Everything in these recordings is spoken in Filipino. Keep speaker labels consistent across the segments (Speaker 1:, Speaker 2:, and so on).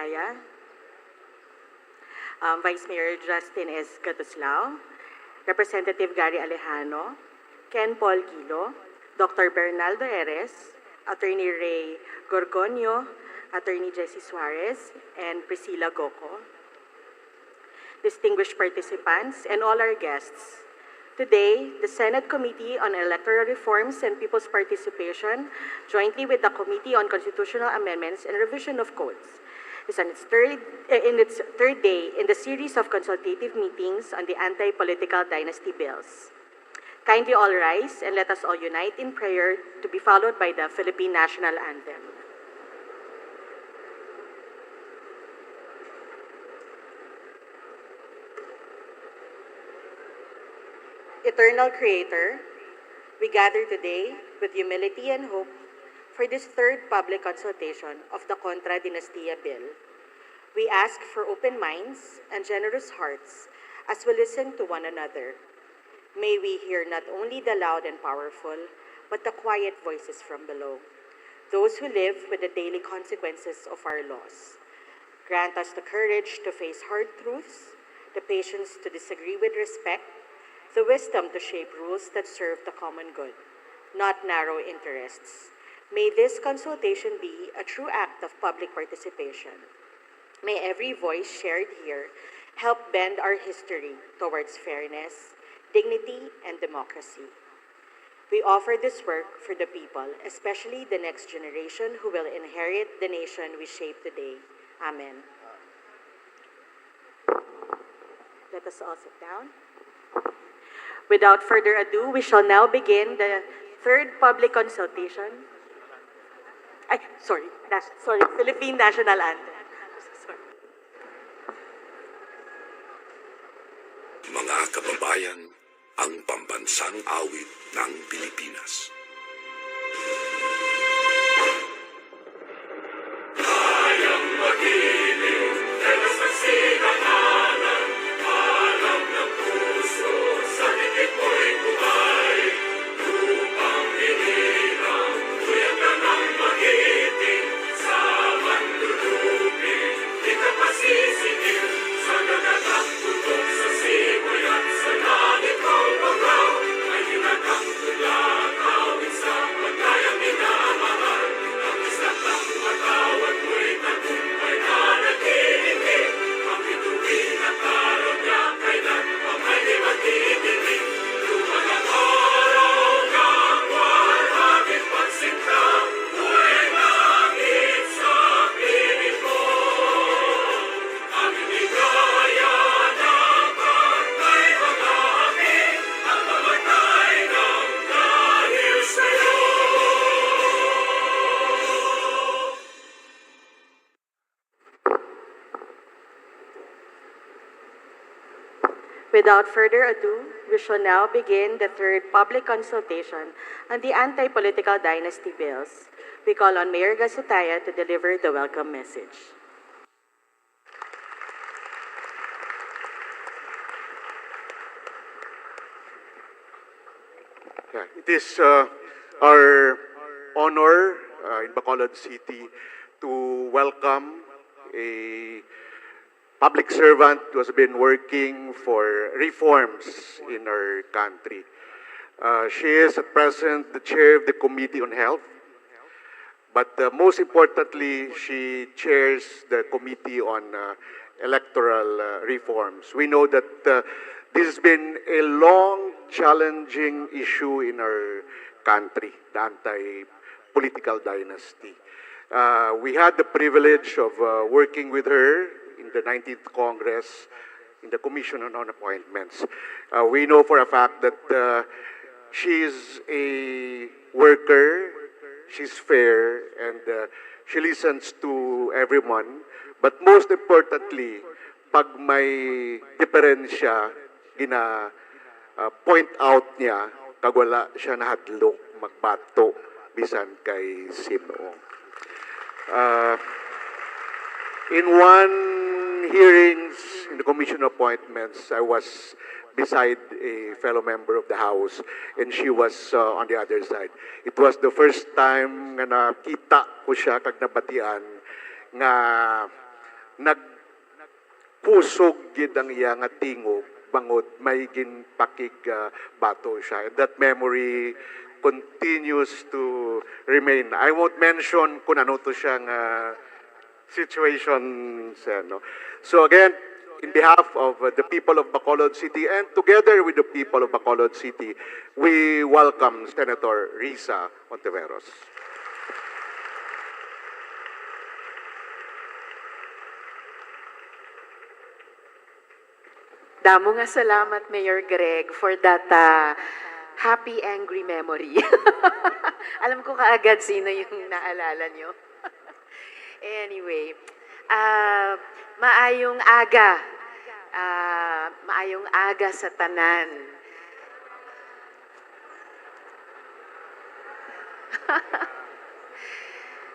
Speaker 1: Gatutaya, Vice Mayor Justin S. Gatuslao, Representative Gary Alejano, Ken Paul Guilo, Dr. Bernaldo Eres, Attorney Ray Gorgonio, Attorney Jessie Suarez, and Priscilla Goco. Distinguished participants and all our guests, today, the Senate Committee on Electoral Reforms and People's Participation, jointly with the Committee on Constitutional Amendments and Revision of Codes, is on its third day in the series of consultative meetings on the anti-political dynasty bills. Kindly all rise and let us all unite in prayer to be followed by the Philippine National Anthem. Eternal Creator, we gather today with humility and hope for this third public consultation of the Contra Dinastia Bill. We ask for open minds and generous hearts as we listen to one another. May we hear not only the loud and powerful, but the quiet voices from below, those who live with the daily consequences of our laws. Grant us the courage to face hard truths, the patience to disagree with respect, the wisdom to shape rules that serve the common good, not narrow interests. May this consultation be a true act of public participation. May every voice shared here help bend our history towards fairness, dignity, and democracy. We offer this work for the people, especially the next generation who will inherit the nation we shape today. Amen. Let us all sit down. Without further ado, we shall now begin the third public consultation. Philippine National Anthem. Sorry.
Speaker 2: Mga kababayan, ang pambansang awit ng Pilipinas. Kayang magiliw, dalas ng sinananan, alam ng puso, sa titik mo'y buhay. Lupang inilang, tuyag na ng magiting, sa manlulupin, di ka pasisingil, sa nagatang tutok sa simoy at sa langit kong pagaw, ay hinatang tulad, awit sa pagkayang minamahal, ang isang ng matawad mo'y tagumpay na naghihingi, ang bituin at araw niya kailan pang ay di maghihingi, luman ang araw ng warhabit pagsinta, buhay langit sa piling ko, ang hindi kaya ng pagkay magamin, ang mamatay ng dahil sa'yo.
Speaker 1: Without further ado, we shall now begin the third public consultation on the anti-political dynasty bills. We call on Mayor Gatutaya to deliver the welcome message.
Speaker 3: It is our honor in Bacolod City to welcome a public servant who has been working for reforms in our country. She is at present the chair of the Committee on Health, but most importantly, she chairs the Committee on Electoral Reforms. We know that this has been a long, challenging issue in our country, the anti-political dynasty. We had the privilege of working with her in the 19th Congress in the Commission on Appointments. We know for a fact that she is a worker, she's fair, and she listens to everyone. But most importantly, pag may diferensya, point out niya, kag wala siya nahadlok, magbato, bisan kay sino. In one hearings in the Commission on Appointments, I was beside a fellow member of the House, and she was on the other side. It was the first time nga nakita ko siya kag nabatian nga nagpusog gid ang iya nga tingog bangod may ginpakig bato siya. And that memory continues to remain. I won't mention kung ano to siyang situations. No? So again, in behalf of the people of Bacolod City and together with the people of Bacolod City, we welcome Senator Risa Ontiveros.
Speaker 4: Damo nga salamat, Mayor Greg, for that happy, angry memory. Alam ko kaagad sino yung naalala nyo. Anyway, maayong aga. Maayong aga sa tanan.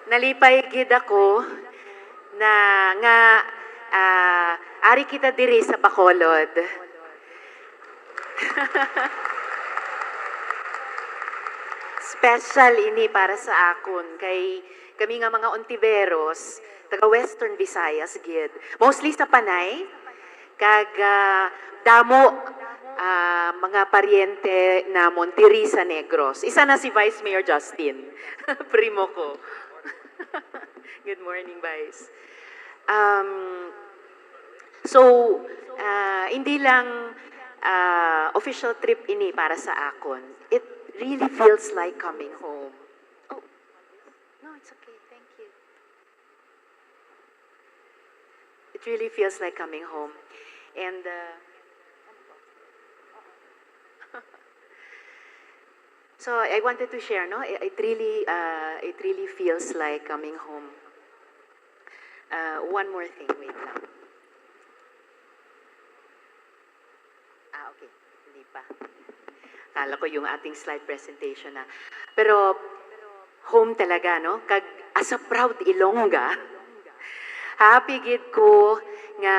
Speaker 4: Nalipay gid ako na nga ari kita diri sa Bacolod. Special ini para sa akon kay kami nga mga Ontiveros, taga Western Visayas gid. Mostly sa Panay kag damo mga paryente na Monterrisa Negros. Isa na si Vice Mayor Justin, primo ko. Good morning, Vice. Hindi lang official trip ini para sa akon. It really feels like coming home. Oh, no, it's okay. Thank you. It really feels like coming home. And, so I wanted to share, no? It really feels like coming home. One more thing, wait lang. Okay, hindi pa. Kala ko yung ating slide presentation na. Pero home talaga, no? Kag as a proud Ilongga, happy gid ko nga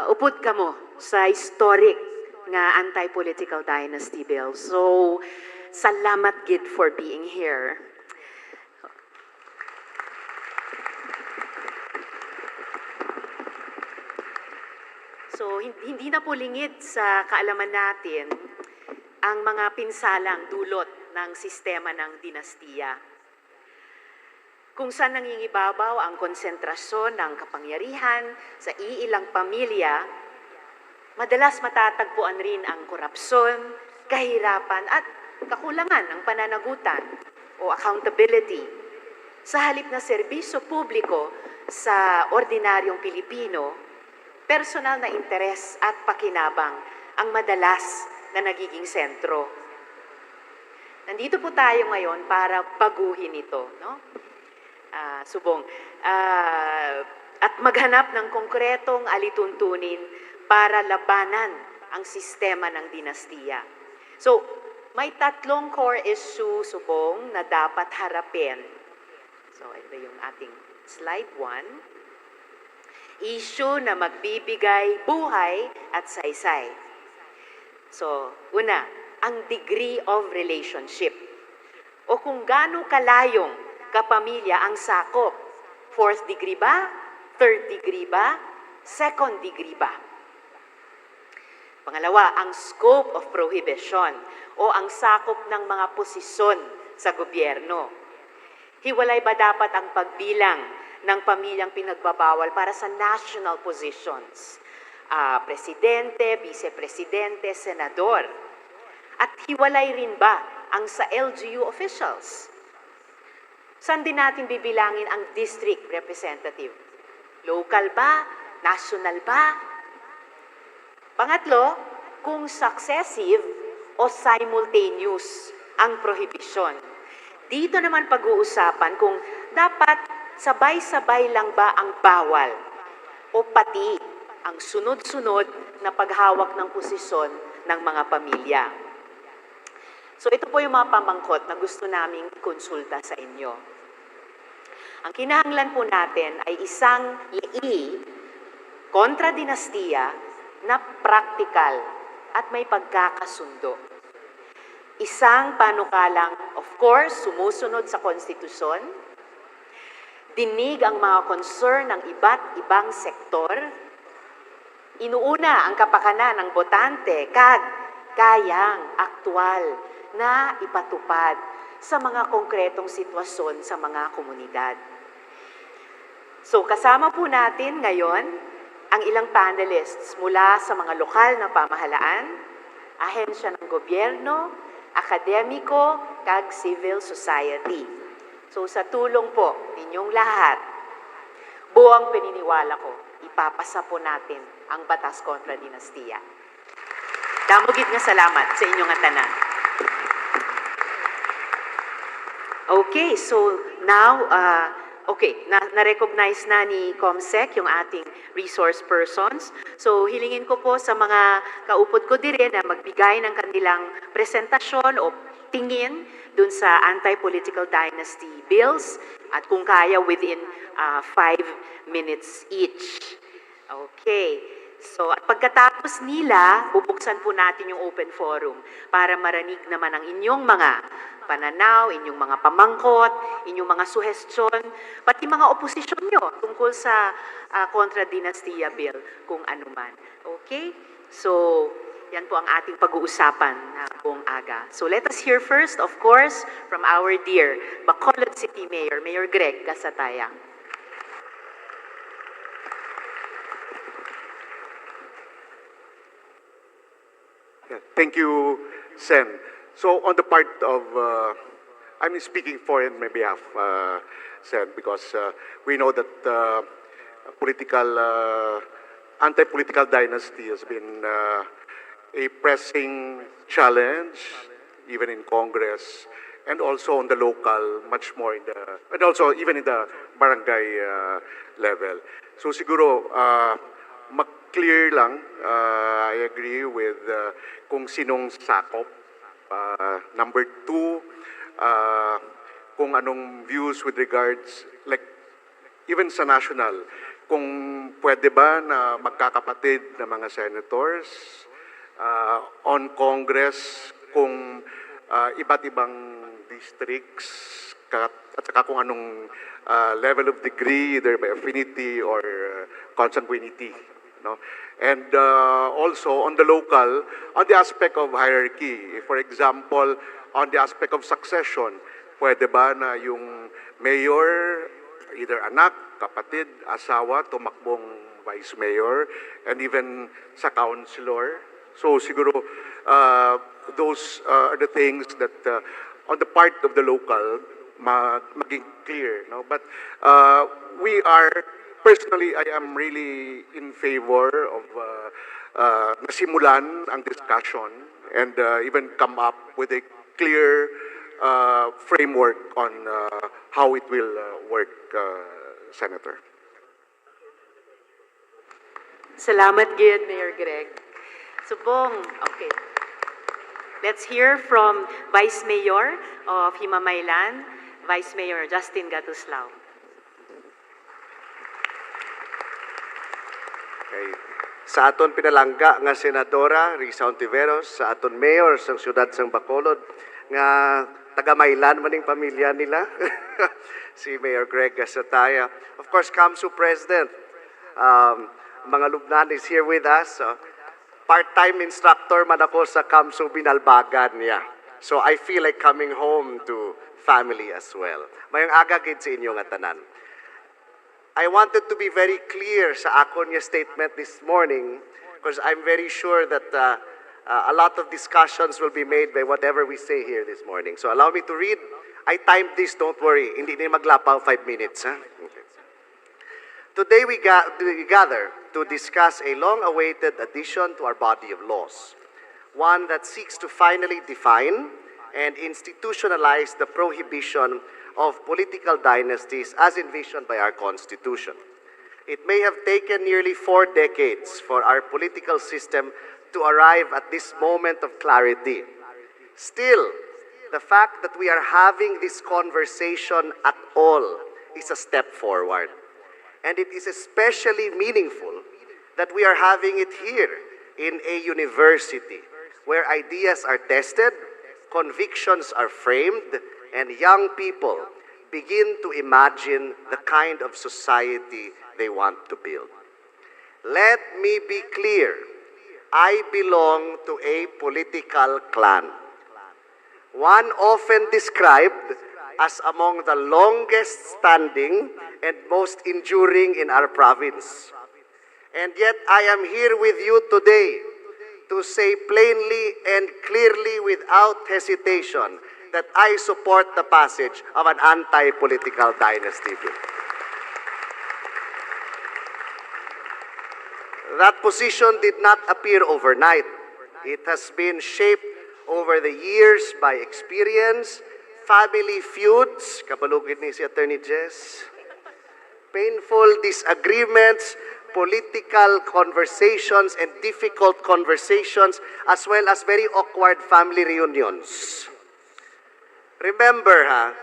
Speaker 4: upod ka mo sa historic nga anti-political dynasty bill. So, salamat gid for being here. So, hindi na po lingid sa kaalaman natin ang mga pinsalang dulot ng sistema ng dinastiya. Kung saan nangingibabaw ang konsentrasyon ng kapangyarihan sa iilang pamilya, madalas matatagpuan rin ang korupsyon, kahirapan at kakulangan ng pananagutan o accountability sa halip na serbisyo publiko sa ordinaryong Pilipino. Personal na interes at pakinabang ang madalas na nagiging sentro. Nandito po tayo ngayon para baguhin ito, no? At maghanap ng konkretong alituntunin para labanan ang sistema ng dinastiya. So, may tatlong core issue, subong, na dapat harapin. So, ito yung ating slide 1. Issue na magbibigay buhay at saysay. So, una, ang degree of relationship. O kung gaano kalayong kapamilya ang sakop. 4th degree ba? 3rd degree ba? 2nd degree ba? Pangalawa, ang scope of prohibition o ang sakop ng mga posisyon sa gobyerno. Hiwalay ba dapat ang pagbilang ng pamilyang pinagbabawal para sa national positions? Presidente, vice-presidente, senador. At hiwalay rin ba ang sa LGU officials? Saan din natin bibilangin ang district representative? Local ba? National ba? Pangatlo, kung successive o simultaneous ang prohibition. Dito naman pag-uusapan kung dapat sabay-sabay lang ba ang bawal o pati ang sunod-sunod na paghawak ng posisyon ng mga pamilya. So ito po yung mga pamangkot na gusto naming konsulta sa inyo. Ang kinahanglan po natin ay isang kontra dinastiya na praktikal at may pagkakasundo. Isang panukalang, of course, sumusunod sa konstitusyon, Dinig ang mga concern ng iba't ibang sektor. Inuuna ang kapakanan ng botante kag kayang aktwal na ipatupad sa mga konkretong sitwasyon sa mga komunidad. So kasama po natin ngayon ang ilang panelists mula sa mga lokal na pamahalaan, ahensya ng gobyerno, akademiko, kag civil society. So sa tulong po ninyong lahat, buong pininiwala ko, ipapasa po natin ang batas kontra dinastiya. Damogid nga salamat sa inyong tanan. Okay, so now, na-recognize na ni COMSEC yung ating resource persons. So hilingin ko po sa mga kaupod ko dire na magbigay ng kanilang presentasyon o tingin dun sa anti-political dynasty bills at kung kaya within 5 minutes each. Okay. So, at pagkatapos nila, bubuksan po natin yung open forum para marinig naman ang inyong mga pananaw, inyong mga pamangkot, inyong mga suhestyon, pati mga oposisyon nyo tungkol sa kontra dinastiya bill, kung anuman. Okay? So, yan po ang ating pag-uusapan buong aga. So let us hear first, of course, from our dear Bacolod City Mayor, Mayor Greg Gasatayang.
Speaker 3: Thank you, Sen. So on the part of, I'm speaking for in my behalf, Sen, because we know that anti-political dynasty has been a pressing challenge, even in Congress, and also on the local, much more in the, and also even in the barangay level. So siguro, clear lang, I agree with kung sinong sakop. Number two, kung anong views with regards, like, even sa national, kung pwede ba na magkakapatid na mga senators, on Congress, kung iba't ibang districts, at saka kung anong level of degree, either by affinity or consanguinity. No? And also on the local, on the aspect of hierarchy, for example, on the aspect of succession, pwede ba na yung mayor, either anak, kapatid, asawa, tumakbong vice mayor, and even sa councilor. So siguro, those are the things that on the part of the local, maging clear. No? But we are, personally, I am really in favor of nasimulan ang discussion and even come up with a clear framework on how it will work, Senator.
Speaker 4: Salamat gid, Mayor Greg. Subong, okay. Let's hear from Vice Mayor of Himamaylan, Vice Mayor Justin Gatuslao.
Speaker 5: Okay. Sa aton pinalangga nga Senadora Risa Ontiveros, sa aton Mayor sa siyudad sang Bacolod, nga taga-Maylan maning pamilya nila, si Mayor Greg Gasataya. Of course, KAMSU President, mga Lubnan is here with us. Part-time instructor man ako sa KAMSU Binalbagan niya. So I feel like coming home to family as well. Mayong agagid sa inyo nga tanan. I wanted to be very clear sa ako niya statement this morning because I'm very sure that a lot of discussions will be made by whatever we say here this morning. So allow me to read. I timed this, don't worry. Hindi na maglapaw 5 minutes. Ha? Okay. Today we gather to discuss a long-awaited addition to our body of laws, one that seeks to finally define and institutionalize the prohibition of political dynasties as envisioned by our Constitution. It may have taken nearly 4 decades for our political system to arrive at this moment of clarity. Still, the fact that we are having this conversation at all is a step forward. And it is especially meaningful that we are having it here in a university where ideas are tested, convictions are framed, and young people begin to imagine the kind of society they want to build. Let me be clear. I belong to a political clan, one often described as among the longest standing and most enduring in our province. And yet I am here with you today to say plainly and clearly without hesitation that I support the passage of an anti-political dynasty bill. That position did not appear overnight. It has been shaped over the years by experience, family feuds, kapalugid ni si Attorney Jess, painful disagreements, political conversations and difficult conversations, as well as very awkward family reunions. Remember,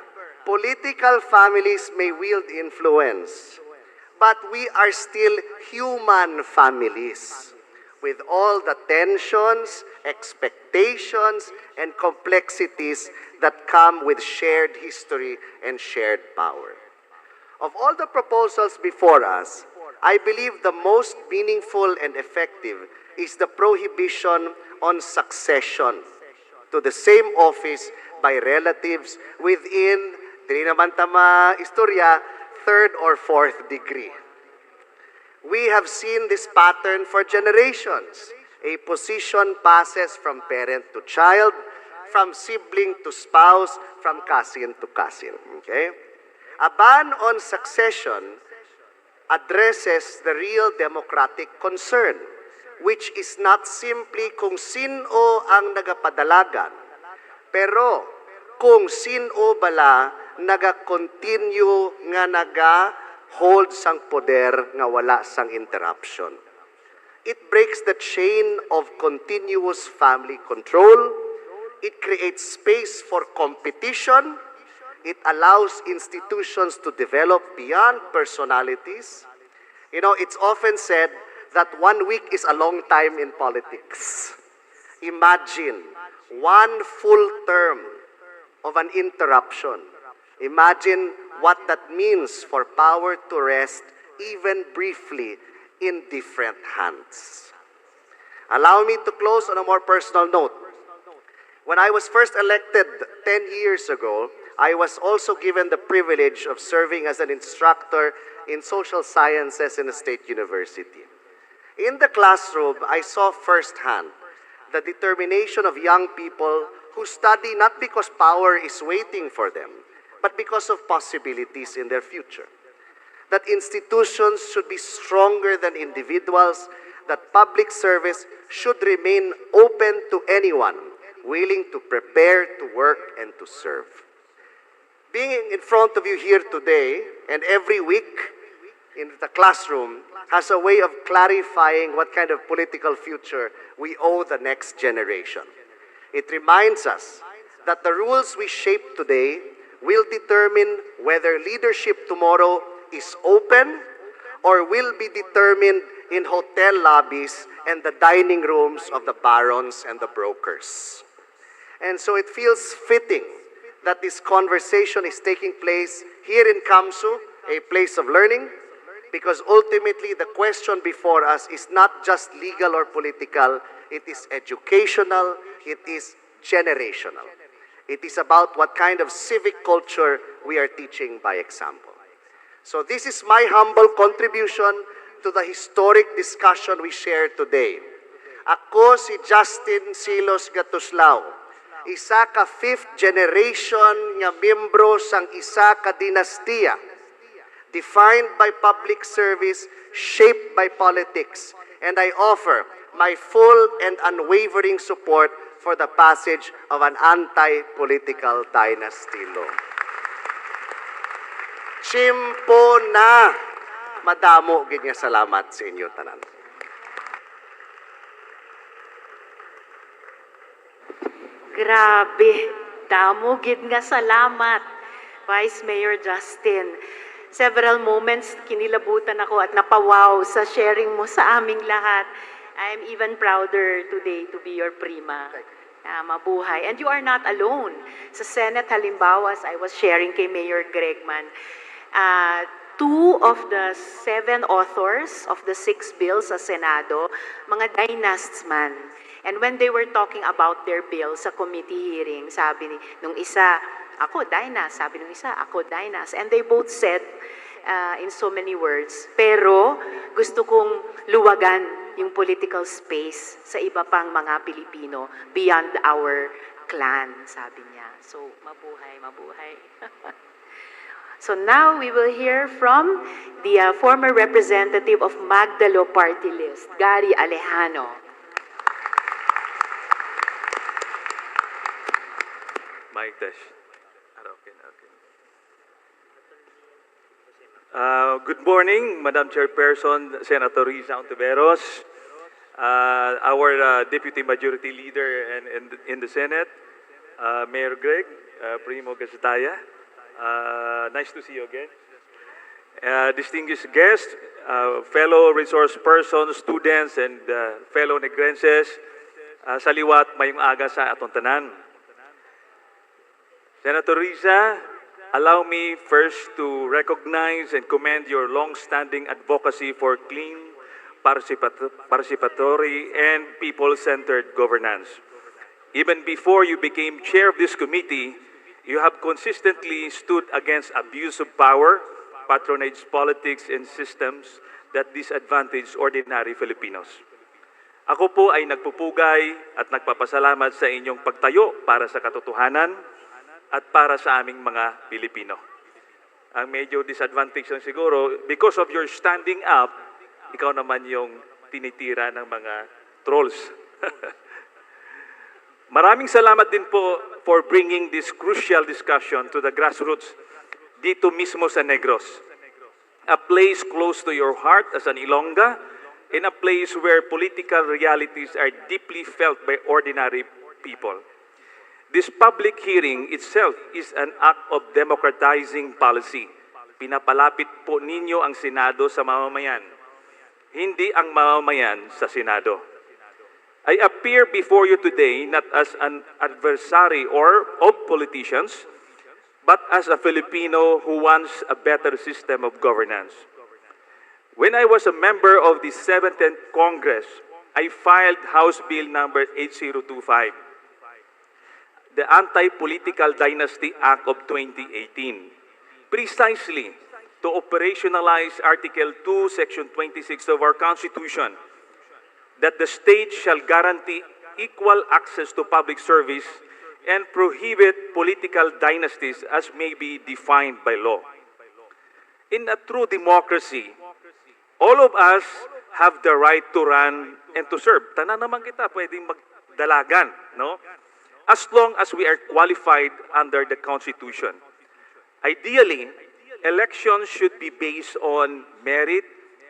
Speaker 5: political families may wield influence, but we are still human families with all the tensions, expectations, and complexities that come with shared history and shared power. Of all the proposals before us, I believe the most meaningful and effective is the prohibition on succession to the same office by relatives within, di naman tama istorya, third or fourth degree. We have seen this pattern for generations. A position passes from parent to child, from sibling to spouse, from cousin to cousin. Okay? A ban on succession addresses the real democratic concern, which is not simply kung sino ang nagapadalagan, pero kung sino bala naga-continue nga naga-hold sang poder nga wala sang interruption. It breaks the chain of continuous family control. It creates space for competition. It allows institutions to develop beyond personalities. You know, it's often said that 1 week is a long time in politics. Imagine 1 full term of an interruption. Imagine what that means for power to rest, even briefly, in different hands. Allow me to close on a more personal note. When I was first elected 10 years ago, I was also given the privilege of serving as an instructor in social sciences in a state university. In the classroom, I saw firsthand the determination of young people who study not because power is waiting for them, but because of possibilities in their future. That institutions should be stronger than individuals, that public service should remain open to anyone willing to prepare, to work, and to serve. Being in front of you here today and every week in the classroom has a way of clarifying what kind of political future we owe the next generation. It reminds us that the rules we shape today will determine whether leadership tomorrow is open or will be determined in hotel lobbies and the dining rooms of the barons and the brokers. And so it feels fitting that this conversation is taking place here in Kamsu, a place of learning, because ultimately the question before us is not just legal or political, it is educational, it is generational. It is about what kind of civic culture we are teaching by example. So this is my humble contribution to the historic discussion we shared today. Ako si Justin Silos Gatuslao, isa ka fifth generation nga miyembro sang isa ka dinastiya, defined by public service, shaped by politics, and I offer my full and unwavering support for the passage of an anti-political dynasty law. Chimpo na! Madamo gid nga salamat sa inyo tanan.
Speaker 4: Grabe, damo gid nga salamat, Vice Mayor Justin. Several moments kinilabutan ako at napawaw sa sharing mo sa aming lahat. I am even prouder today to be your prima. Mabuhay. And you are not alone. Sa Senate, halimbawa, as I was sharing kay Mayor Gregman, two of the 7 authors of the 6 bills sa Senado, mga dynasts man. And when they were talking about their bill sa committee hearing, sabi nung isa, ako dynast, sabi nung isa, ako dynast. And they both said, in so many words, pero gusto kong luwagan yung political space sa iba pang mga Pilipino beyond our clan, sabi niya. So, mabuhay, mabuhay. So now we will hear from the former representative of Magdalo Party List, Gary Alejano.
Speaker 6: Mic test. Okay. Good morning, Madam Chairperson, Senator Risa Ontiveros, our Deputy Majority Leader in the Senate, Mayor Greg, Primo Gasataya. Nice to see you again. Distinguished guests, fellow resource persons, students, and fellow Negrenses, sa liwat mayong aga sa atong tanan. Senator Risa, allow me first to recognize and commend your long-standing advocacy for clean, participatory, and people-centered governance. Even before you became chair of this committee, you have consistently stood against abuse of power, patronage politics, and systems that disadvantage ordinary Filipinos. Ako po ay nagpupugay at nagpapasalamat sa inyong pagtayo para sa katotohanan at para sa aming mga Pilipino. Ang medyo disadvantage lang siguro, because of your standing up, ikaw naman yung tinitira ng mga trolls. Maraming salamat din po for bringing this crucial discussion to the grassroots dito mismo sa Negros. A place close to your heart as an Ilongga, in a place where political realities are deeply felt by ordinary people. This public hearing itself is an act of democratizing policy. Pinapalapit po ninyo ang Senado sa mamamayan, hindi ang mamamayan sa Senado. I appear before you today not as an adversary or of politicians, but as a Filipino who wants a better system of governance. When I was a member of the 17th Congress, I filed House Bill number 8025, the Anti-Political Dynasty Act of 2018, precisely to operationalize Article 2, Section 26 of our Constitution, that the state shall guarantee equal access to public service and prohibit political dynasties as may be defined by law. In a true democracy, all of us have the right to run and to serve. Tanan naman kita pwedeng magdalagan, no? As long as we are qualified under the Constitution. Ideally, elections should be based on merit,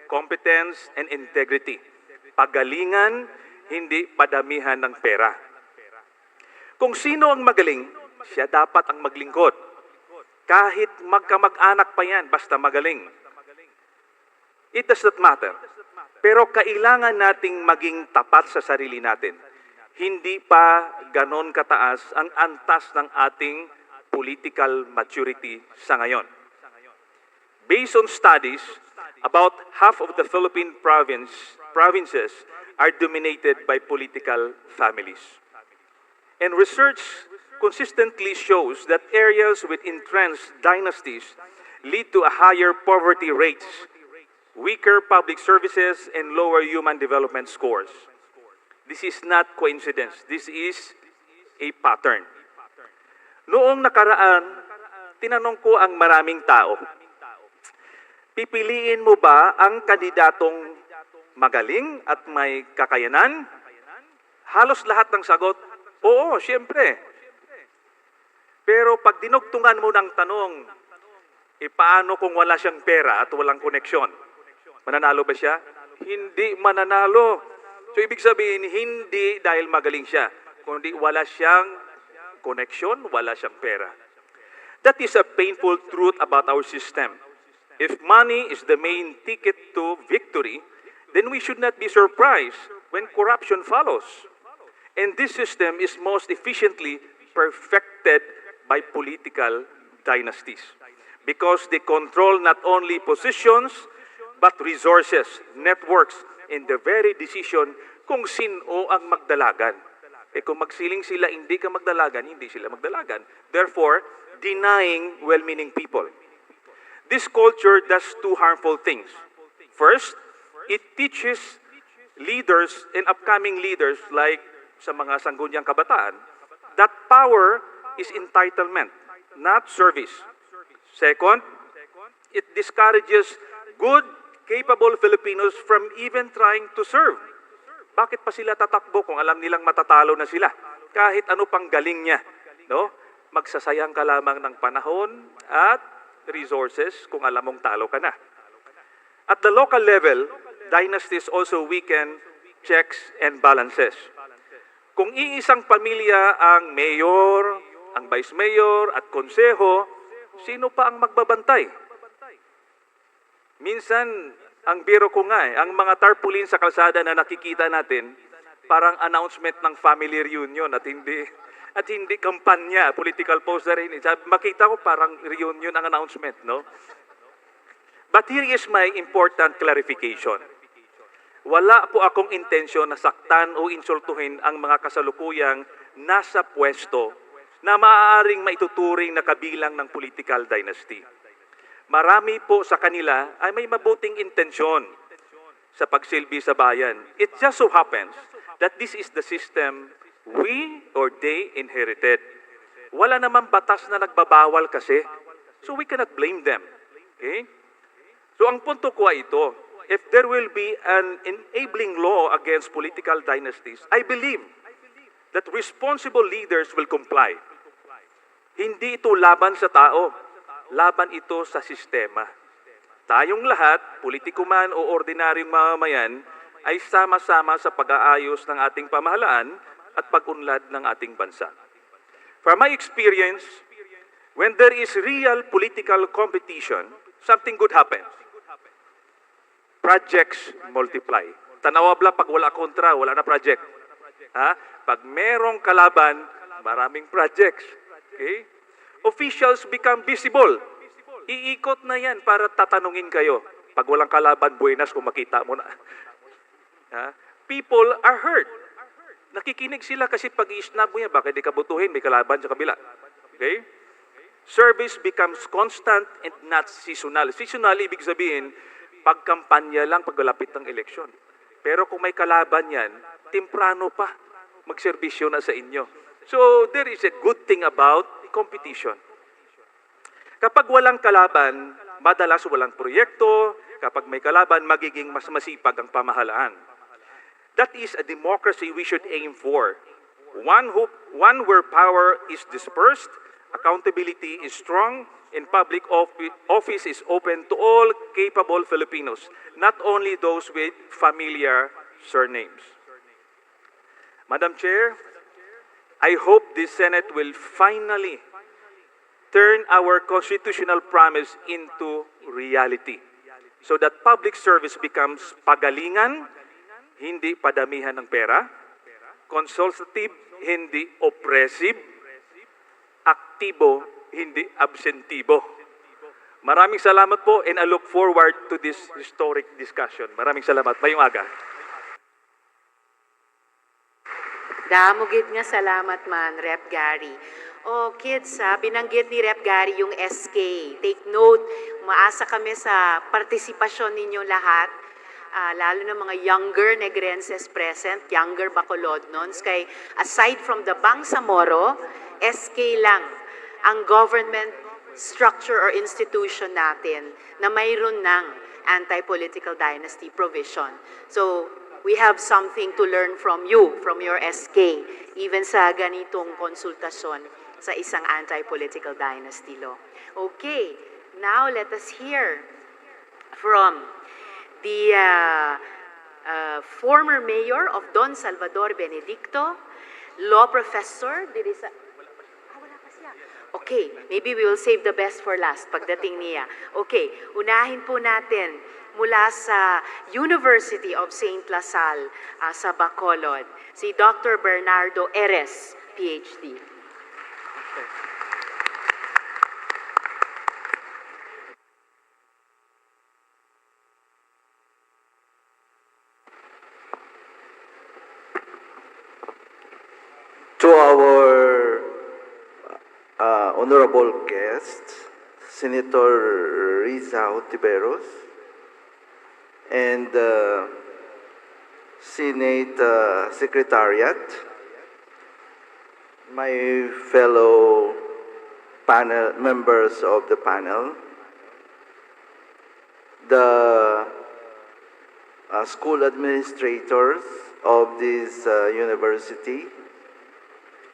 Speaker 6: competence, and integrity. Pagalingan, hindi padamihan ng pera. Kung sino ang magaling, siya dapat ang maglingkod. Kahit magkamag-anak pa yan, basta magaling. It does not matter. Pero kailangan nating maging tapat sa sarili natin. Hindi pa ganon kataas ang antas ng ating political maturity sa ngayon. Based on studies, about half of the Philippine provinces are dominated by political families. And research consistently shows that areas with entrenched dynasties lead to a higher poverty rates, weaker public services, and lower human development scores. This is not coincidence. This is a pattern. Noong nakaraan, tinanong ko ang maraming tao, pipiliin mo ba ang kandidatong magaling at may kakayanan? Halos lahat ng sagot, oo, siyempre. Pero pag dinugtungan mo ng tanong, paano kung wala siyang pera at walang koneksyon? Mananalo ba siya? Hindi mananalo. So ibig sabihin, hindi dahil magaling siya, kundi wala siyang koneksyon, wala siyang pera. That is a painful truth about our system. If money is the main ticket to victory, then we should not be surprised when corruption follows. And this system is most efficiently perfected by political dynasties because they control not only positions but resources, networks, and the very decision kung sino ang magdalagan. Eh kung magsiling sila, hindi ka magdalagan, hindi sila magdalagan. Therefore, denying well-meaning people. This culture does two harmful things. First, it teaches leaders and upcoming leaders like sa mga sanggunyang kabataan that power is entitlement, not service. Second, it discourages good, capable Filipinos from even trying to serve. Bakit pa sila tatakbo kung alam nilang matatalo na sila? Kahit ano pang galing niya, no? Magsasayang ka lamang ng panahon at resources kung alam mong talo ka na. At the local level, dynasties also weaken checks and balances. Kung iisang pamilya ang mayor, ang vice mayor at konseho, sino pa ang magbabantay? Minsan, ang biro ko nga ang mga tarpaulin sa kalsada na nakikita natin, parang announcement ng family reunion at hindi kampanya, political poster rin. Makita ko parang reunion ang announcement, no? But here is my important clarification. Wala po akong intensyon na saktan o insultuhin ang mga kasalukuyang nasa pwesto na maaaring maituturing na kabilang ng political dynasty. Marami po sa kanila ay may mabuting intensyon sa pagsilbi sa bayan. It just so happens that this is the system we or they inherited. Wala namang batas na nagbabawal kasi, so we cannot blame them. Okay? So ang punto ko ay ito, if there will be an enabling law against political dynasties, I believe that responsible leaders will comply. Hindi ito laban sa tao, laban ito sa sistema. Tayong lahat, politiko man o ordinaryong mamamayan, ay sama-sama sa pag-aayos ng ating pamahalaan at pag-unlad ng ating bansa. From my experience, when there is real political competition, something good happens. Projects multiply. Tanawabla, pag wala kontra, wala na project. Ha? Pag merong kalaban, maraming projects. Okay? Officials become visible. Iikot na yan para tatanungin kayo. Pag walang kalaban, buenas kung makita mo na. Ha? People are hurt. Nakikinig sila kasi pag i-snap mo yan, bakit di ka butuhin, may kalaban sa kabila. Okay? Service becomes constant and not seasonal. Seasonal, ibig sabihin, pagkampanya lang paglalapit ng eleksyon. Pero kung may kalaban yan, temprano pa, magserbisyo na sa inyo. So, there is a good thing about competition. Kapag walang kalaban, madalas walang proyekto. Kapag may kalaban, magiging mas masipag ang pamahalaan. That is a democracy we should aim for. One where power is dispersed, accountability is strong, and public office is open to all capable Filipinos, not only those with familiar surnames. Madam Chair, I hope this Senate will finally turn our constitutional promise into reality so that public service becomes pagalingan, hindi padamihan ng pera, consultative, hindi oppressive, aktibo, hindi absentibo. Maraming salamat po and I look forward to this historic discussion. Maraming salamat. Mayong aga.
Speaker 4: Damugid nga salamat man, Rep. Gary. Oh, kids, binanggit ni Rep. Gary yung SK. Take note, umaasa kami sa partisipasyon ninyo lahat, lalo na mga younger Negrenses present, younger Bacolodnons. Kay aside from the Bangsamoro, SK lang ang government structure or institution natin na mayroon ng anti-political dynasty provision. So, we have something to learn from you, from your SK, even sa ganitong konsultasyon sa isang anti-political dynasty law. Okay, now let us hear from the former mayor of Don Salvador Benedicto, law professor, Okay, maybe we will save the best for last pagdating niya. Okay, unahin po natin mula sa University of St. LaSalle sa Bacolod, si Dr. Bernardo Eres, PhD.
Speaker 7: To our honorable guests, Senator Riza Hontiveros and Senate Secretariat, my fellow panel members of the panel, the school administrators of this university,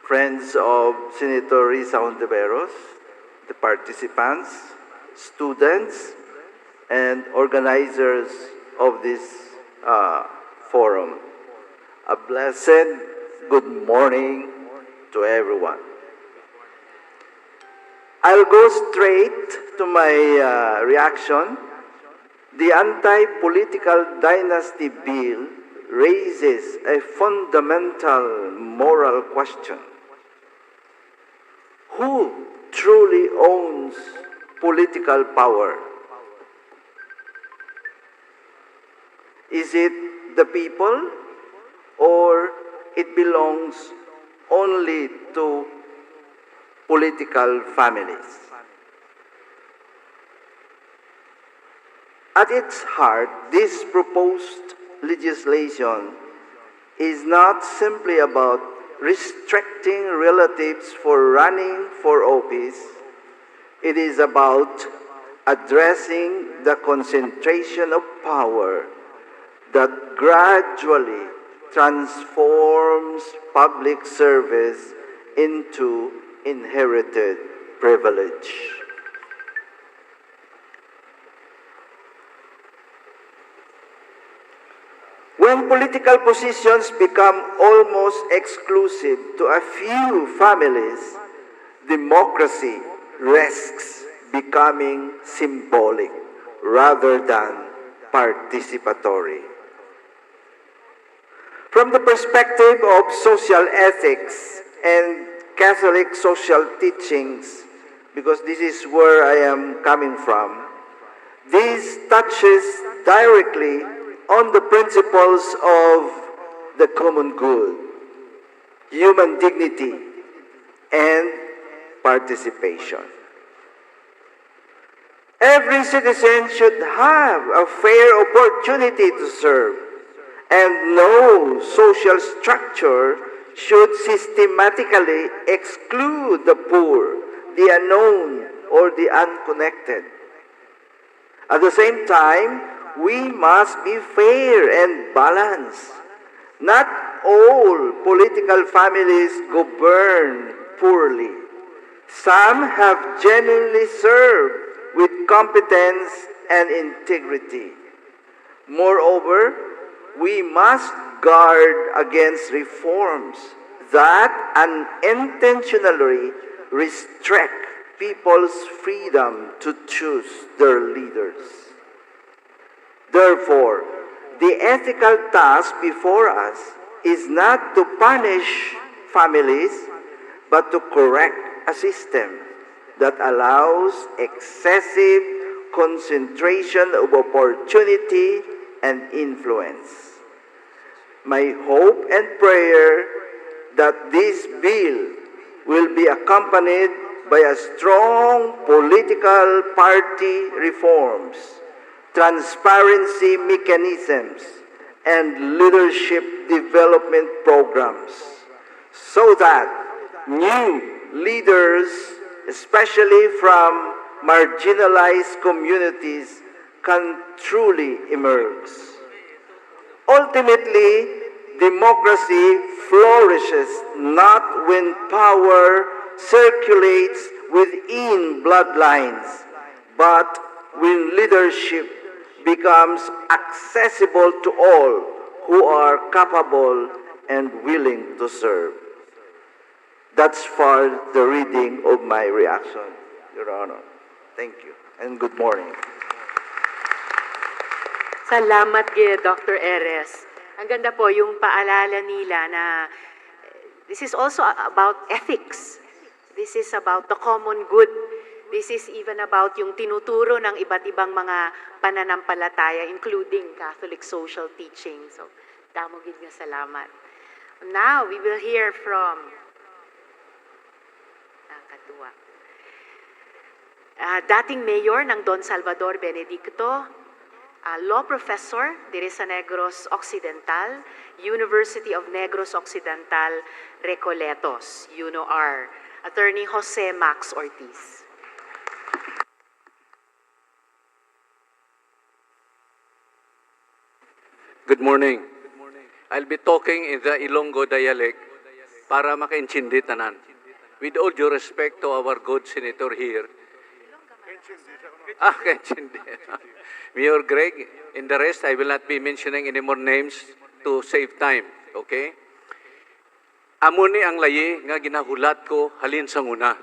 Speaker 7: friends of Senator Riza Hontiveros, the participants, students, and organizers of this forum. A blessed good morning to everyone. I'll go straight to my reaction. The anti-political dynasty bill raises a fundamental moral question. Who truly owns political power? Is it the people, or it belongs only to political families? At its heart, this proposed legislation is not simply about restricting relatives for running for office. It is about addressing the concentration of power that gradually transforms public service into inherited privilege. When political positions become almost exclusive to a few families, democracy risks becoming symbolic rather than participatory. From the perspective of social ethics and Catholic social teachings, because this is where I am coming from, this touches directly on the principles of the common good, human dignity, and participation. Every citizen should have a fair opportunity to serve, and no social structure should systematically exclude the poor, the unknown, or the unconnected. At the same time, we must be fair and balanced. Not all political families govern poorly. Some have genuinely served with competence and integrity. Moreover, we must guard against reforms that unintentionally restrict people's freedom to choose their leaders. Therefore, the ethical task before us is not to punish families, but to correct a system that allows excessive concentration of opportunity and influence. My hope and prayer that this bill will be accompanied by a strong political party reforms, transparency mechanisms, and leadership development programs, so that new leaders, especially from marginalized communities, can truly emerge. Ultimately, democracy flourishes not when power circulates within bloodlines, but when leadership becomes accessible to all who are capable and willing to serve. That's for the reading of my reaction, Your Honor. Thank you, and good morning.
Speaker 4: Salamat kay Dr. Eres. Ang ganda po yung paalala nila na this is also about ethics. This is about the common good. This is even about yung tinuturo ng iba't ibang mga pananampalataya, including Catholic social teaching. So, damo gid nga salamat. Now, we will hear from nakakatuwa. Dating mayor ng Don Salvador Benedicto, law professor diri sa Negros Occidental, University of Negros Occidental, Recoletos, UNOR, Attorney Jose Max Ortiz.
Speaker 8: Good morning. I'll be talking in the Ilonggo dialect para makaintindi tanan. With all due respect to our good senator here. Kaintindi. Mayor Greg, and the rest, I will not be mentioning any more names to save time. Okay? Amo ni ang layi nga ginahulat ko halin sa nguna.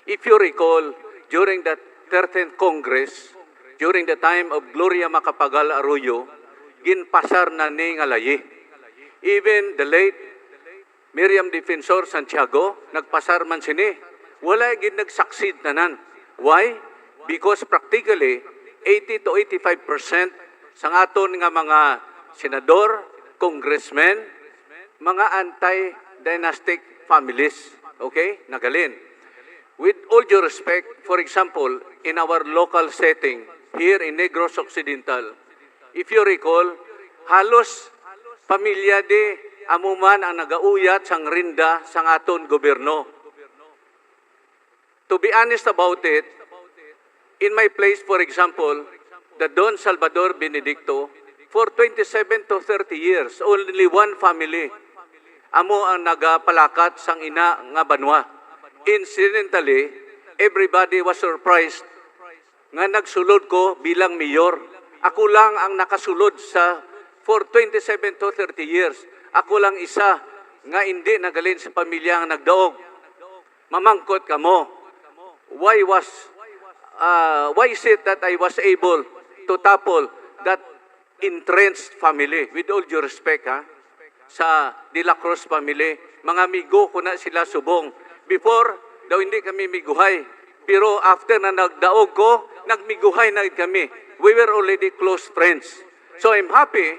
Speaker 8: If you recall, during the 13th Congress, during the time of Gloria Macapagal Arroyo, ginpasar na ni nga layi. Even the late Miriam Defensor Santiago, nagpasar man sini. Wala gin nag-succeed nanan. Why? Because practically, 80 to 85% sa aton nga mga senador, congressmen, mga anti-dynastic families. Okay? Nagalin. With all due respect, for example, in our local setting, here in Negros Occidental, if you recall, halos pamilya di amuman ang nagauyat sang rinda sang aton gobyerno. To be honest about it, in my place, for example, the Don Salvador Benedicto, for 27 to 30 years, only one family amo ang nagapalakat sang ina nga banwa. Incidentally, everybody was surprised nga nagsulod ko bilang mayor. Ako lang ang nakasulod for 27 to 30 years. Ako lang isa nga hindi nagalin sa pamilya nga nagdaog. Mamangkot kamo. Why is it that I was able to topple that entrenched family? With all due respect, sa De La Cruz family, mga amigo ko na sila subong. Before, daw hindi kami miguhay. Pero after na nagdaog ko, nagmiguhay na kami. We were already close friends. So I'm happy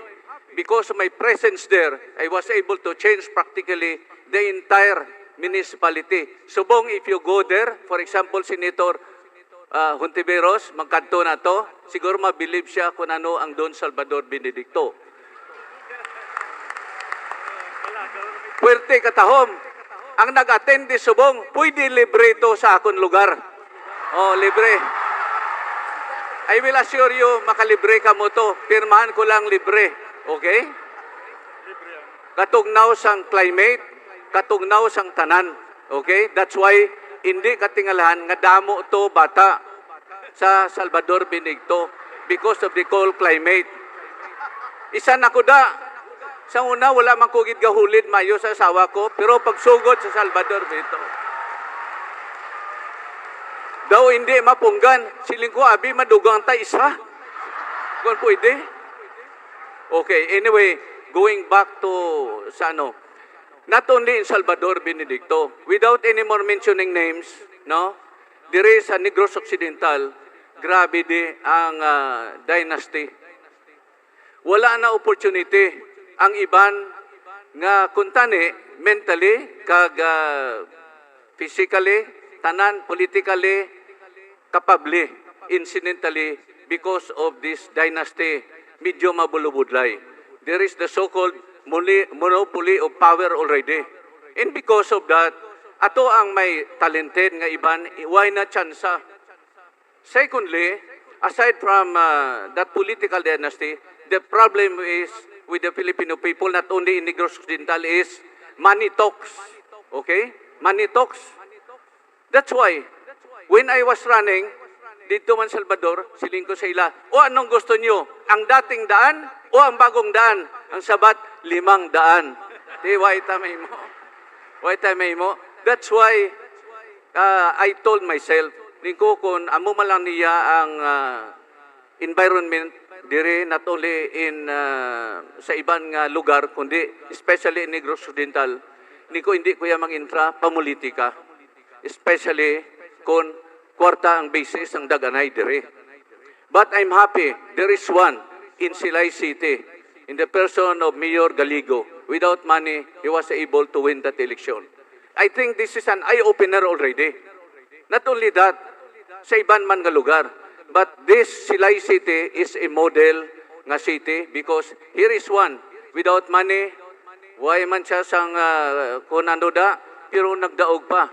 Speaker 8: because of my presence there, I was able to change practically the entire municipality. Subong, if you go there, for example, Senator Hontiveros, magkanto na to, siguro mabilib siya kung ano ang Don Salvador Benedicto. Puwerte katahom, ang nag-attend di subong, pwede libre ito sa akong lugar. Oh, libre. I will assure you, makalibre ka mo to. Pirmahan ko lang libre. Okay? Katugnaw sang climate, katugnaw sang tanan. Okay? That's why, hindi katingalahan nga damo to bata sa Salvador Benedicto because of the cold climate. Isa na ko da. Sa una, wala man kugid gahulid mayo sa asawa ko, pero pagsugod sa Salvador Benedicto, daw hindi mapunggan. Siling ko, abi, madugang ta isa. Kung pwede. Okay, anyway, going back to sa ano, not only in Salvador Benedicto, without any more mentioning names, no, there is a Negros Occidental, grabe di ang dynasty. Wala na opportunity ang iban nga kuntani mentally kag physically tanan politically capable incidentally because of this dynasty medyo mabulubudlay. There is the so-called monopoly of power already. And because of that, ato ang may talented nga iban, why na tsansa? Secondly, aside from that political dynasty, the problem is with the Filipino people, not only in Negros Occidental, is money talks. Okay? Money talks. That's why, when I was running, dito man Salvador, siling ko sa ila, o anong gusto nyo? Ang dating daan o ang bagong daan? Ang sabat, 5 daan. Di, why tamay mo? Why tamay mo? That's why I told myself, ningko kung amo malang niya ang environment dire not only in sa ibang nga lugar kundi especially in Negros Occidental hindi ko ya mangintra pamulitika, especially kung kwarta ang basis ang daganay dire. But I'm happy there is one in Silay City in the person of Mayor Galigo. Without money, he was able to win that election. I think this is an eye-opener already. Not only that, sa iban man nga lugar, but this Silay City is a model nga city because here is one without money, why man siya sang kung ano da, pero nagdaog pa.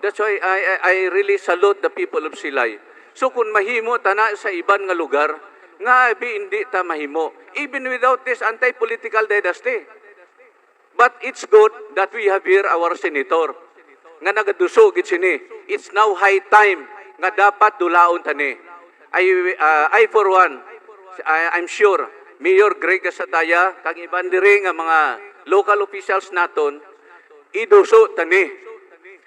Speaker 8: That's why I really salute the people of Silay. So kung mahimo tana sa iban nga lugar, nga hindi ta mahimo, even without this anti-political dynasty. But it's good that we have here our senator nga nagadusog sini. It's now high time nga dapat dulaon tani. I for one, I'm sure Mayor Greg Sataya kag iban diri nga mga local officials naton iduso tani.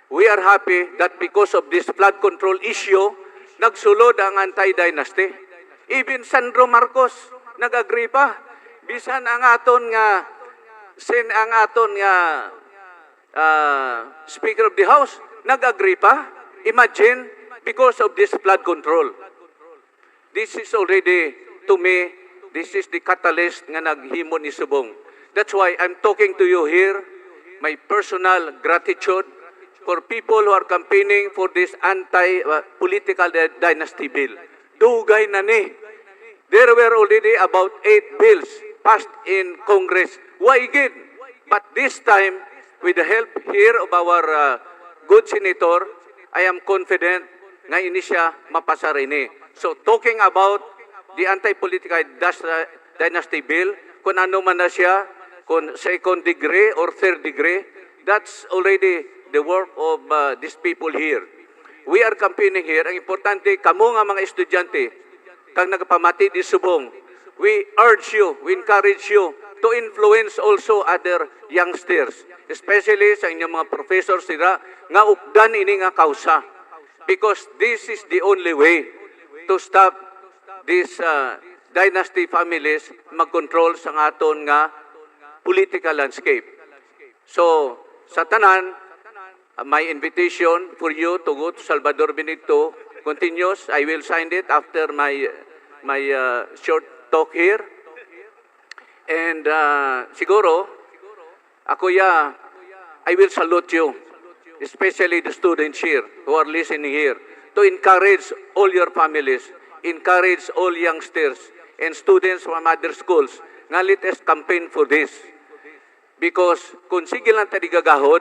Speaker 8: We are happy that because of this flood control issue, nagsulod ang anti-dynasty. Even Sandro Marcos nag-agree pa. Bisan ang aton nga Speaker of the House nag-agree pa. Imagine, because of this flood control. This is already, to me, this is the catalyst nga naghimo ni Subong. That's why I'm talking to you here, my personal gratitude for people who are campaigning for this anti-political dynasty bill. Dugay na ni. There were already about 8 bills passed in Congress. Why again? But this time, with the help here of our good senator, I am confident nga ini siya mapasa rini. So talking about the anti-political dynasty bill, kung ano man na siya, kung second degree or third degree, that's already the work of these people here. We are campaigning here. Ang importante, kamo nga mga estudyante, kang nagpamati di Subong, we urge you, we encourage you to influence also other youngsters, especially sa inyong mga professors sila, nga updan ini nga kausa. Because this is the only way to stop these dynasty families mag-control sa aton nga political landscape. So, sa tanan, my invitation for you to go to Salvador Benito continues. I will sign it after my short talk here. And siguro, I will salute you, especially the students here who are listening here, to encourage all your families, encourage all youngsters and students from other schools nga let us campaign for this. Because kung sige lang tayo gagahod,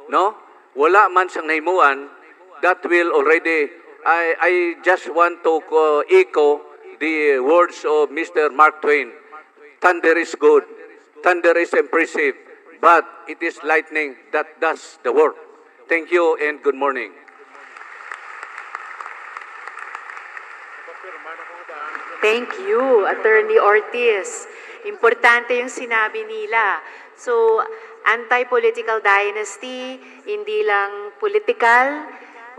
Speaker 8: no? Wala man sang nahimuan, that will already, I just want to echo the words of Mr. Mark Twain. Thunder is good, thunder is impressive, but it is lightning that does the work. Thank you and good morning.
Speaker 4: Thank you, Attorney Ortiz. Importante yung sinabi nila. So, anti-political dynasty, hindi lang political,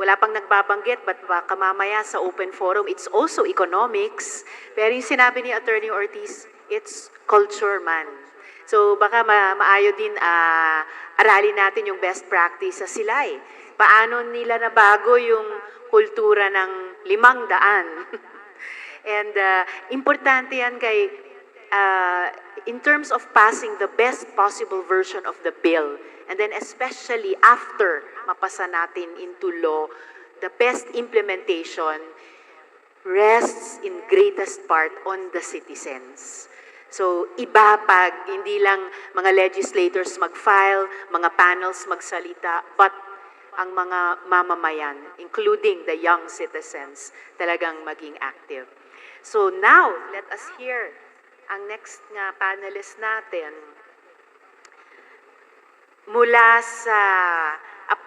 Speaker 4: wala pang nagbabanggit, but baka mamaya sa open forum, it's also economics. Pero yung sinabi ni Attorney Ortiz, it's culture man. So, baka maayo din aralin natin yung best practice sa Silay. Paano nila nabago yung kultura ng 500? And importante yan kay in terms of passing the best possible version of the bill, and then especially after mapasa natin into law, the best implementation rests in greatest part on the citizens. So, iba pag hindi lang mga legislators mag-file, mga panels magsalita, but ang mga mamamayan, including the young citizens, talagang maging active. So now, let us hear ang next nga panelist natin. Mula sa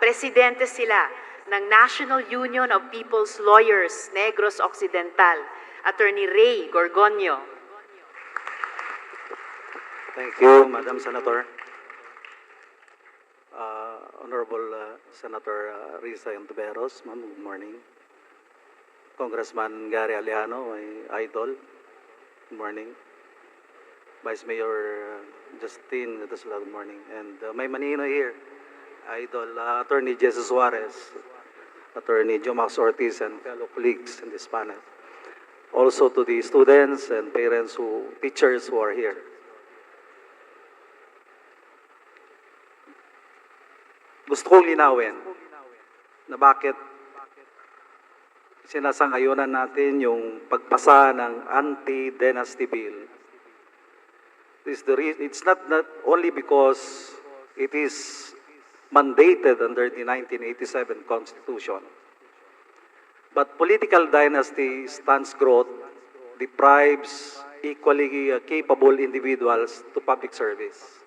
Speaker 4: presidente sila ng National Union of People's Lawyers, Negros Occidental, Attorney Ray Gorgonio.
Speaker 9: Thank you, Madam Senator. Honorable Senator Risa Ontiveros, ma'am, good morning. Congressman Gary Alejano, my idol. Good morning. Vice Mayor Justine, good morning. And may Manino here, Idol Attorney Jesus Suarez, Attorney Jomax Ortiz, and fellow colleagues in this panel. Also to the students and parents teachers who are here. Gusto kong linawin na bakit sinasang-ayunan natin yung pagpasa ng anti-dynasty bill. It's not only because it is mandated under the 1987 Constitution, but political dynasty stunts growth, deprives equally capable individuals to public service.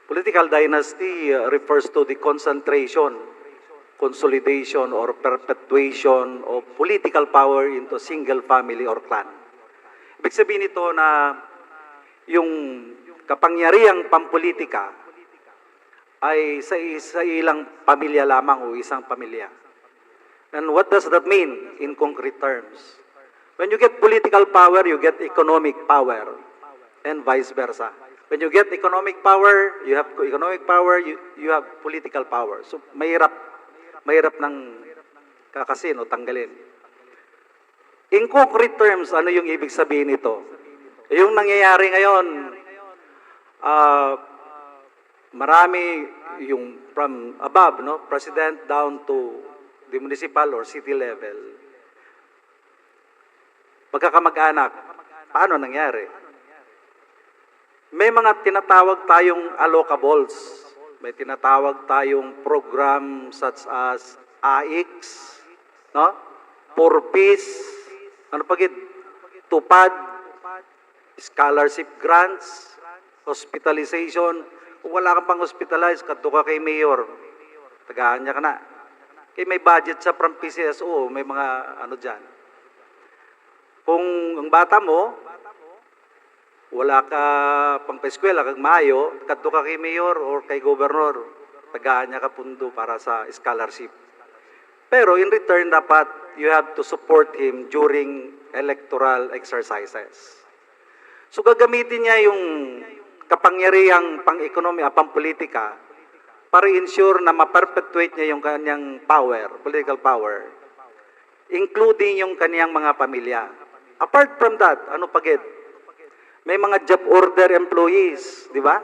Speaker 9: Political dynasty refers to the concentration, consolidation, or perpetuation of political power into a single family or clan. Ibig sabihin nito na yung kapangyarihang pampolitika ay sa ilang pamilya lamang o isang pamilya. And what does that mean in concrete terms? When you get political power, you get economic power, and vice versa. When you get economic power, you have you have political power. So mahirap ng kakasin o tanggalin. In concrete terms, ano yung ibig sabihin nito? Yung nangyayari ngayon, marami yung from above, no, president down to the municipal or city level. Pagkakamag-anak, paano nangyari? May mga tinatawag tayong allocables. May tinatawag tayong program such as AIX, no? Purpose, ano pagid? Tupad, scholarship grants, hospitalization. Kung wala kang pang hospitalize, kadto ka kay mayor, tagaan niya ka na. Kaya may budget sa from PCSO, may mga ano dyan. Kung ang bata mo, wala ka pang pa-eskwela, kag Mayo, kadto ka kay mayor or kay gobernador, tagaan niya ka pundo para sa scholarship. Pero in return, dapat you have to support him during electoral exercises. So gagamitin niya yung kapangyarihang pang-ekonomiya, pang-politika, para ensure na ma-perpetuate niya yung kanyang power, political power, including yung kanyang mga pamilya. Apart from that, ano pagid? May mga job order employees, di ba?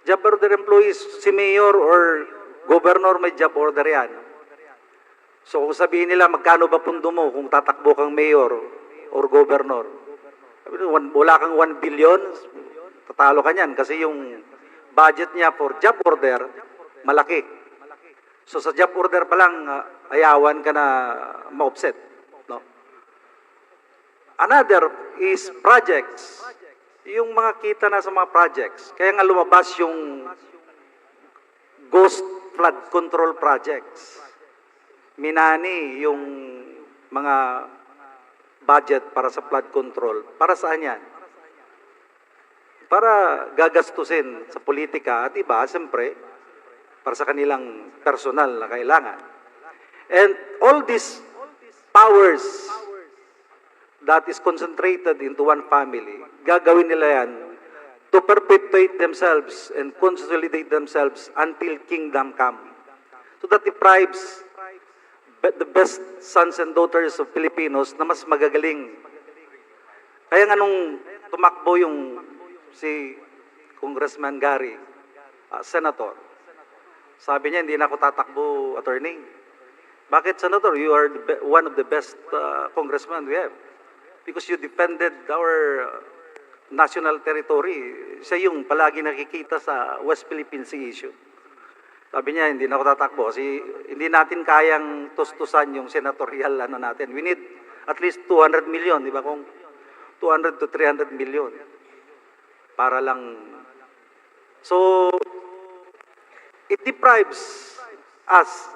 Speaker 9: Job order employees, si mayor or governor may job order yan. So kung sabihin nila, magkano ba pundo mo kung tatakbo kang mayor or governor? Wala kang 1 billion, tatalo ka niyan kasi yung budget niya for job order, malaki. So sa job order pa lang, ayawan ka na ma-offset. No? Another is projects. Yung mga kita na sa mga projects. Kaya nga lumabas yung ghost flood control projects. Minani yung mga budget para sa flood control. Para saan yan? Para gagastusin sa politika at iba, siyempre, para sa kanilang personal na kailangan. And all these powers that is concentrated into one family, gagawin nila yan to perpetuate themselves and consolidate themselves until kingdom come. So that deprives the best sons and daughters of Filipinos na mas magagaling. Kaya nga nung tumakbo yung si Congressman Gary, Senator, sabi niya, hindi na ako tatakbo, attorney. Bakit, Senator? You are one of the best congressmen we have. Because you defended our national territory. Siya yung palagi nakikita sa West Philippine Sea issue. Sabi niya, hindi na ako tatakbo kasi hindi natin kayang tustusan yung senatorial ano natin. We need at least 200 million, di ba? Kung 200 to 300 million. Para lang. So, it deprives us,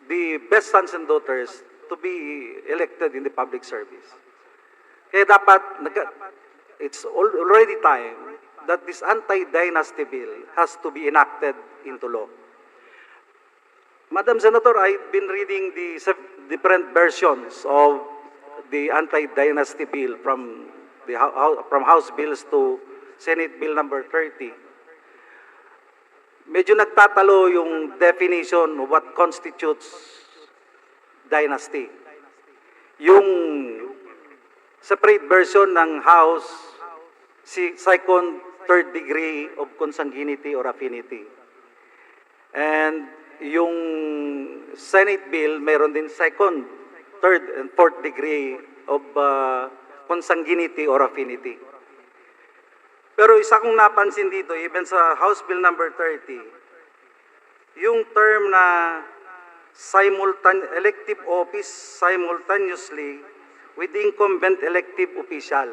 Speaker 9: the best sons and daughters, to be elected in the public service. Kaya dapat, it's already time that this anti-dynasty bill has to be enacted into law. Madam Senator, I've been reading the different versions of the anti-dynasty bill from from House bills to Senate Bill number 30. Medyo nagtatalo yung definition of what constitutes dynasty. Yung separate version ng House, second, third degree of consanguinity or affinity. And yung Senate bill, mayroon din second, third, and fourth degree of consanguinity or affinity. Pero isa kong napansin dito, even sa House Bill number 30, yung term na elective office simultaneously with the incumbent elective official.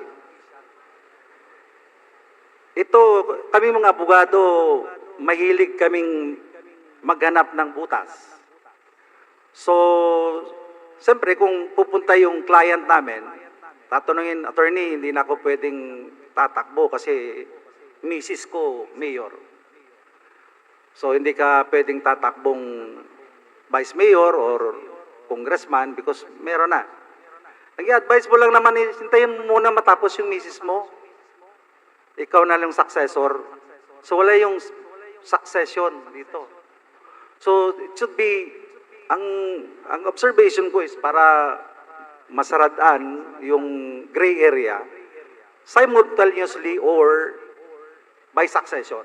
Speaker 9: Ito, kami mga abogado, mahilig kaming maghanap ng butas. So, siyempre kung pupunta yung client namin, tatanungin, attorney, hindi na ako pwedeng tatakbo kasi misis ko mayor. So, hindi ka pwedeng tatakbong vice mayor or congressman because meron na. Nag-i-advise mo lang naman, hintayin mo muna matapos yung misis mo. Ikaw na lang successor. So, wala yung succession dito. So, it should be, ang observation ko is para masaradaan yung gray area simultaneously or by succession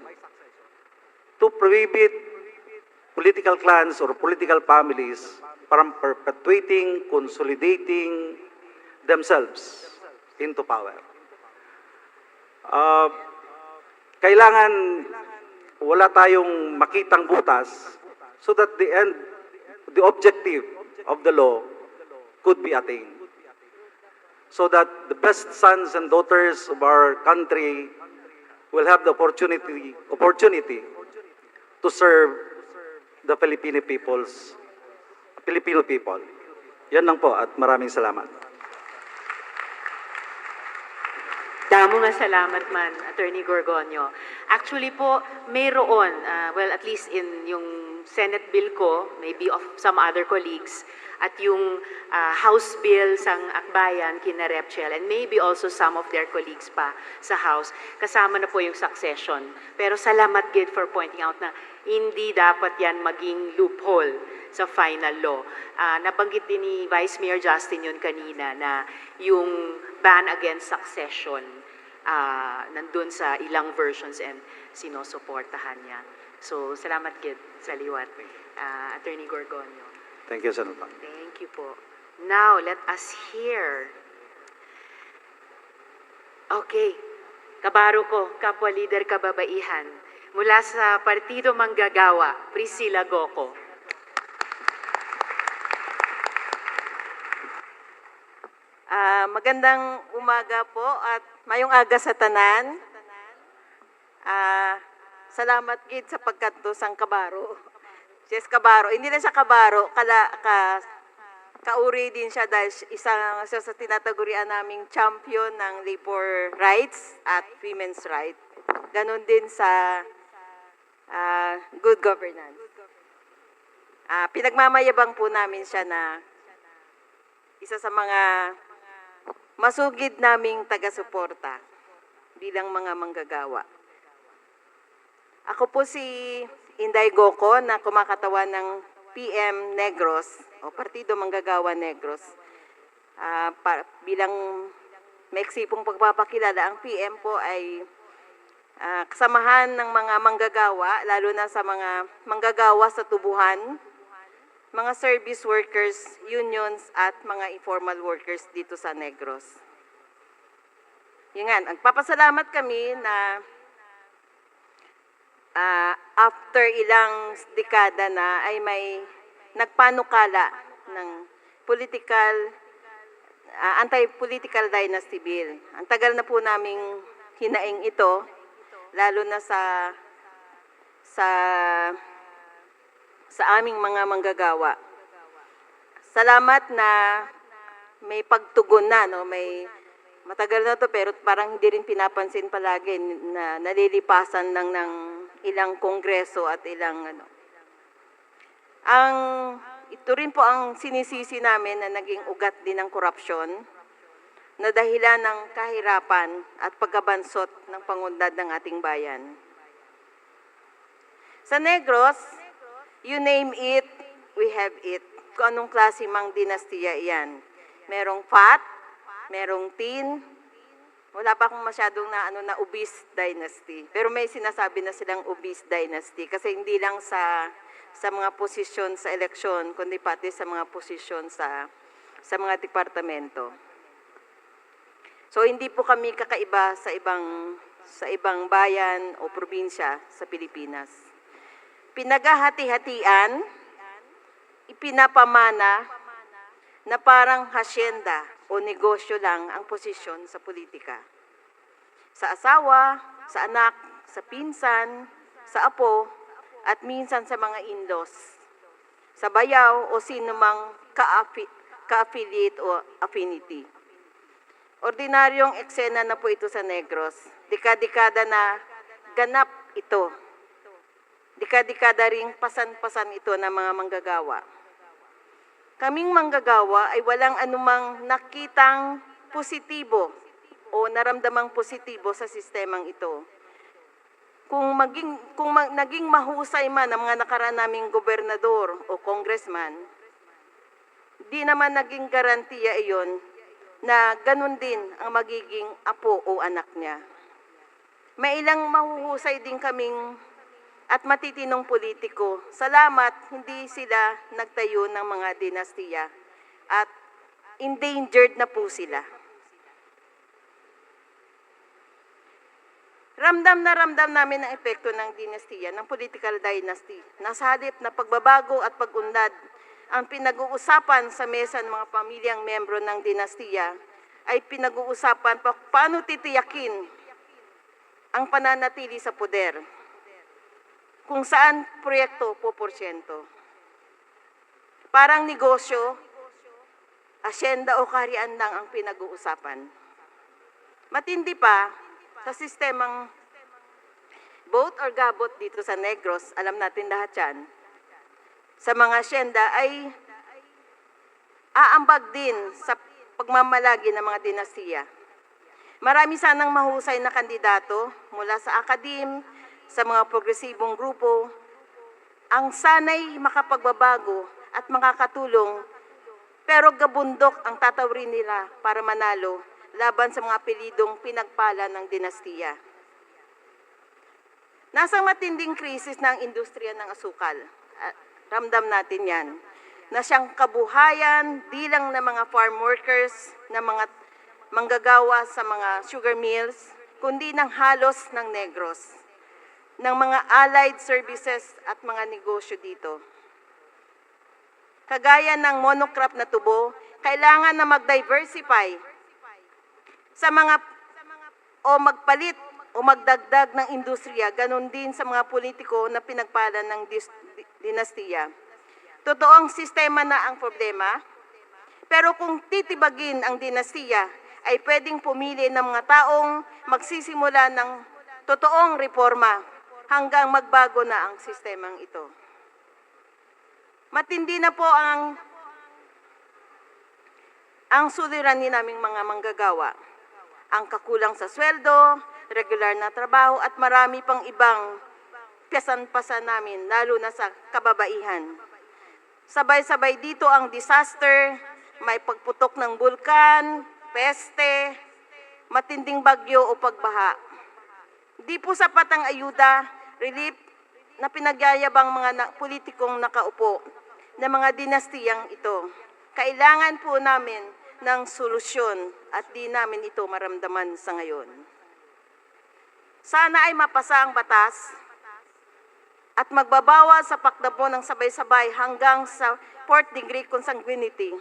Speaker 9: to prohibit political clans or political families from perpetuating, consolidating themselves into power. Kailangan wala tayong makitang butas so that the objective of the law could be attained. So that the best sons and daughters of our country will have the opportunity to serve the Filipino people. Yan lang po at maraming salamat.
Speaker 4: Damo nga salamat man, Attorney Gorgonio. Actually po, mayroon, well, at least in yung Senate bill ko, maybe of some other colleagues, at yung House bill sang Akbayan, kina Repchel, and maybe also some of their colleagues pa sa House, kasama na po yung succession. Pero salamat, Gid, for pointing out na hindi dapat yan maging loophole sa final law. Nabanggit din ni Vice Mayor Justin yun kanina na yung ban against succession nandun sa ilang versions and sinusuportahan niya. So, salamat, Gid, sa liwat. Attorney Gorgonio.
Speaker 9: Thank you, Senator.
Speaker 4: Thank you po. Now, let us hear. Okay. Kabaro ko, kapwa leader kababaihan. Mula sa Partido Manggagawa, Priscilla Goco.
Speaker 10: Magandang umaga po at mayong aga sa tanan. Salamat, Gid, sa pagkanto sang kabaro. Yes, kabaro. Hindi na siya kabaro, kauri din siya dahil isa sa tinatagurian naming champion ng labor rights at women's rights. Ganon din sa good governance. Pinagmamayabang po namin siya na isa sa mga masugid naming taga-suporta bilang mga manggagawa. Ako po si Inday Goco na kumakatawan ng PM Negros o Partido Manggagawa Negros. Bilang maiksi pong pagpapakilala, ang PM po ay kasamahan ng mga manggagawa, lalo na sa mga manggagawa sa tubuhan, mga service workers, unions, at mga informal workers dito sa Negros. Yun nga, nagpapasalamat kami na after ilang dekada na ay may nagpanukala ng anti-political dynasty bill. Ang tagal na po naming hinaing ito, lalo na sa aming mga manggagawa. Salamat na may pagtugon na, no? Matagal na to pero parang hindi rin pinapansin palagi na nalilipasan lang ng ilang kongreso at ilang Ito rin po ang sinisisi namin na naging ugat din ng korupsyon na dahilan ng kahirapan at pagkabansot ng pangundad ng ating bayan. Sa Negros, you name it, we have it. Kung anong klase mang dinastiya iyan. Merong fat, merong tin, wala pa akong masyadong na obese dynasty. Pero may sinasabi na silang obese dynasty kasi hindi lang sa mga posisyon sa eleksyon, kundi pati sa mga posisyon sa mga departamento. So hindi po kami kakaiba sa ibang bayan o probinsya sa Pilipinas. Pinaghahati-hatian, ipinapamana na parang hasyenda o negosyo lang ang posisyon sa politika. Sa asawa, sa anak, sa pinsan, sa apo, at minsan sa mga in-laws, sa bayaw o sino mang ka-affiliate o affinity. Ordinaryong eksena na po ito sa Negros. Dekada-dekada na ganap ito. Dekada-dekada ring pasan-pasan ito ng mga manggagawa. Kaming manggagawa ay walang anumang nakitang positibo o naramdamang positibo sa sistemang ito. Kung naging mahusay man ang mga nakaraan naming gobernador o congressman, di naman naging garantiya iyon na ganun din ang magiging apo o anak niya. May ilang mahuhusay din kaming at matitinong politiko. Salamat, hindi sila nagtayo ng mga dinastiya at endangered na po sila. Ramdam namin ang epekto ng dinastiya, ng political dynasty. Nasa halip na pagbabago at pag-unlad ang pinag-uusapan sa mesa ng mga pamilyang membro ng dinastiya ay pinag-uusapan paano titiyakin ang pananatili sa poder, kung saan proyekto po porsyento. Parang negosyo, asyenda o kaharian lang ang pinag-uusapan. Matindi pa, sa sistemang vote or gabot dito sa Negros, alam natin lahat yan, sa mga asyenda ay aambag din sa pagmamalagi ng mga dinastiya. Marami sanang mahusay na kandidato mula sa akadim, sa mga progresibong grupo, ang sanay makapagbabago at makakatulong, pero gabundok ang tatawrin nila para manalo laban sa mga apelidong pinagpala ng dinastiya. Nasa matinding krisis ng industriya ng asukal. Ramdam natin yan. Na siyang kabuhayan, di lang ng mga farm workers, ng mga manggagawa sa mga sugar mills, kundi ng halos ng Negros, ng mga allied services at mga negosyo dito. Kagaya ng monocrop na tubo, kailangan na mag-diversify sa mga o magpalit o magdagdag ng industriya, ganun din sa mga politiko na pinagpala ng dinastiya. Totoong sistema na ang problema, pero kung titibagin ang dinastiya, ay pwedeng pumili ng mga taong magsisimula ng totoong reforma hanggang magbago na ang sistemang ito. Matindi na po ang suliranin naming mga manggagawa. Ang kakulang sa sweldo, regular na trabaho at marami pang ibang kasan-pasan namin, lalo na sa kababaihan. Sabay-sabay dito ang disaster, may pagputok ng bulkan, peste, matinding bagyo o pagbaha. Di po sapat ang ayuda, relief na pinagyayabang mga politikong nakaupo na mga dinastiyang ito. Kailangan po namin ng solusyon at di namin ito maramdaman sa ngayon. Sana ay mapasa ang batas at magbabawas sa pakdabo ng sabay-sabay hanggang sa 4th degree consanguinity.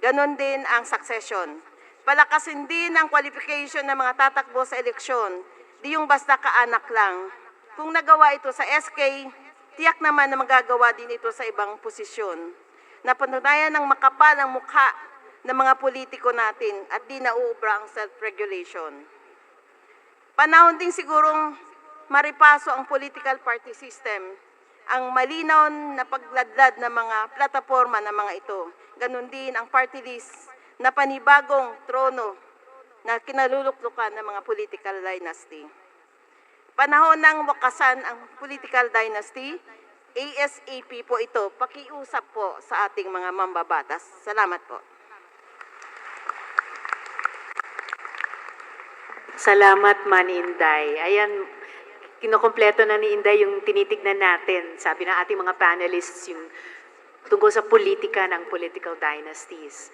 Speaker 10: Ganon din ang succession. Palakasin din ang qualification ng mga tatakbo sa eleksyon, di yung basta kaanak lang. Kung nagawa ito sa SK, tiyak naman na magagawa din ito sa ibang posisyon. Napatunayan ng makapal ang mukha ng mga politiko natin at di nauubra ang self-regulation. Panahon din sigurong maripaso ang political party system ang malinaw na pagladlad ng mga plataforma ng mga ito. Ganon din ang party list na panibagong trono na kinaluluklukan ng mga political dynasty. Panahon ng wakasan ang political dynasty, ASAP po ito, pakiusap po sa ating mga mambabatas. Salamat po.
Speaker 4: Salamat, Man Inday. Ayan, kinokompleto na ni Inday yung tinitignan natin. Sabi ng ating mga panelists, yung tungkol sa politika ng political dynasties.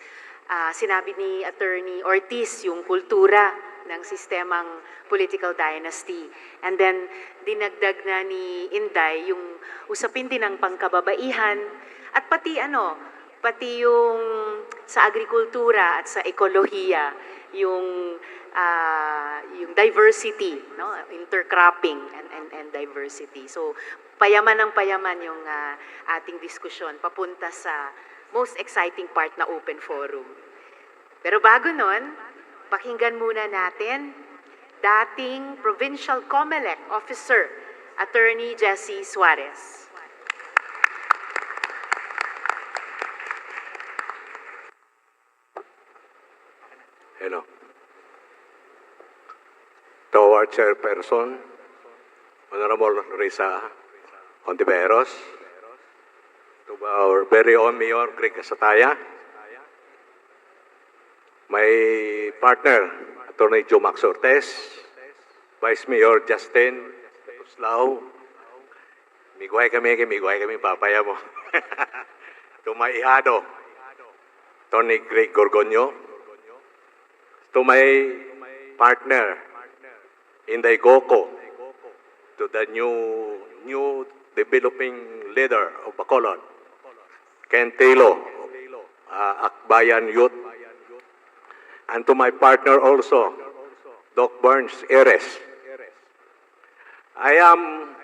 Speaker 4: Sinabi ni Attorney Ortiz yung kultura ng sistemang political dynasty. And then, dinagdag na ni Inday yung usapin din ng pangkababaihan at pati yung sa agrikultura at sa ekolohiya, yung diversity, no? Intercropping and diversity. So, payaman ng payaman yung ating diskusyon papunta sa most exciting part na open forum. Pero bago nun, pakinggan muna natin dating Provincial COMELEC Officer, Attorney Jessie Suarez.
Speaker 11: Hello. To our chairperson, Honorable Risa Ontiveros, to our very own Mayor Greg Casataya, my partner, Attorney Joe Max Ortez, Vice Mayor Justin Tuslao, miguay kami papaya mo. To my ihado, Attorney Greg Gorgonio, to my partner, Inday Goko, to the new developing leader of Bacolod, Ken Taylor, Akbayan Youth, and to my partner also, Doc Burns Eres. I am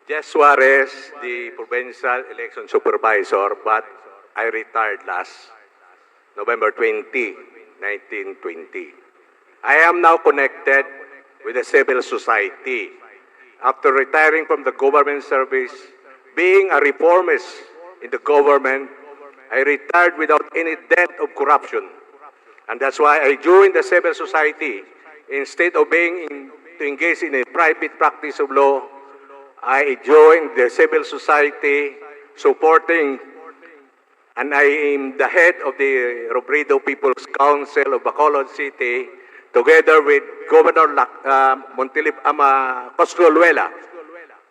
Speaker 11: Jess Suarez, the Provincial Election Supervisor, but I retired last November 20, 1920. I am now connected with the civil society. After retiring from the government service, being a reformist in the government, I retired without any debt of corruption. And that's why I joined the civil society. Instead of to engage in a private practice of law, I joined the civil society supporting, and I am the head of the Robredo People's Council of Bacolod City, together with Governor Coscoluela,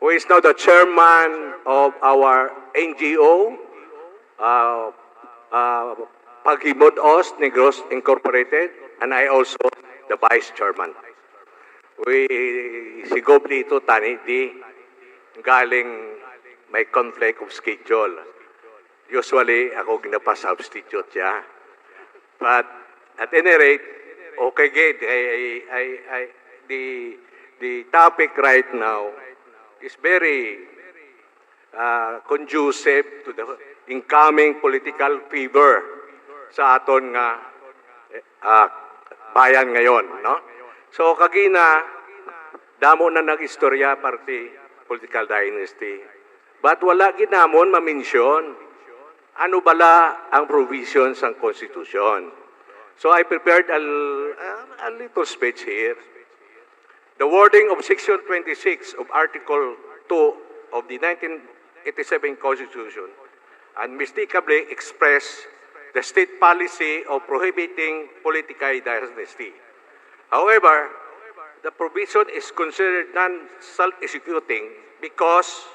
Speaker 11: who is now the chairman of our NGO, Paghimudos Negros Incorporated, and I also the vice chairman. Si Gobli ito, tani, di galing may conflict of schedule. Usually, ako ginapa-substitute siya. But at any rate, okay, good. The topic right now is very conducive to the incoming political fever sa aton nga bayan ngayon, no? So kagina damo na nag-istorya party political dynasty. But wala ginamon ma-mention ano bala ang provisions ng Constitution. So I prepared a little speech here. The wording of Section 26 of Article 2 of the 1987 Constitution unmistakably express the state policy of prohibiting political dynasty. However, the provision is considered non-self-executing because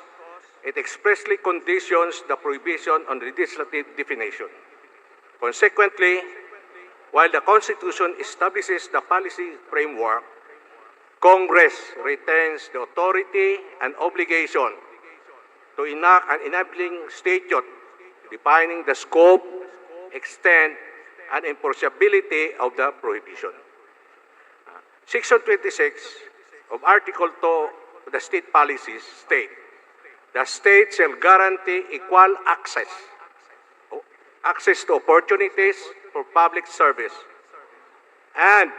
Speaker 11: it expressly conditions the prohibition on legislative definition. Consequently, while the Constitution establishes the policy framework, Congress retains the authority and obligation to enact an enabling statute defining the scope, extent, and enforceability of the prohibition. Section 26 of Article 2 of the state policies state, the state shall guarantee equal access to opportunities for public service, and,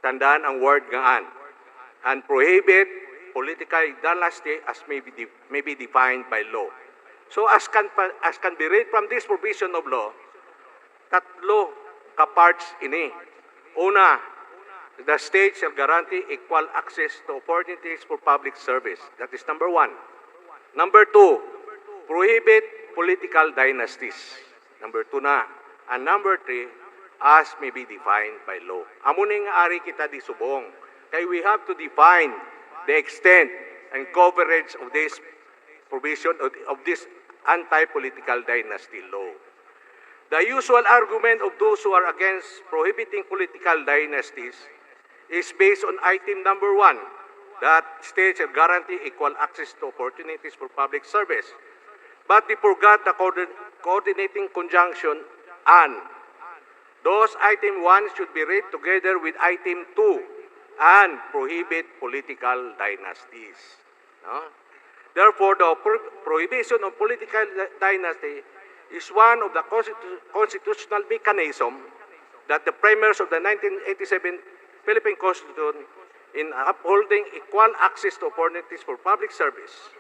Speaker 11: tandaan ang word gaan, and prohibit political dynasty as may be defined by law. So as can be read from this provision of law, tatlo ka-parts ini. Una, the state shall guarantee equal access to opportunities for public service. That is number one. Number two, prohibit political dynasties. Number two na. And number three, as may be defined by law. Amo ning ari kita di subong. Kaya we have to define the extent and coverage of this provision of this anti-political dynasty law. The usual argument of those who are against prohibiting political dynasties is based on item number one, that states shall guarantee equal access to opportunities for public service. But they forgot the coordinating conjunction and. Those item 1 should be read together with item 2 and prohibit political dynasties. No? Therefore, the prohibition of political dynasty is one of the constitutional mechanism that the framers of the 1987 Philippine Constitution in upholding equal access to opportunities for public service.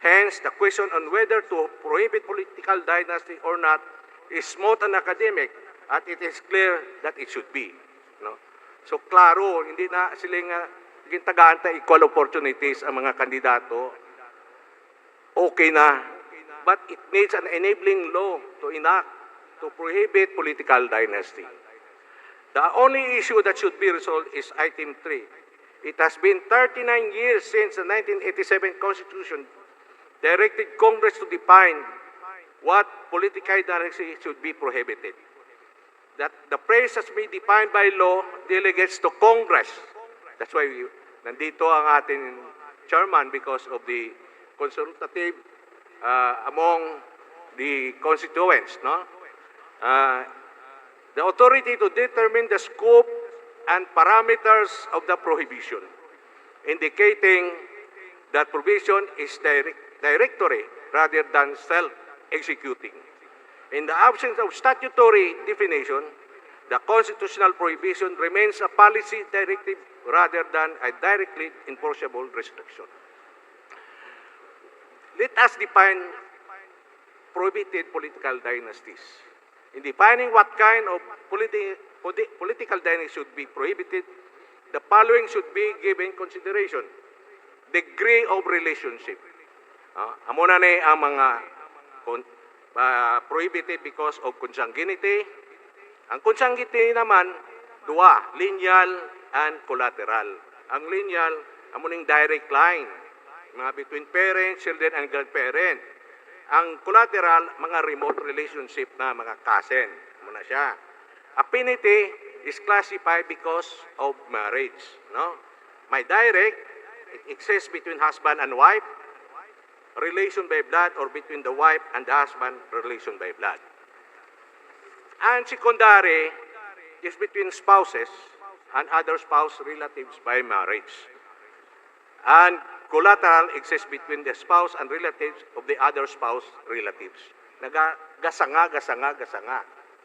Speaker 11: Hence, the question on whether to prohibit political dynasty or not is moot and academic, at it is clear that it should be. No? So, klaro, hindi na silang tagaan equal opportunities ang mga kandidato. Okay na. But it needs an enabling law to enact to prohibit political dynasty. The only issue that should be resolved is item 3. It has been 39 years since the 1987 Constitution directed Congress to define what political dynasty should be prohibited. That the phrase has been defined by law delegates to Congress. That's why nandito ang ating chairman because of the consultative among the constituents. No? The authority to determine the scope and parameters of the prohibition, indicating that provision is directory rather than self-executing. In the absence of statutory definition, the constitutional prohibition remains a policy directive rather than a directly enforceable restriction. Let us define prohibited political dynasties. In defining what kind of political dynasty should be prohibited, the following should be given consideration. Degree of relationship. Amo na ni ang mga prohibited because of consanguinity. Ang consanguinity naman, dua, lineal and collateral. Ang lineal, amuning direct line, mga between parents, children, and grandparent. Ang collateral, mga remote relationship na mga cousin. Muna siya. Affinity is classified because of marriage. No? My direct, it exists between husband and wife, relation by blood, or between the wife and the husband, relation by blood. And secondary is between spouses and other spouse relatives by marriage. And collateral exists between the spouse and relatives of the other spouse relatives. Gasanga.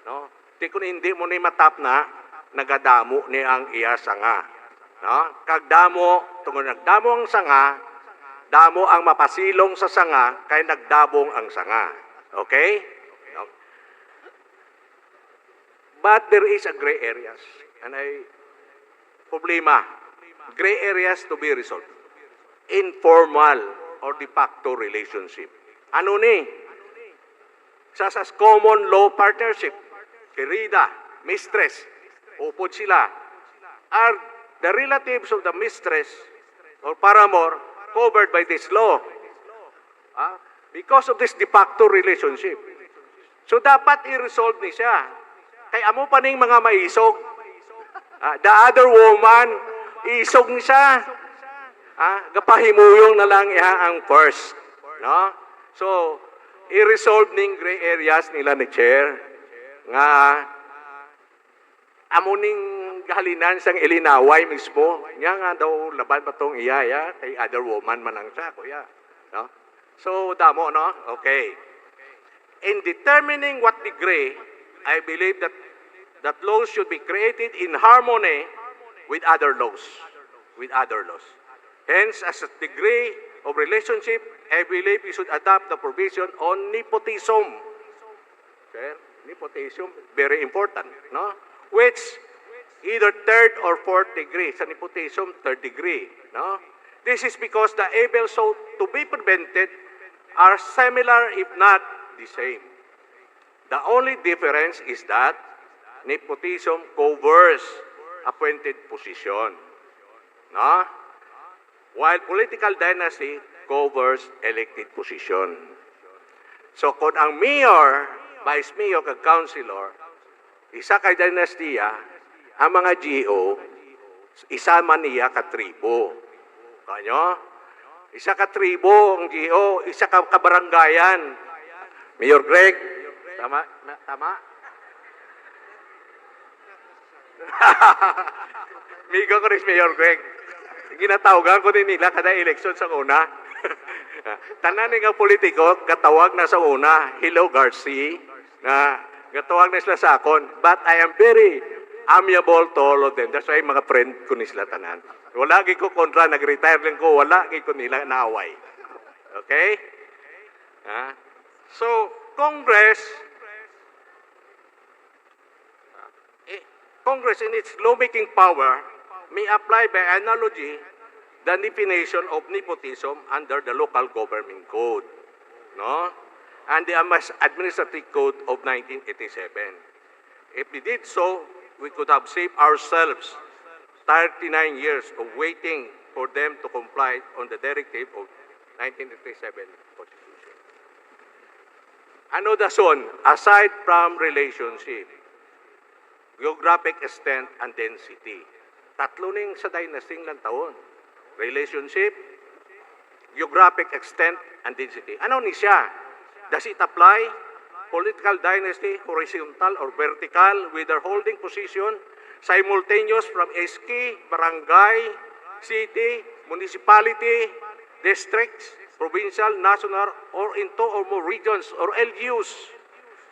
Speaker 11: No? Di kung hindi mo ni matap na, nagadamo ni ang iya sanga. No? Kagdamo, tungkol nagdamo ang sanga, damo ang mapasilong sa sanga, kaya nagdabong ang sanga. Okay? No? But there is a gray areas. And problema. Gray areas to be resolved. Informal or de facto relationship. Ano ni? Sa common law partnership, querida, mistress, upod sila. Are the relatives of the mistress or paramour covered by this law? Because of this de facto relationship. So dapat i-resolve ni siya. Kaya amo pa ning mga maisog. The other woman, isog ni siya. Gapahimuyong na lang iha ang first. No? So, i-resolve ning gray areas nila ni Chair nga amo ning gahalinan sang ilinaway mismo. Nga nga daw laban pa tong iya kay other woman man ang siya, kuya. No? So, damo, no? Okay. In determining what the gray, I believe that laws should be created in harmony with other laws. Hence, as a degree of relationship, I believe we should adopt the provision on nepotism. Okay? Nepotism, very important, no? Which either third or fourth degree. Sa nepotism, third degree, no? This is because the able so to be prevented are similar if not the same. The only difference is that nepotism covers appointed position, no? While political dynasty covers elected position. So kung ang mayor, vice mayor, kag councilor, isa kay dynastiya, ang mga GO, isa man niya ka tribo. Kanyo? Isa ka tribo ang GO, isa ka kabaranggayan. Mayor Greg, tama? Tama? Migo ko rin Mayor Greg. Ginatawagan ko din nila kada eleksyon sa una. Tanan nga politiko, katawag na sa una, hello Garcia, na katawag na sila sa akon. But I am very amiable to all of them. That's why mga friend ko ni sila tanan. Wala gi ko kontra, nag-retire lang ko, wala gi ko nila naaway. Okay? So, Congress in its lawmaking power may apply by analogy the definition of nepotism under the local government code, no? And the administrative code of 1987. If we did so, we could have saved ourselves 39 years of waiting for them to comply on the directive of 1987 Constitution. Ano dason, aside from relationship, geographic extent and density. Tatlo ning sa dynasty lang taon. Relationship, geographic extent, and density. Ano ni siya? Does it apply? Political dynasty, horizontal or vertical, with their holding position, simultaneous from SK, barangay, city, municipality, districts, provincial, national, or in two or more regions or LGUs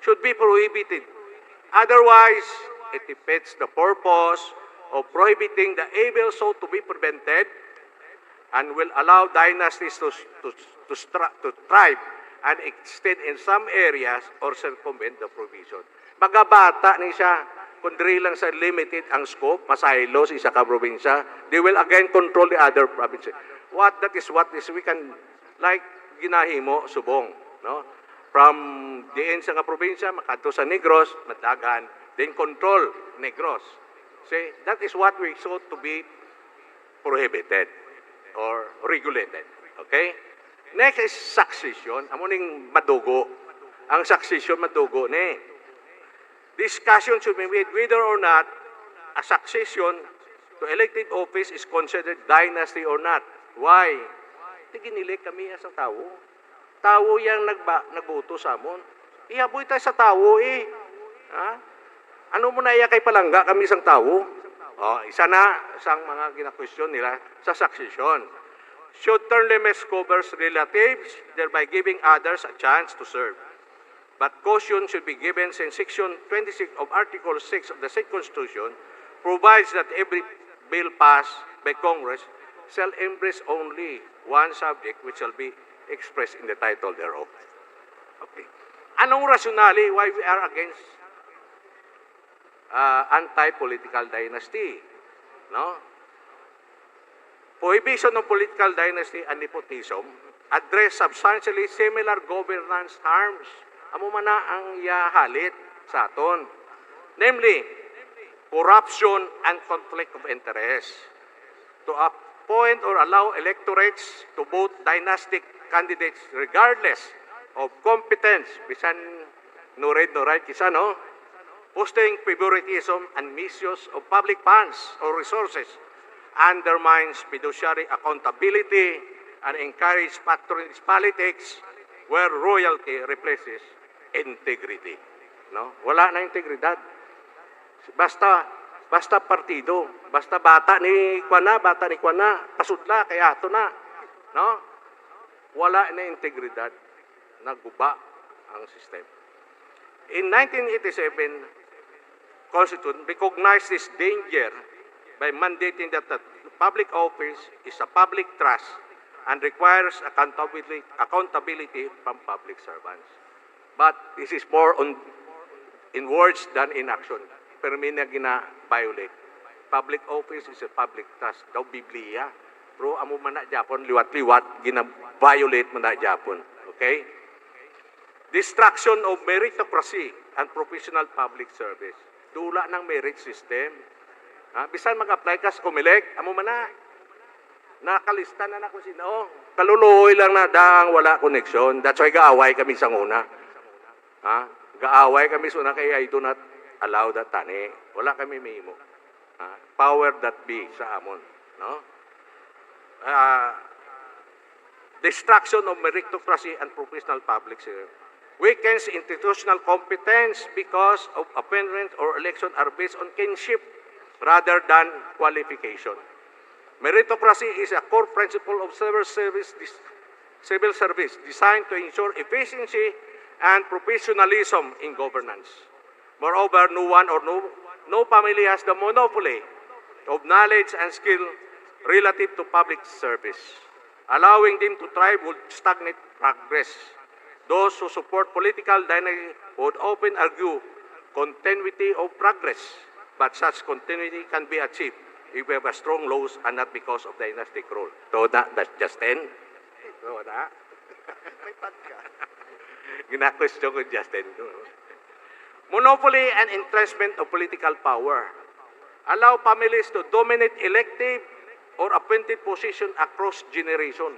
Speaker 11: should be prohibited. Otherwise, it defeats the purpose of prohibiting the evil so to be prevented and will allow dynasties to thrive and extend in some areas or circumvent the provision. Magabata ni siya, kung diri lang sa limited ang scope, masaylo sa isa ka probinsya, they will again control the other provinces. That is what we can, like ginahimo, subong, no? From diin sa nga probinsya, makadto sa Negros, Matagan, then control Negros. See, that is what we sought to be prohibited or regulated. Okay? Next is succession. Amo ning madugo. Ang succession madugo ni. Discussion should be made whether or not a succession to elected office is considered dynasty or not. Why? Tiginili kami sa tao. Tao yang nagboto sa amon. Ihaboy tayo sa tao eh. Ha? Ano mo na iya kay palangga kami sang tao? Isa na sang mga gina-question nila sa succession. Should term limits covers relatives, thereby giving others a chance to serve. But caution should be given since Section 26 of Article 6 of the state Constitution provides that every bill passed by Congress shall embrace only one subject which shall be expressed in the title thereof. Okay. Anong rationale why we are against anti-political dynasty? No? Prohibition of political dynasty and nepotism address substantially similar governance harms. Amo man na ang yahalit sa aton. Namely, corruption and conflict of interest. To appoint or allow electorates to vote dynastic candidates regardless of competence, bisan no right kisa, no? Posting favoritism and misuse of public funds or resources undermines fiduciary accountability and encourages patronage politics where royalty replaces integrity. No? Wala na integridad. Basta partido, basta bata ni Kwana, pasudla, kaya ato na. No? Wala na integridad. Naguba ang sistema. In 1987, Constitution recognized this danger by mandating that the public office is a public trust and requires accountability from public servants. But this is more in words than in action. Pero may na gina-violate. Public office is a public trust. Daw Biblia. Pero amo man na Japon, liwat-liwat, gina-violate man na Japon. Okay? Destruction of meritocracy and professional public service. Dula ng merit system. Bisan mag-apply ka sa Comelec, amo man na. Nakalista na kung sino. Kaluluoy lang na dang wala connection. That's why gaaway kami sa una. Gaaway kami sa una kaya I do not allow that tani. Wala kami mimo. Power that be sa amon. No? Destruction of meritocracy and professional public service weakens institutional competence because of appointment or election are based on kinship rather than qualification. Meritocracy is a core principle of civil service designed to ensure efficiency and professionalism in governance. Moreover, no family has the monopoly of knowledge and skill relative to public service. Allowing them to thrive would stagnate progress. Those who support political dynasty would often argue continuity of progress, but such continuity can be achieved if we have a strong laws and not because of dynastic rule. So that's just 10. So na. Gina-question ko just 10. Monopoly and entrenchment of political power. Allow families to dominate elective or appointed position across generation,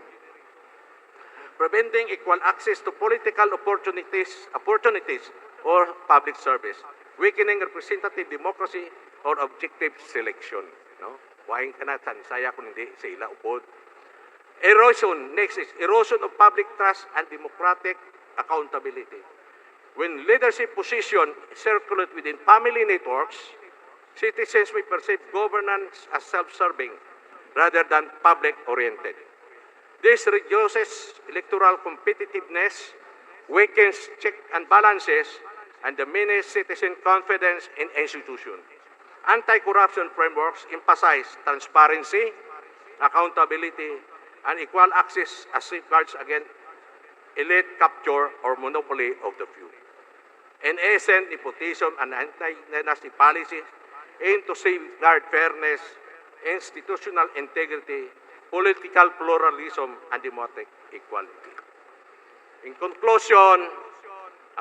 Speaker 11: preventing equal access to political opportunities or public service, weakening representative democracy or objective selection. No? Waing kanatan, saya kung hindi sila upod. Erosion, next is erosion of public trust and democratic accountability. When leadership position circulate within family networks, citizens may perceive governance as self-serving rather than public-oriented. This reduces electoral competitiveness, weakens check and balances, and diminishes citizen confidence in institutions. Anti-corruption frameworks emphasize transparency, accountability, and equal access as safeguards against elite capture or monopoly of the few. In essence, nepotism and anti-dynasty policies aim to safeguard fairness, institutional integrity, political pluralism, and democratic equality. In conclusion,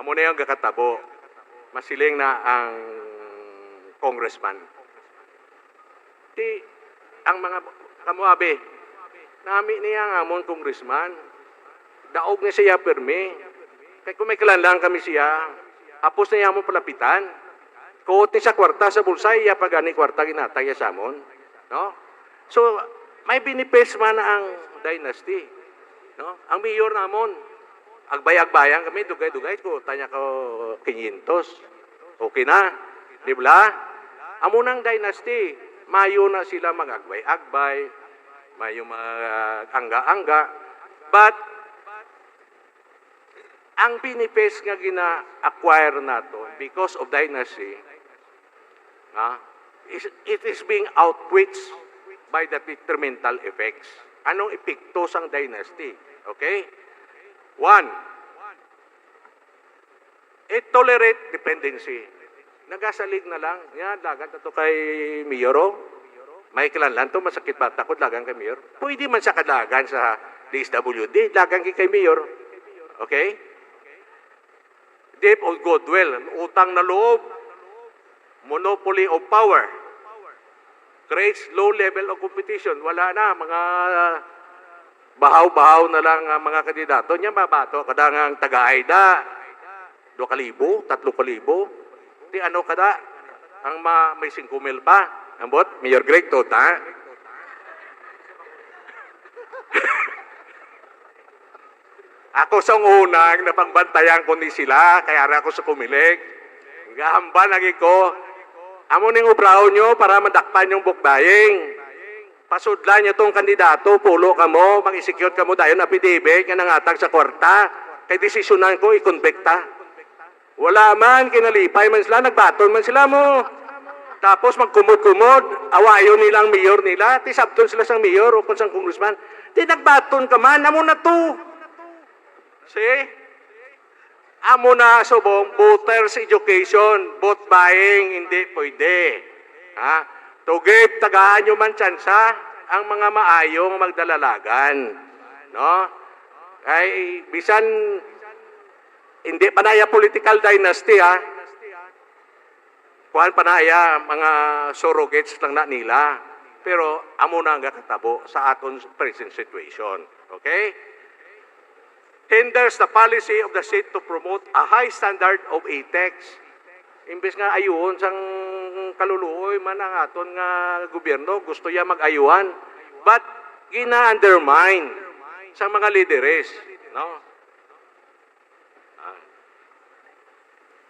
Speaker 11: amo na yung kakatabo, masiling na ang congressman. Ang mga kamuabi, nami niya ang amon congressman, daog na siya permi, kaya kung may kalanlang kami siya, hapos na yamon palapitan, kuot ni sa kwarta sa bulsay, ya pagani kwarta ginatay sa amon. No? So, may binipes man ang dynasty. No? Ang mayor namon, agbayag-bayang kami, dugay-dugay ko, tanya ko 500. Okay na, di ba? Amo ng dynasty, mayo na sila mag-agbay-agbay, mayo mag-angga-angga, but ang binipes nga gina-acquire nato because of dynasty, it is being outwitched by the detrimental effects. Anong epekto sang dynasty? Okay? One, it tolerate dependency. Nagasalig na lang. Yan, lagan na to kay Miyoro. May kilanlan to, masakit ba? Takot lagan kay Mayor. Pwede man sa kalagan sa DSWD, lagan kay Mayor. Okay? Debt of goodwill, utang na loob, monopoly of power, creates low level of competition. Wala na, mga bahaw-bahaw na lang mga kandidato. Niya mabato, kadangang taga-Aida, 2,000, 3,000. Di ano kada, ang may 5,000 pa. Ambot, Mayor Greg, to na. Ako sa unang napangbantayan ko ni sila, kaya ako sa Kumilig. Gahamba lagi ko. Amo ning ubraw nyo para madakpan yung bukbaying. Pasudlan nyo tong kandidato, pulo ka mo, mag-execute ka mo dayon apidibig, nga nangatag sa kwarta. Kay desisyonan ko, ikonbekta. Wala man, kinalipay man sila, nagbaton man sila mo. Tapos magkumod-kumod, awayon nilang mayor nila, tisabton sila sang mayor o kung sang congressman. Di nagbaton ka man, amo na to. See? Amo na subong, voters education, vote buying, hindi pwede. Ha? Tugip, tagaan nyo man tsansa, ang mga maayong magdalalagan. No? Ay, bisan, hindi pa na political dynasty, ha? Kuhan pa na mga surrogates lang na nila. Pero amo na nga katabo sa aton present situation. Okay? Hinders the policy of the state to promote a high standard of ethics. Imbes nga ayuhon sang kaluluoy man ang aton nga gobyerno, gusto ya mag-ayuhan. But gina-undermine sa mga leaders. No?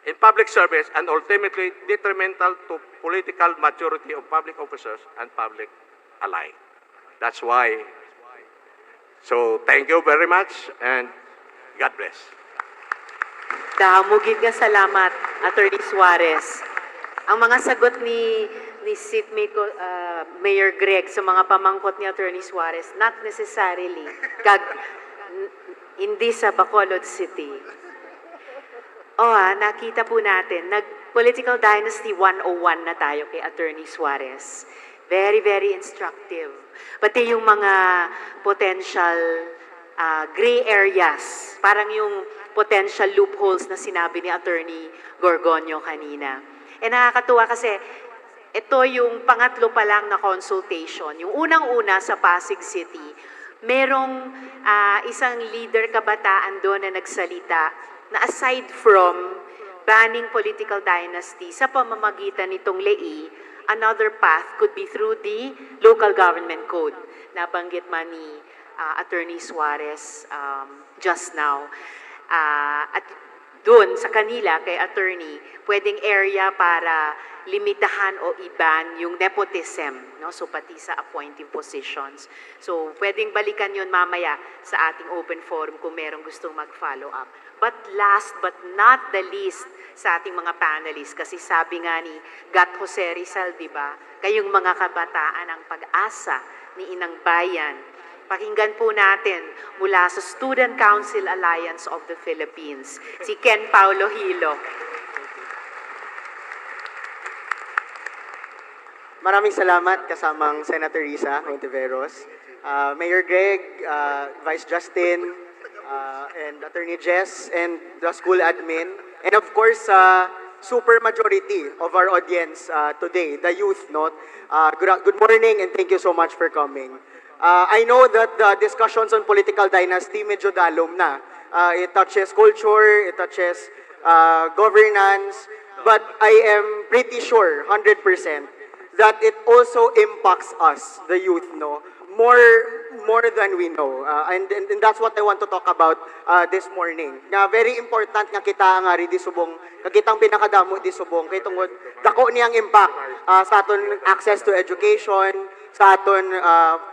Speaker 11: In public service and ultimately detrimental to political maturity of public officers and public alike. That's why. So, thank you very much and God bless.
Speaker 4: Damugid nga salamat, Attorney Suarez. Ang mga sagot ni seatmate ko, Mayor Greg sa mga pamangkot ni Attorney Suarez, not necessarily hindi sa Bacolod City. Nakita po natin, nag-political dynasty 101 na tayo kay Attorney Suarez. Very, very instructive. Pati yung mga potential gray areas, parang yung potential loopholes na sinabi ni Attorney Gorgonio kanina. Nakakatuwa kasi ito yung pangatlo pa lang na consultation. Yung unang-una sa Pasig City, merong isang leader kabataan doon na nagsalita na aside from banning political dynasty sa pamamagitan nitong lei, another path could be through the local government code. Nabanggit man ni Attorney Suarez just now. At doon sa kanila, kay Attorney, pwedeng area para limitahan o iban yung nepotism, no? So pati sa appointing positions. So pwedeng balikan yun mamaya sa ating open forum kung merong gustong mag-follow up. But last but not the least sa ating mga panelists, kasi sabi nga ni Gat Jose Rizal, di ba? Kayong mga kabataan ang pag-asa ni Inang Bayan. Pakinggan po natin mula sa Student Council Alliance of the Philippines, si Ken Paulo Hilo.
Speaker 12: Maraming salamat kasamang Senator Risa Hontiveros, Mayor Greg, Vice Justin, and Attorney Jess, and the school admin, and of course, super majority of our audience today, the youth. Good morning and thank you so much for coming. I know that the discussions on political dynasty medyo dalom na. It touches culture, it touches governance, but I am pretty sure, 100%, that it also impacts us, the youth, more than we know. And that's what I want to talk about this morning. Nga very important nga kita nga rin di subong, kagitang pinakadamo di subong, kay tungod, dako niyang impact sa aton access to education, sa aton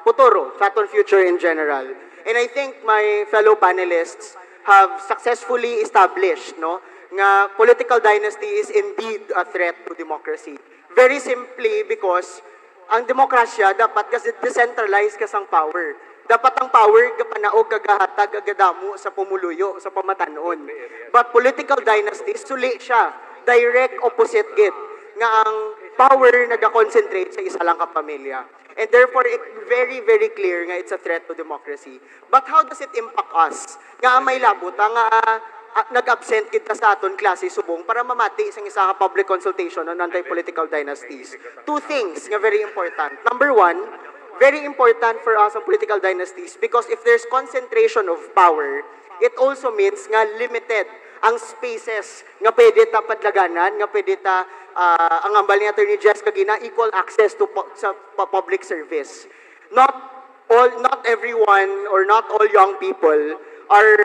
Speaker 12: futuro, sa aton future in general. And I think my fellow panelists have successfully established, nga political dynasty is indeed a threat to democracy. Very simply because ang demokrasya dapat kasi decentralized kasang power. Dapat ang power gapanaog gagahatag agadamu sa pumuluyo, sa pamatanon. But political dynasties suli siya, direct opposite gid nga ang power nagakonsentrate sa isa lang ka pamilya. And therefore, very, very clear nga it's a threat to democracy. But how does it impact us? Nga may labot, nga nag-absent kita sa aton klase subong para mamati isang isa ka public consultation on anti-political dynasties. Two things nga very important. Number one, very important for us on political dynasties because if there's concentration of power, it also means nga limited ang spaces nga pwede ta padlaganan, nga pwede ta ang ambal ni Attorney Jess kagina equal access to sa public service. Not everyone or not all young people are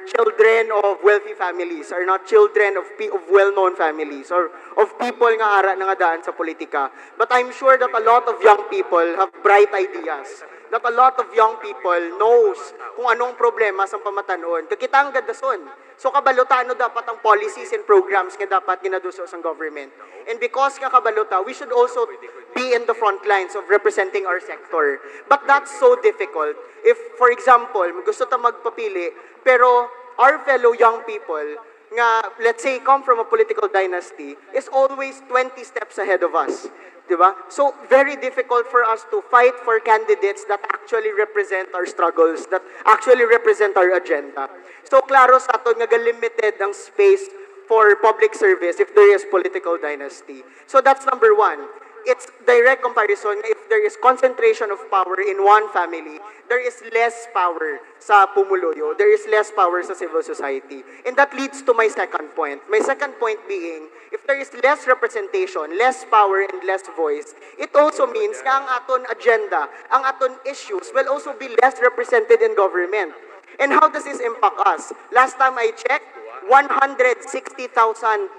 Speaker 12: children of wealthy families, are not children of well-known families, or of people nga ara nga daan sa politika. But I'm sure that a lot of young people have bright ideas, that a lot of young people knows kung anong problema sa pamatanon. Kakita ang gadason So kabalota ano dapat ang policies and programs nga dapat ginaduso sa government. And because nga kabalota, we should also be in the front lines of representing our sector. But that's so difficult. If, for example, gusto ta magpapili, pero our fellow young people nga, let's say, come from a political dynasty, is always 20 steps ahead of us. Diba? So, very difficult for us to fight for candidates that actually represent our struggles, that actually represent our agenda. So, klaro sa ato nga limited ang space for public service if there is political dynasty. So, that's number one. It's direct comparison. If there is concentration of power in one family, there is less power sa pumuluyo. There is less power sa civil society. And that leads to my second point. My second point being, if there is less representation, less power, and less voice, it also means nga ang aton agenda, ang aton issues will also be less represented in government. And how does this impact us? Last time I checked, 160,000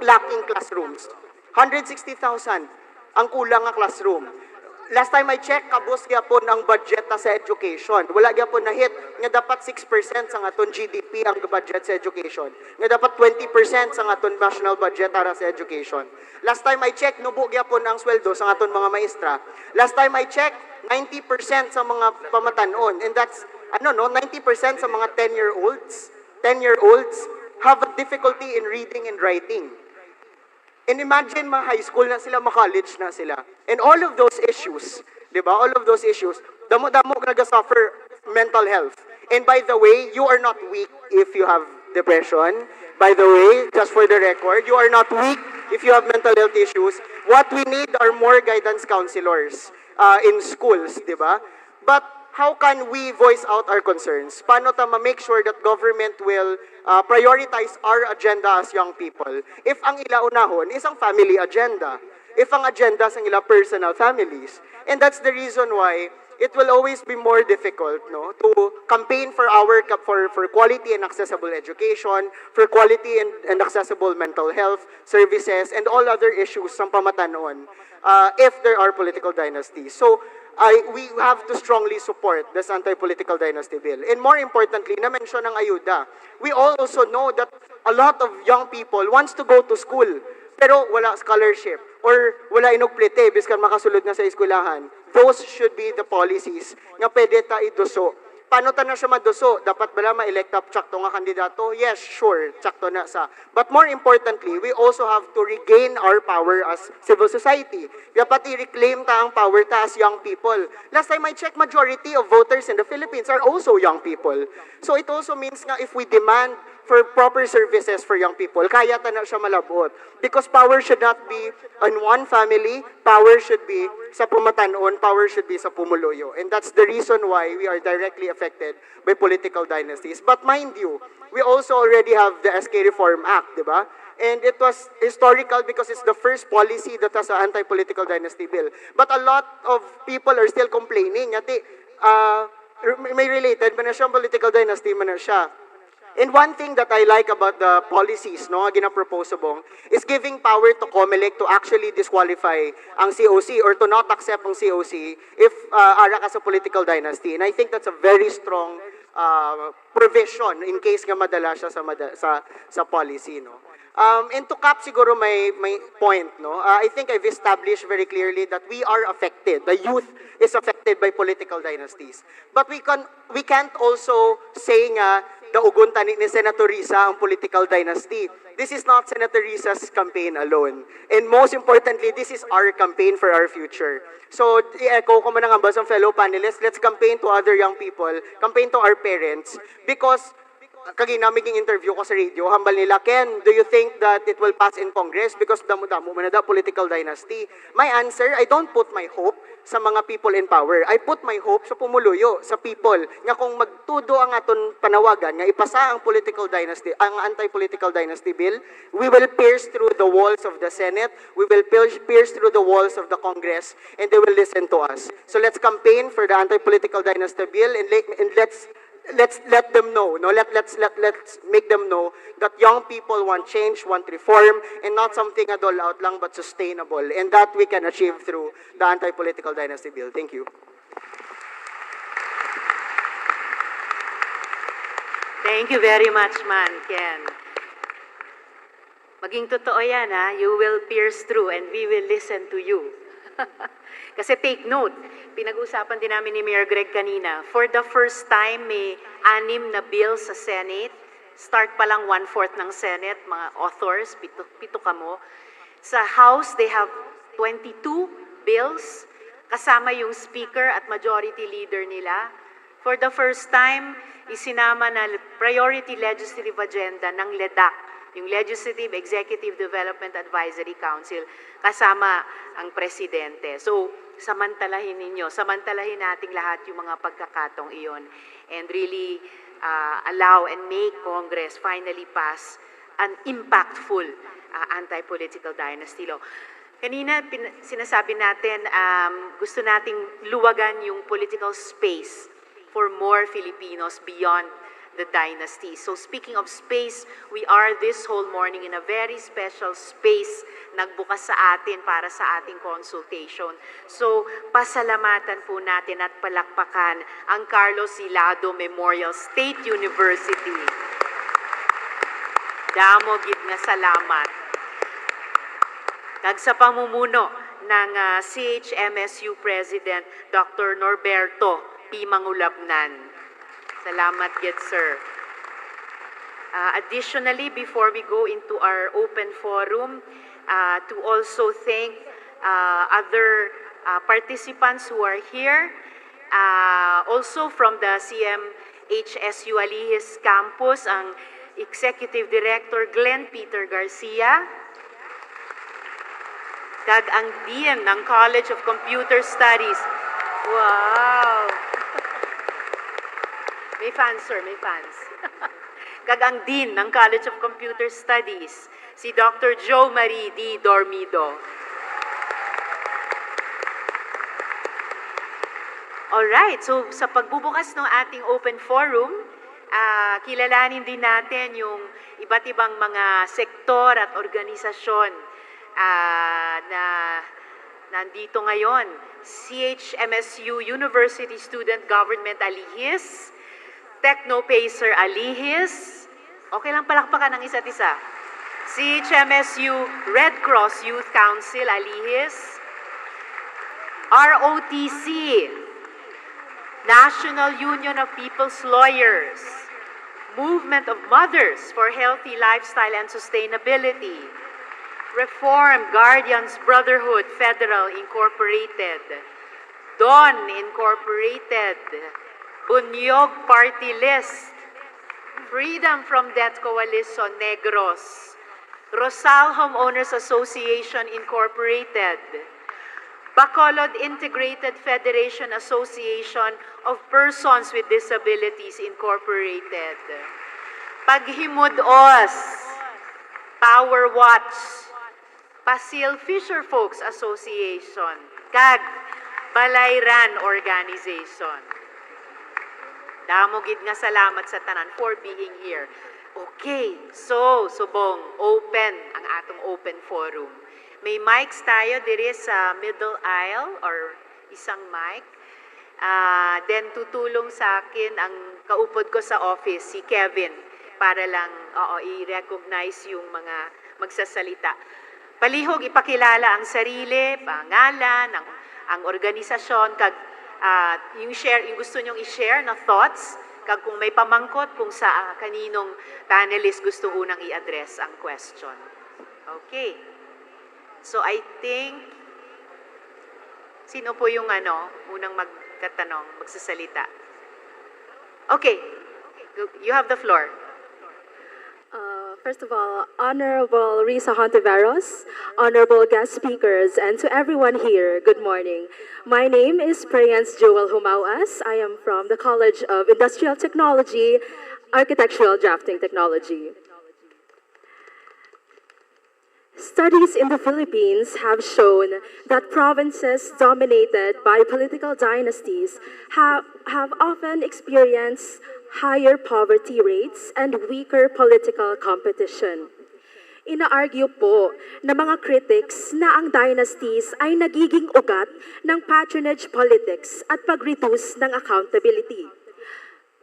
Speaker 12: lacking classrooms. 160,000 ang kulang nga classroom. Last time I checked, kabos gyapon ang budget sa education. Wala gyapon na hit nga dapat 6% sa aton GDP ang budget sa education. Nga dapat 20% sa aton national budget para sa education. Last time I checked, nubo gyapon ang sweldo sa aton mga maestra. Last time I checked, 90% sa mga pamatanon. And that's 90% sa mga 10-year-olds. 10-year-olds have a difficulty in reading and writing. And imagine high school na sila, college na sila. And all of those issues, di ba? All of those issues, damo-damo nag-suffer mental health. And by the way, you are not weak if you have depression. By the way, just for the record, you are not weak if you have mental health issues. What we need are more guidance counselors in schools, di ba? But how can we voice out our concerns? Paano ta ma-make sure that government will prioritize our agenda as young people? If ang ila unahon is ang family agenda. If ang agenda sa ila personal families. And that's the reason why it will always be more difficult to campaign for for quality and accessible education, for quality and accessible mental health services, and all other issues sa pamatanon if there are political dynasties. So, we have to strongly support this anti-political dynasty bill. And more importantly, na-mention ng ayuda. We all also know that a lot of young people wants to go to school, pero wala scholarship, or wala inugplite, biskan makasulod na sa eskwelahan. Those should be the policies nga pwede ta iduso. Paano ta na siya maduso? Dapat bala ma-elect up tsakto nga kandidato? Yes, sure, tsakto na sa. But more importantly, we also have to regain our power as civil society. Dapat i-reclaim ta ang power ta as young people. Last time I checked, majority of voters in the Philippines are also young people. So it also means nga if we demand for proper services for young people, kaya ta na siya malabot. Because power should not be on one family, power should be sa pumatanon, power should be sa pumuluyo. And that's the reason why we are directly affected by political dynasties. But mind you, we also already have the SK Reform Act, di ba? And it was historical because it's the first policy that has an anti-political dynasty bill. But a lot of people are still complaining. Yati, may related, man na siya political dynasty, man na siya. And one thing that I like about the policies, ginapropose bong, is giving power to COMELEC to actually disqualify ang COC or to not accept ang COC if ara ka sa political dynasty. And I think that's a very strong provision in case nga madala siya sa policy, and to cap siguro my point, I think I've established very clearly that we are affected. The youth is affected by political dynasties. But we can't also say nga daugon tani ni Senator Risa ang political dynasty. This is not Senator Risa's campaign alone. And most importantly, this is our campaign for our future. So, i-echo ko man ang ambas ng fellow panelists, let's campaign to other young people, campaign to our parents, because kagina maging interview ko sa radio, hambal nila, Ken, do you think that it will pass in Congress because damo-damo man na political dynasty? My answer, I don't put my hope sa mga people in power. I put my hope sa pumuluyo, sa people. Nga kung magtudo ang aton panawagan, nga ipasa ang political dynasty, ang anti-political dynasty bill, we will pierce through the walls of the Senate, we will pierce through the walls of the Congress, and they will listen to us. So let's campaign for the anti-political dynasty bill, and let's let them know, let's make them know that young people want change, want reform, and not something adol out lang but sustainable, and that we can achieve through the anti-political dynasty bill. Thank you.
Speaker 4: Thank you very much, man, Ken. Maging totoo yan, ha? You will pierce through and we will listen to you. Kasi take note, pinag-usapan din namin ni Mayor Greg kanina, for the first time, may 6 na bill sa Senate. Start pa lang 1/4 ng Senate, mga authors, pito kamo. Sa House, they have 22 bills, kasama yung Speaker at Majority Leader nila. For the first time, isinama na priority legislative agenda ng LEDAC, yung Legislative Executive Development Advisory Council, kasama ang Presidente. So, samantalahin nating lahat yung mga pagkakatong iyon and really allow and make Congress finally pass an impactful anti-political dynasty law. Kanina, sinasabi natin, gusto nating luwagan yung political space for more Filipinos beyond the dynasty. So speaking of space, we are this whole morning in a very special space nagbukas sa atin para sa ating consultation. So pasalamatan po natin at palakpakan ang Carlos Silado Memorial State University. Damo gid nga salamat. Kag sa pamumuno ng CHMSU President Dr. Norberto P. Mangulabnan. Salamat, good sir. Additionally, before we go into our open forum, to also thank other participants who are here, also from the CMHSU Alihis Campus, ang Executive Director Glenn Peter Garcia, kag ang Dean ng College of Computer Studies. Wow! May fans, sir, may fans. Kag ang Dean ng College of Computer Studies, si Dr. Joe Marie D. Dormido. Alright, so sa pagbubukas ng ating open forum, kilalanin din natin yung iba't ibang mga sektor at organisasyon na nandito ngayon. CHMSU University Student Government Alihis, Technopacer Alihis, okay lang palakpakan ng isa't isa. CHMSU Red Cross Youth Council Alihis, ROTC, National Union of People's Lawyers, Movement of Mothers for Healthy Lifestyle and Sustainability, Reformed Guardians Brotherhood Federal Incorporated, Dawn Incorporated, Bunyog Party List, Freedom from Debt Coalition Negros, Rosal Homeowners Association Incorporated, Bacolod Integrated Federation Association of Persons with Disabilities Incorporated, Paghimud-Os, Power Watch, Pasil Fisher Folks Association, kag Balayran Organization. Damo gid nga salamat sa tanan for being here. Okay, so subong open ang atong open forum. May mics tayo diri sa middle aisle or isang mic. Then tutulong sa akin ang kaupod ko sa office, si Kevin, para lang i-recognize yung mga magsasalita. Palihog ipakilala ang sarili, pangalan, ang organisasyon, kag yung gusto nyong i-share na thoughts, kag kung may pamangkot kung sa kaninong panelist gusto unang i-address ang question. Okay. So I think, sino po yung unang magsasalita? Okay. You have the floor.
Speaker 13: First of all, Honorable Risa Hontiveros, honorable guest speakers, and to everyone here, good morning. My name is Prayance Joel Humauas. I am from the College of Industrial Technology, Architectural Drafting Technology. Studies in the Philippines have shown that provinces dominated by political dynasties have often experienced higher poverty rates and weaker political competition. Ina-argue po ng mga critics na ang dynasties ay nagiging ugat ng patronage politics at pag-reduce ng accountability.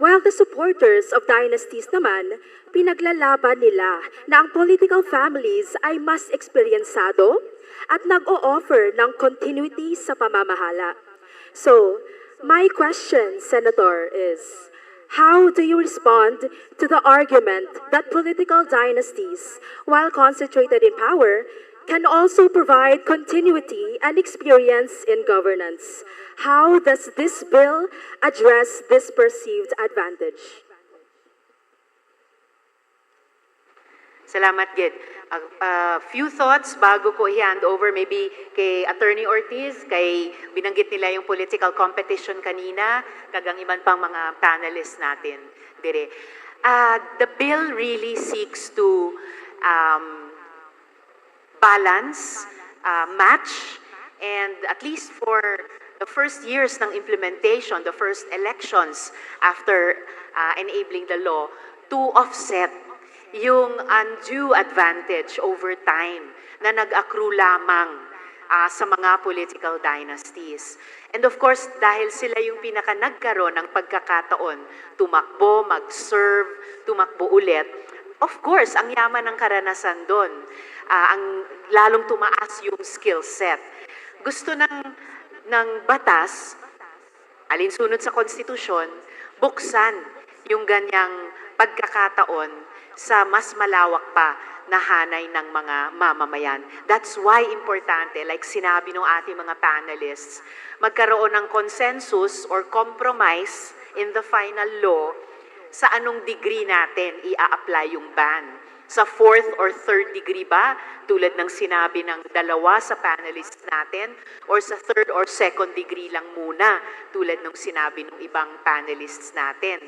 Speaker 13: While the supporters of dynasties naman, pinaglalaban nila na ang political families ay mas eksperyensado at nag-o-offer ng continuity sa pamamahala. So, my question, Senator, is how do you respond to the argument that political dynasties, while concentrated in power, can also provide continuity and experience in governance? How does this bill address this perceived advantage?
Speaker 4: Salamat, Gid. A few thoughts bago ko i-hand over maybe kay Attorney Ortiz, kay binanggit nila yung political competition kanina, kagang iban pang mga panelists natin. Dire. The bill really seeks to balance, match, and at least for the first years ng implementation, the first elections after enabling the law, to offset yung undue advantage over time na nag-accrue lamang sa mga political dynasties. And of course, dahil sila yung pinaka nagkaroon ng pagkakataon, tumakbo, mag-serve, tumakbo ulit, of course, ang yaman ng karanasan doon, ang lalong tumaas yung skill set. Gusto ng batas, alinsunod sa konstitusyon, buksan yung ganyang pagkakataon sa mas malawak pa na hanay ng mga mamamayan. That's why importante, like sinabi ng ating mga panelists, magkaroon ng consensus or compromise in the final law sa anong degree natin i-a-apply yung ban. Sa fourth or third degree ba, tulad ng sinabi ng dalawa sa panelists natin, or sa third or second degree lang muna, tulad ng sinabi ng ibang panelists natin.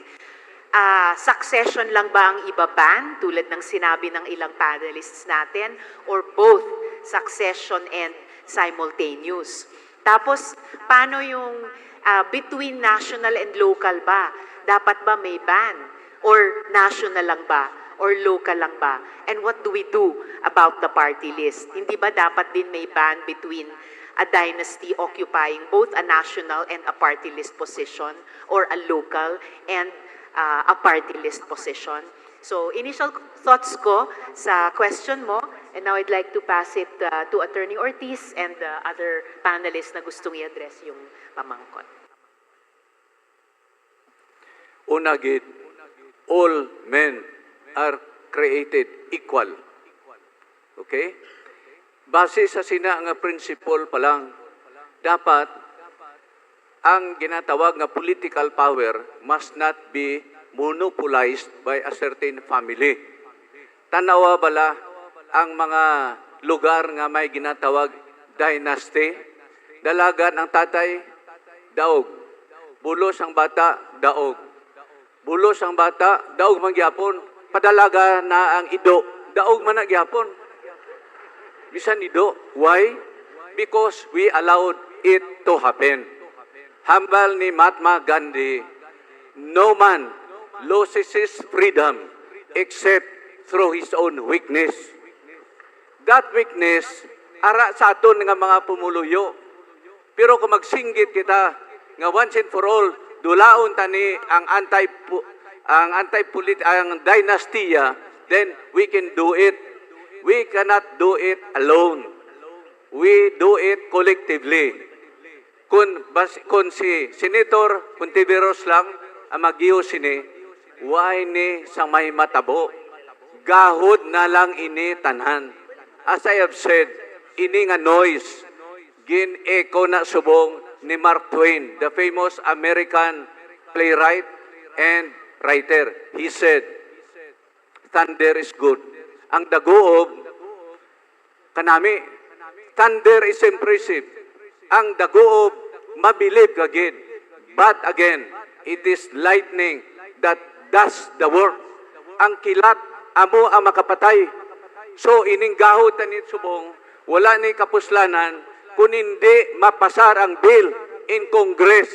Speaker 4: Succession lang ba ang ibaban, tulad ng sinabi ng ilang panelists natin, or both succession and simultaneous? Tapos, paano yung between national and local ba? Dapat ba may ban? Or national lang ba? Or local lang ba? And what do we do about the party list? Hindi ba dapat din may ban between a dynasty occupying both a national and a party list position, or a local and a party list position? So, initial thoughts ko sa question mo, and now I'd like to pass it to Attorney Ortiz and the other panelists na gustong i-address yung pamangkot.
Speaker 8: Una, Gid, all men are created equal. Okay? Base sa sina nga principle pa lang, dapat ang ginatawag nga political power must not be monopolized by a certain family. Tanawa bala ang mga lugar nga may ginatawag dynasty, dalagan ang tatay, daog. Bulos ang bata, daog. Bulos ang bata, daog man gyapon. Padalaga na ang ido, daog man na gyapon. Bisan ido. Why? Because we allowed it to happen. Hambal ni Mahatma Gandhi, no man loses his freedom except through his own weakness. That weakness, ara sa aton nga mga pumuluyo. Pero kung magsinggit kita, nga once and for all, dulaon tani ang ang dynastiya, then we can do it. We cannot do it alone. We do it collectively. Kung si Senator Contiveros lang ang mag-iyo sini, why ni sa may matabo? Gahod na lang ini tanan. As I have said, ini nga noise, gin-echo na subong ni Mark Twain, the famous American playwright and writer. He said, thunder is good. Ang dagoob, kanami, thunder is impressive. Ang dagoob, mabilib kagid. But again, it is lightning that does the work. Ang kilat, amo ang makapatay. So, ining gahot ni subong, wala ni kapuslanan, kung hindi mapasar ang bill in Congress,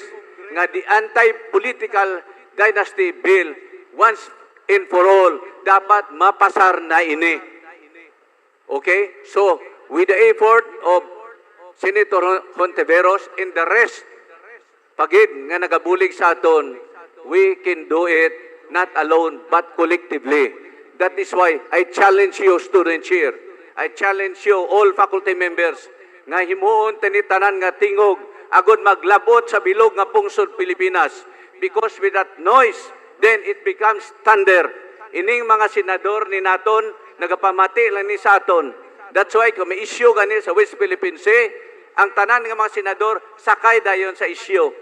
Speaker 8: nga the anti-political dynasty bill, once and for all, dapat mapasar na ini. Okay? So, with the effort of Senator Contiveros and the rest, pagid nga nagabulig sa aton, we can do it not alone but collectively. That is why I challenge you, students here. I challenge you, all faculty members, nga himuon tinitanan nga tingog, agod maglabot sa bilog nga pungsod Pilipinas. Because with that noise, then it becomes thunder. Ining mga senador ni naton, nagapamati lang ni sa aton. That's why kung may issue gani sa West Philippine Sea, ang tanan ng mga senador, sakay dayon sa issue.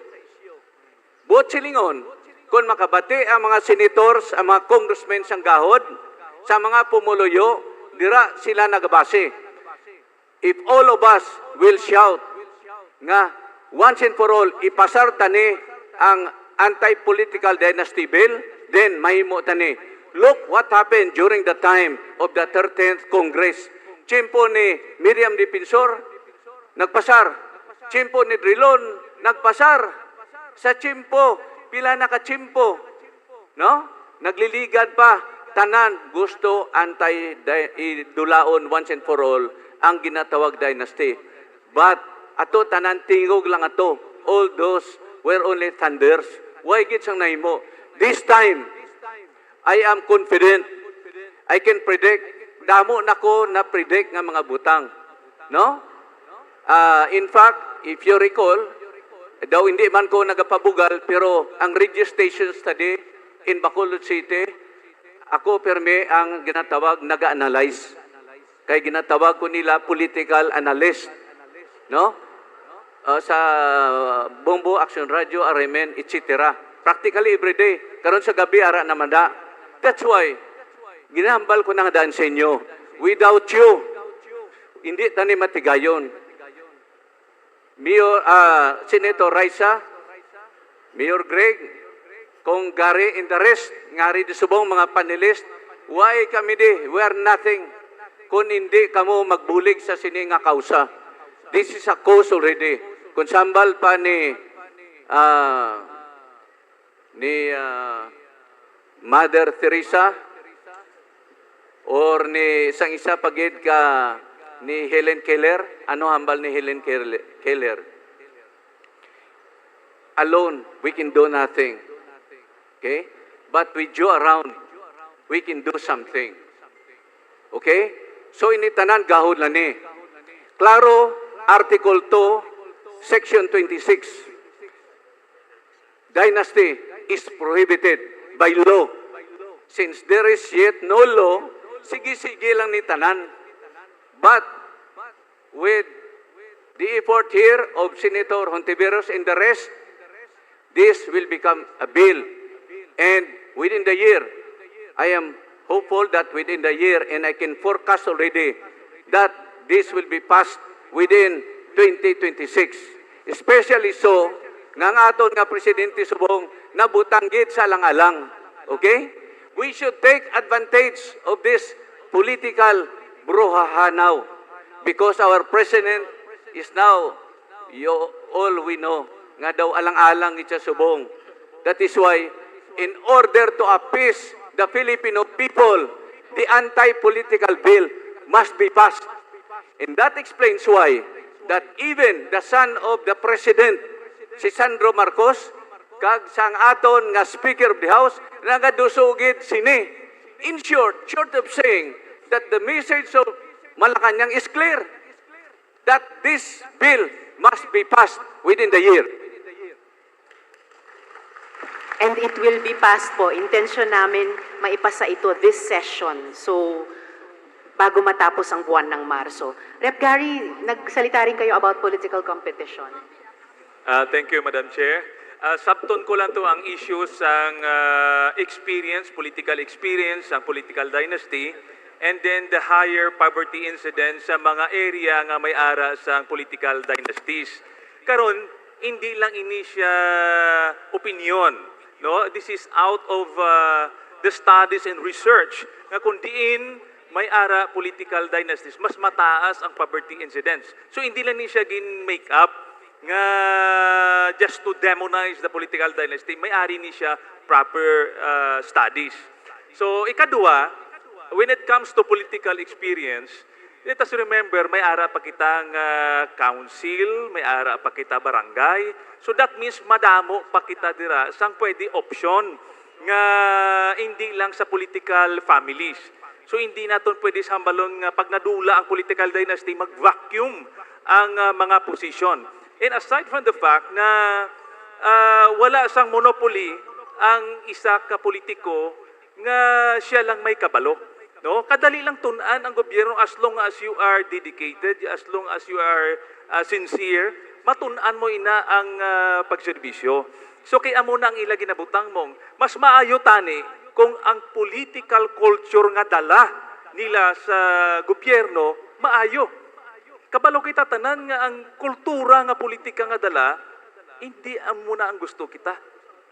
Speaker 8: Buot silingon, kung makabati ang mga senators, ang mga congressmen sang gahod, sa mga pumuluyo, dira sila nagabase. If all of us will shout nga once and for all, ipasar tani ang anti-political dynasty bill, then mahimo tani. Look what happened during the time of the 13th Congress. Chimpo ni Miriam Dipinsor, nagpasar. Chimpo ni Drilon, nagpasar. Sa chimpo, pila nakachimpo. No? Nagliligad pa. Tanan gusto anti-dulaon once and for all ang ginatawag dynasty. But ato tanan tingog lang ato. All those were only thunders. Why git sang nahimo? This time, I am confident. I can predict. Damo nako na predict nga mga butang. No? In fact, if you recall, daw hindi man ko nagapabugal, pero ang radio station study in Bacolod City, ako perme ang ginatawag naga-analyze. Kaya ginatawag ko nila political analyst. No? Sa Bombo Action Radio, Aremen, etc. Practically every day. Karon sa gabi, ara naman da. That's why, ginahambal ko na nga daan sa inyo. Without you, hindi tani matigayon. Mayor, Senator Raisa, Mayor Greg, kung Gary and the rest, ngari di subong mga panelist, why kami di? We are nothing. Kung hindi kamo magbulig sa sini nga kausa. This is a cause already. Kung sambal pa ni Mother Teresa or ni isang isa pagid ka ni Helen Keller, ano hambal ni Helen Keller? Alone, we can do nothing. Okay? But with you around, we can do something. Okay? So initanan gahod lang ni. Klaro, Article 2, Section 26. Dynasty is prohibited by law. Since there is yet no law, sige-sige lang ni tanan. But with the effort here of Senator Hontiveros and the rest, this will become a bill. And within the year, I am hopeful that within the year, and I can forecast already, that this will be passed within 2026. Especially so, nga aton nga Presidente Subong, nabutanggit sa lang-alang. Okay? We should take advantage of this political brouhaha now. Because our President is now, all we know, nga daw alang-alang itsa Subong. That is why, in order to appease the Filipino people, the anti-political bill must be passed. And that explains why that even the son of the President, si Sandro Marcos, kag sang aton nga Speaker of the House, nagadusugid sini. In short of saying that the message of Malacanang is clear, that this bill must be passed within the year.
Speaker 4: And it will be passed po. Intention namin maipasa ito this session. So, bago matapos ang buwan ng Marso. Rep. Gary, nagsalita rin kayo about political competition.
Speaker 6: Thank you, Madam Chair. Sabton ko lang to ang issues ang experience, political experience, ang political dynasty, and then the higher poverty incidence sa mga area nga may ara sa political dynasties. Karon, hindi lang ini siya opinion. No? This is out of the studies and research nga kung diin may ara political dynasties, mas mataas ang poverty incidence. So hindi lang ni siya gin-make up nga just to demonize the political dynasty, may ari ni siya proper studies. So ikadua, when it comes to political experience, Let us remember, may ara pa kitang council, may ara pa kita barangay. So that means madamo pa kita dira sang pwede option nga hindi lang sa political families. So hindi naton pwede sambalon nga pag nadula ang political dynasty, mag-vacuum ang mga posisyon. And aside from the fact na wala sang monopoly ang isa ka politiko nga siya lang may kabalo. No? Kadali lang tunan ang gobyerno as long as you are dedicated, as long as you are sincere, matunan mo ina ang pagserbisyo. So kaya mo na ang ila ginabutang mong, mas maayo tani kung ang political culture nga dala nila sa gobyerno, maayo. Kabalo kita tanan nga ang kultura nga politika nga dala, hindi muna ang gusto kita.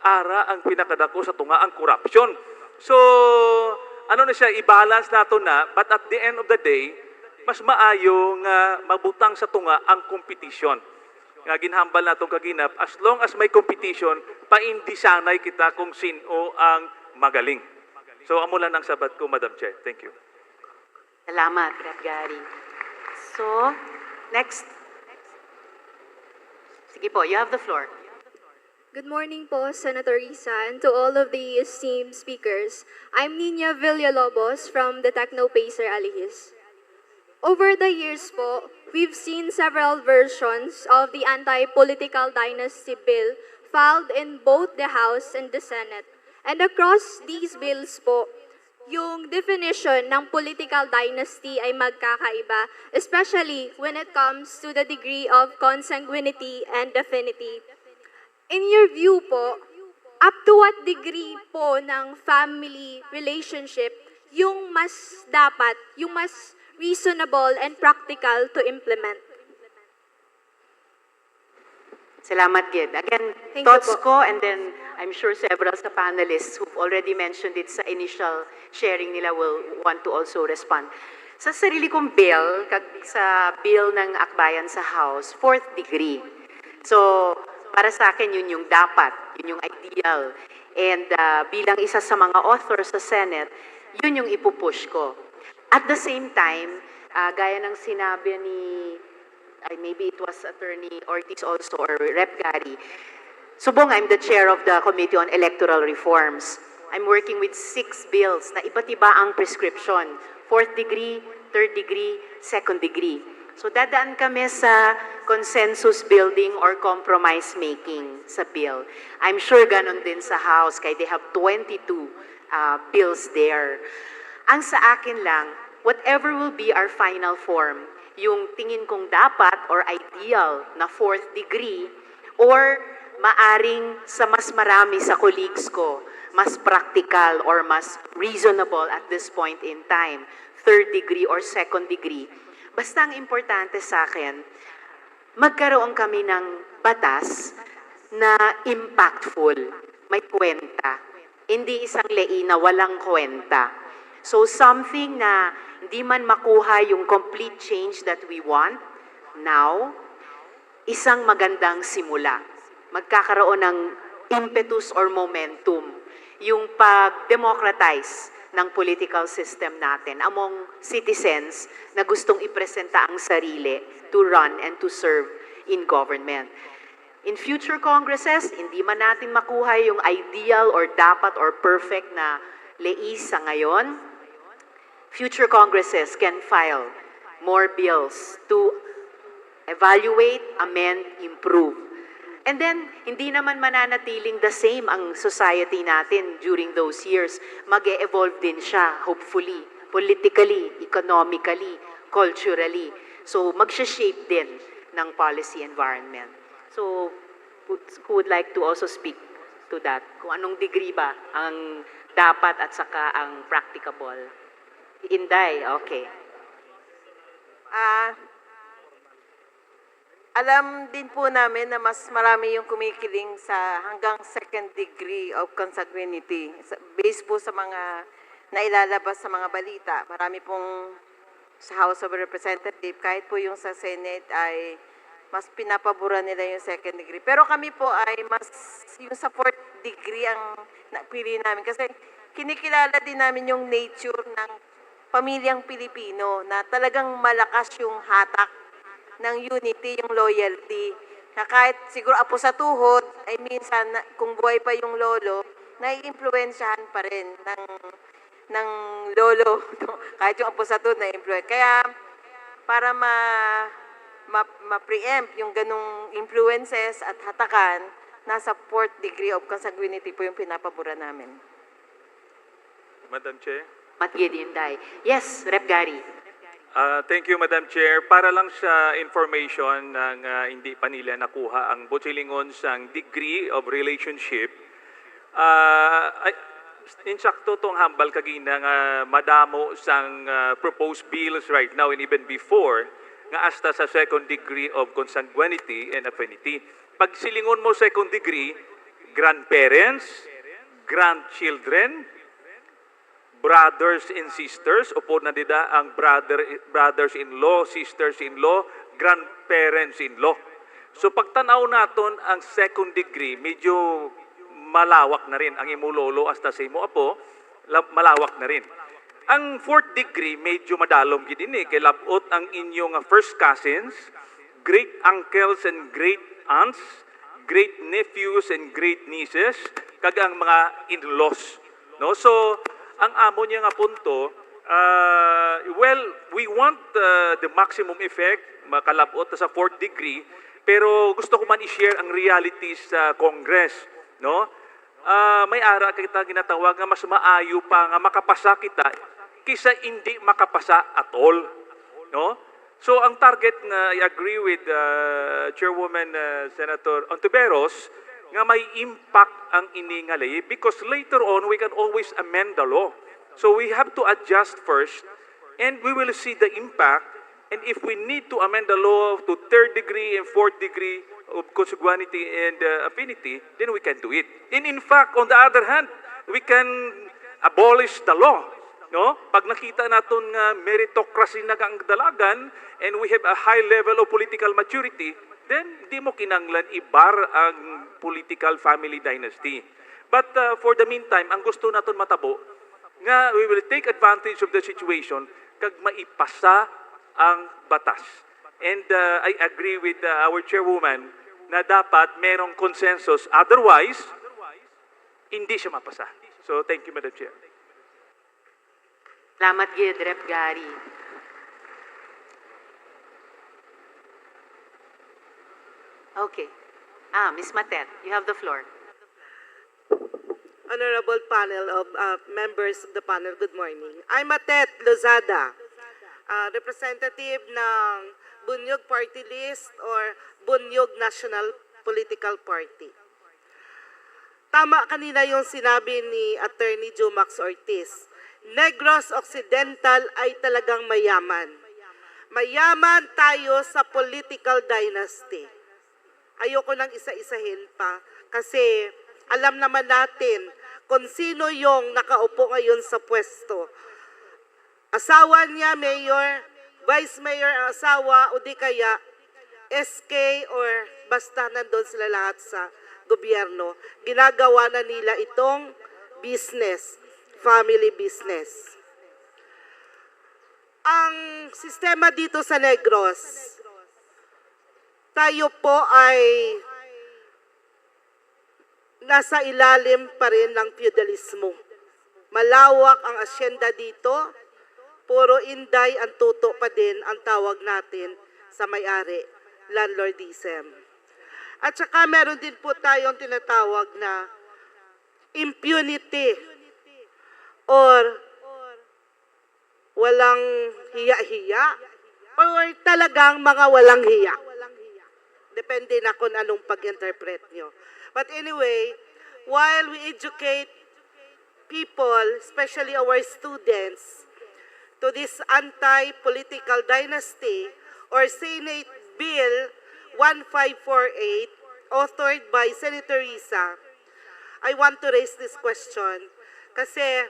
Speaker 6: Ara ang pinakadako sa tunga ang corruption. So, ano na siya, i-balance nato na, but at the end of the day, mas maayo nga mabutang sa tunga ang competition. Nga ginhambal natong kaginap, as long as may competition, paindi sanay kita kung sino ang magaling. So, amo lang ang sabat ko, Madam Chair. Thank you.
Speaker 4: Salamat, Rep. Gary. So, next. Sige po, you have the floor.
Speaker 13: Good morning po, Senator Risa, and to all of the esteemed speakers. I'm Nina Villalobos from the Techno-Pacer Alihis. Over the years po, we've seen several versions of the anti-political dynasty bill filed in both the House and the Senate. And across these bills po, yung definition ng political dynasty ay magkakaiba, especially when it comes to the degree of consanguinity and affinity. In your view po, up to what degree po ng family relationship yung mas dapat, yung mas reasonable and practical to implement?
Speaker 4: Salamat, Gid. Again,
Speaker 13: Thank you
Speaker 4: thoughts
Speaker 13: po.
Speaker 4: ko, and then I'm sure several sa panelists who've already mentioned it sa initial sharing nila will want to also respond. Sa sarili kong bill, sa bill ng akbayan sa House, 4th degree. So, para sa akin, yun yung dapat, yun yung ideal. And bilang isa sa mga authors sa Senate, yun yung ipupush ko. At the same time, gaya ng sinabi ni, maybe it was Attorney Ortiz also, or Rep. Gary, subong, I'm the chair of the Committee on Electoral Reforms. I'm working with 6 bills na iba't iba ang prescription. 4th degree, 3rd degree, 2nd degree. So dadaan kami sa consensus building or compromise making sa bill. I'm sure ganon din sa House, kaya they have 22 bills there. Ang sa akin lang, whatever will be our final form, yung tingin kong dapat or ideal na 4th degree, or maaring sa mas marami sa colleagues ko, mas practical or mas reasonable at this point in time, 3rd degree or 2nd degree. Basta ang importante sa akin, magkaroon kami ng batas na impactful, may kwenta. Hindi isang lei na walang kwenta. So something na hindi man makuha yung complete change that we want now, isang magandang simula. Magkakaroon ng impetus or momentum, yung pag-democratize ng political system natin among citizens na gustong ipresenta ang sarili to run and to serve in government. In future Congresses, hindi man natin makuha yung ideal or dapat or perfect na leis sa ngayon, future Congresses can file more bills to evaluate, amend, improve. And then, hindi naman mananatiling the same ang society natin during those years. Mag-e-evolve din siya, hopefully, politically, economically, culturally. So, mag-shape din ng policy environment. So, who would like to also speak to that? Kung anong degree ba ang dapat at saka ang practicable? Inday, okay.
Speaker 10: Alam din po namin na mas marami yung kumikiling sa hanggang 2nd degree of consanguinity. Based po sa mga nailalabas sa mga balita. Marami pong sa House of Representatives, kahit po yung sa Senate ay mas pinapabura nila yung 2nd degree. Pero kami po ay mas yung sa 4th degree ang napili namin. Kasi kinikilala din namin yung nature ng pamilyang Pilipino na talagang malakas yung hatak ng unity, yung loyalty. Na kahit siguro apo sa tuhod, ay minsan kung buhay pa yung lolo, naiimpluwensyahan pa rin ng lolo. Kahit yung apo sa tuhod, na-influence. Kaya para ma-preempt yung ganong influences at hatakan, nasa 4th degree of consanguinity po yung pinapabura namin.
Speaker 6: Madam Chair.
Speaker 4: Matgid Inday. Yes, Rep. Gary.
Speaker 6: Thank you, Madam Chair. Para lang sa information ng hindi pa nila nakuha ang botilingon sang degree of relationship, insakto tong hambal kagina nga madamo sang proposed bills right now and even before nga hasta sa second degree of consanguinity and affinity. Pag silingon mo second degree, grandparents, grandchildren, brothers and sisters, upo na dida ang brothers-in-law, sisters-in-law, grandparents-in-law. So pagtanaw naton ang second degree, medyo malawak na rin. Ang imulolo hasta sa imo apo, malawak na rin. Ang fourth degree, medyo madalom gid ini kay labot ang inyong first cousins, great uncles and great aunts, great nephews and great nieces, kag ang mga in-laws. No? So, ang amo niya nga punto, well, we want the maximum effect, makalabot sa fourth degree, pero gusto ko man i-share ang realities sa Congress. No? May ara kita ginatawag nga mas maayo pa nga makapasa kita kaysa hindi makapasa at all. No? So ang target na I agree with Chairwoman Senator Ontiveros nga may impact ang iningalay because later on we can always amend the law. So we have to adjust first and we will see the impact, and if we need to amend the law to third degree and fourth degree of consanguinity and affinity, then we can do it. And in fact, on the other hand, we can abolish the law. No? Pag nakita naton nga meritocracy na ang dalagan and we have a high level of political maturity, then di mo kinanglan ibar ang political family dynasty. But for the meantime, ang gusto naton matabo, nga we will take advantage of the situation kag maipasa ang batas. And I agree with our chairwoman na dapat merong consensus. Otherwise, hindi siya mapasa. So thank you, Madam Chair.
Speaker 4: Salamat gid, Rep. Gary. Okay. Ms. Matet, you have the floor.
Speaker 14: Honorable panel of members of the panel, good morning. I'm Matet Lozada, representative ng Bunyog Party List or Bunyog National Political Party. Tama kanina yung sinabi ni Attorney Jumax Ortiz. Negros Occidental ay talagang mayaman. Mayaman tayo sa political dynasty. Ayoko nang isa-isahin pa kasi alam naman natin kung sino yung nakaupo ngayon sa pwesto. Asawa niya, mayor, vice mayor ang asawa, o di kaya SK or basta nandun sila lahat sa gobyerno. Ginagawa na nila itong business, family business. Ang sistema dito sa Negros, tayo po ay nasa ilalim pa rin ng feudalismo. Malawak ang asyenda dito, puro inday ang tuto pa din ang tawag natin sa may-ari, landlordism. At saka meron din po tayong tinatawag na impunity or walang hiya-hiya or talagang mga walang hiya. Depende na kung anong pag-interpret nyo. But anyway, while we educate people, especially our students, to this anti-political dynasty or Senate Bill 1548, authored by Senator Risa, I want to raise this question. Kasi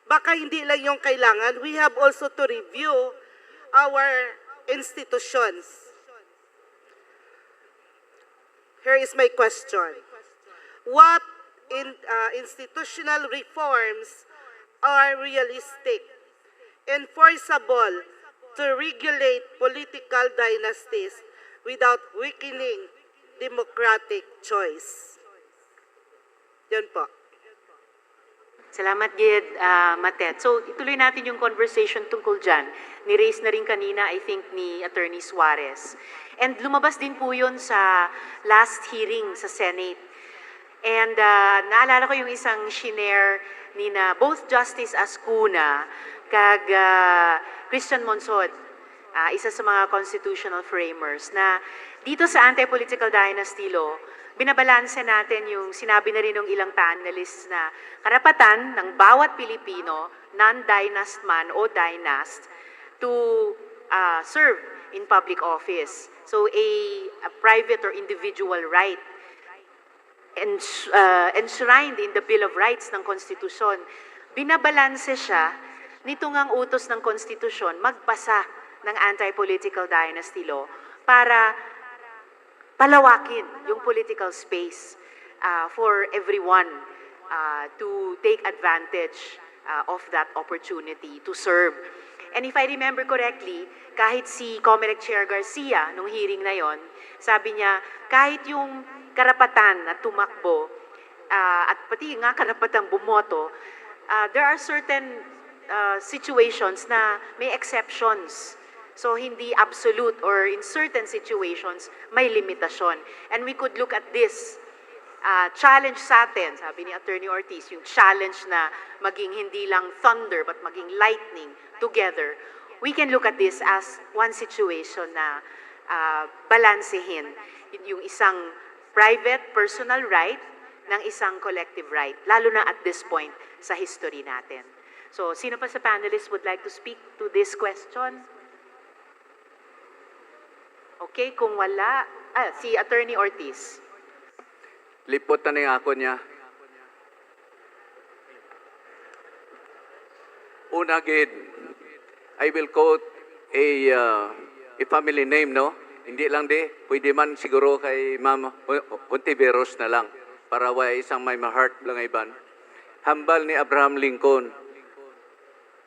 Speaker 14: baka hindi lang yung kailangan, we have also to review our institutions. Here is my question. What institutional reforms are realistic, enforceable to regulate political dynasties without weakening democratic choice. Yun po.
Speaker 4: Salamat, Gid, Matet. So, ituloy natin yung conversation tungkol dyan. Ni-raise na rin kanina, I think, ni Attorney Suarez. And lumabas din po yun sa last hearing sa Senate. And naalala ko yung isang shinare ni na both Justice Ascuna kag Christian Monsod, isa sa mga constitutional framers, na dito sa anti-political dynasty law, binabalanse natin yung sinabi na rin ng ilang panelists na karapatan ng bawat Pilipino, non-dynast man o dynast, to serve in public office. So a private or individual right enshrined in the Bill of Rights ng Konstitusyon. Binabalanse siya nito ngang utos ng Konstitusyon magpasa ng anti-political dynasty law para palawakin yung political space for everyone to take advantage of that opportunity to serve. And if I remember correctly, kahit si Comelec Chair Garcia, nung hearing na yon, sabi niya, kahit yung karapatan na tumakbo at pati nga karapatang bumoto, there are certain situations na may exceptions. So, hindi absolute, or in certain situations, may limitasyon. And we could look at this challenge sa atin, sabi ni Attorney Ortiz, yung challenge na maging hindi lang thunder, but maging lightning together. We can look at this as one situation na balansehin yung isang private, personal right ng isang collective right, lalo na at this point sa history natin. So, sino pa sa panelists would like to speak to this question? Okay, kung wala, si Attorney Ortiz.
Speaker 8: Lipot na nga ako niya. Una, Gid, I will quote a family name, no? Hindi lang pwede man siguro kay Ma'am Ontiveros na lang, para way isang may heart lang iban. Hambal ni Abraham Lincoln,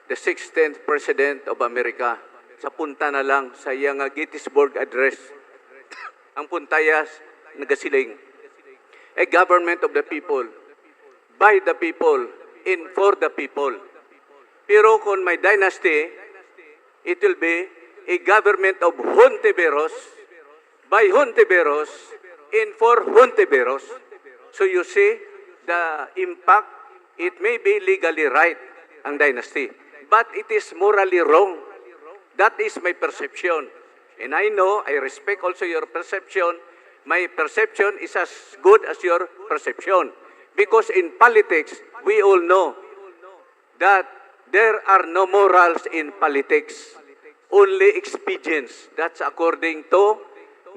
Speaker 8: the 16th President of America, sa punta na lang sa iyang Gettysburg Address. Ang puntayas, nagasiling. A government of the people, by the people, and for the people. Pero kung may dynasty, it will be a government of Hontiveros, by Hontiveros, and for Hontiveros. So you see, the impact, it may be legally right, ang dynasty, but it is morally wrong. That is my perception. And I know, I respect also your perception. My perception is as good as your perception. Because in politics, we all know that there are no morals in politics. Only expedience. That's according to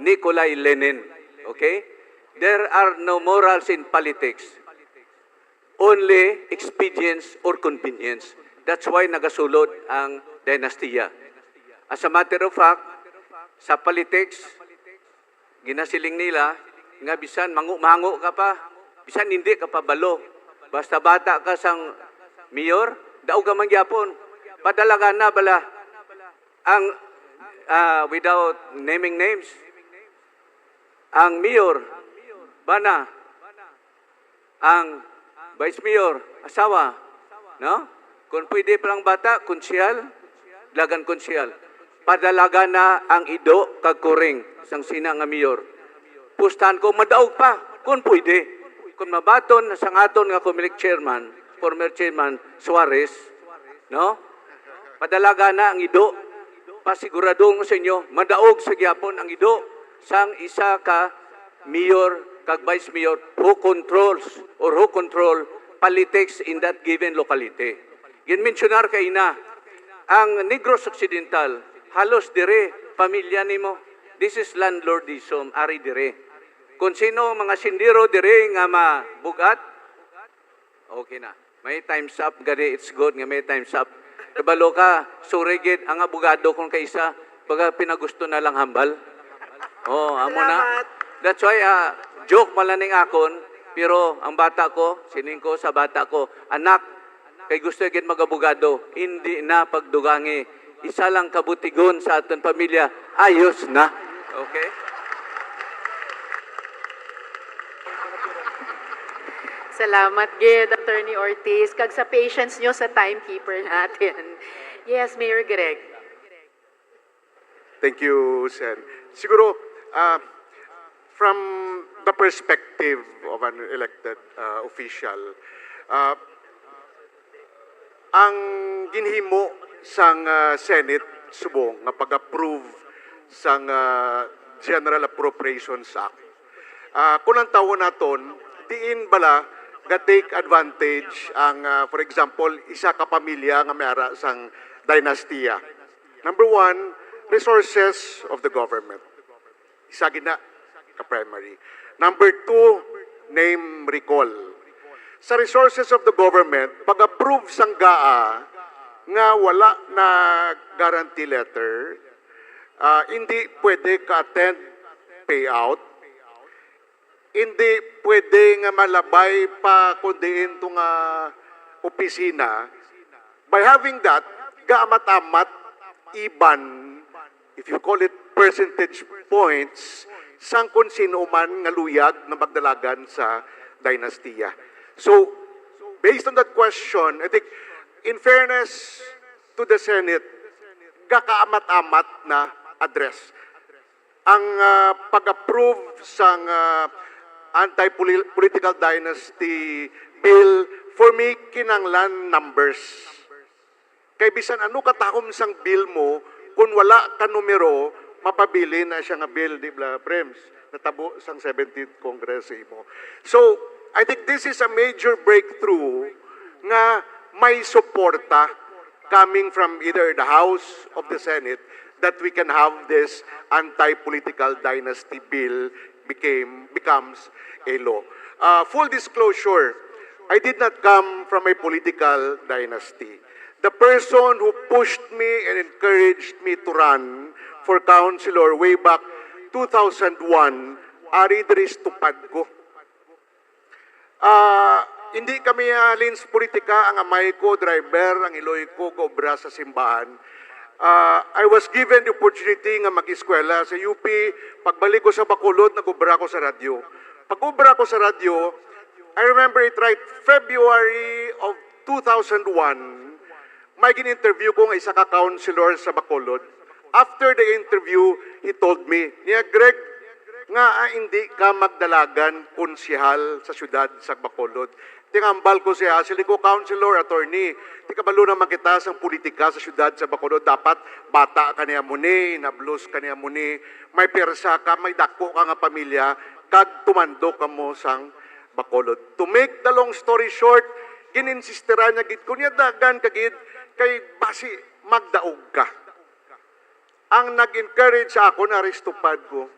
Speaker 8: Nikolai Lenin. Okay? There are no morals in politics. Only expedience or convenience. That's why nagasulod ang dynastiya. As a matter of fact, sa politics, ginasiling nila, nga bisan mangu ka pa, bisan hindi ka pa balo. Basta bata ka sang mayor, daog ka mangyapon. Padalaga na bala ang, without naming names, ang mayor, bana, ang vice mayor, asawa, no? Kung pwede palang bata, konsyal, lagan konsyal. Padalaga na ang ido kag kuring sang sina nga mayor. Pustahan ko madaog pa kung pwede. Kung mabaton sang aton nga Comelec chairman, former chairman Suarez, no? Padalaga na ang ido. Pasiguradong sa inyo, madaog sa gyapon ang ido sang isa ka mayor kag vice mayor who controls or who control politics in that given locality. Ginmensionar kay na ang Negros Occidental halos dire, pamilya nimo. This is landlordism, ari dire. Kung sino mga sindiro dire nga mabugat, okay na. May time's up, gadi, it's good nga may time's up. Kabalo ka, surigid, ang abogado kung kaisa, baga pinagusto na lang hambal. Oh, amo na. That's why, joke pala ning akon, pero ang bata ko, sining ko sa bata ko, anak, kay gusto agad mag-abogado, hindi na pagdugangi. Isa lang kabutigon sa aton pamilya, ayos na. Okay?
Speaker 4: Salamat, Gid, Attorney Ortiz. Kag sa patience nyo sa timekeeper natin. Yes, Mayor Greg.
Speaker 3: Thank you, Sen. Siguro, from the perspective of an elected official, ang ginhimo sang Senate subong nga pag-approve sang General Appropriations Act. Kung ang tawon naton, diin bala ga take advantage ang, for example, isa ka pamilya nga mayara sang dynastia. Number one, resources of the government. Isa gina ka primary. Number two, name recall. Sa resources of the government, pag-approve sang GAA nga wala na guarantee letter, hindi pwede ka-attend payout, hindi pwede nga malabay pa kundiin to nga opisina. By having that, gaamat-amat iban, if you call it percentage points, sang kung sino man nga luyag na magdalagan sa dynastia. So, based on that question, I think, in fairness to the Senate, gakaamat-amat na address. Ang pag-approve sang anti-political dynasty bill, for me, kinanglan numbers. Kay bisan ano katakom sang bill mo, kung wala ka numero, mapabili na siya nga bill, di ba, Prems? Natabo sang 17th Congress mo. So, I think this is a major breakthrough nga may suporta coming from either the House of the Senate that we can have this anti-political dynasty bill becomes a law. Full disclosure, I did not come from a political dynasty. The person who pushed me and encouraged me to run for councilor way back 2001, ari diri tupad ko. Hindi kami lins politika, ang amay ko, driver, ang iloy ko, obra sa simbahan. I was given the opportunity nga mag-eskwela sa UP. Pagbalik ko sa Bacolod, nag-ubra ko sa radyo. Pag-ubra ko sa radyo, I remember it right, February of 2001, may gin-interview ko ng isa ka counselor sa Bacolod. After the interview, he told me, niya, Greg, nga hindi ka magdalagan konsihal sa syudad sa Bacolod. Tingambal ko siya, sili ko counselor, attorney, di kabalo naman kita sa politika sa syudad sa Bacolod, dapat bata ka niya muni, nablos ka niya muni, may persa ka, may dako ka nga pamilya, kag tumando ka mo sang Bacolod. To make the long story short, gininsistira niya, gid ko niya dagan kagid, kay basi magdaog ka. Ang nag-encourage sa ako na restupad ko.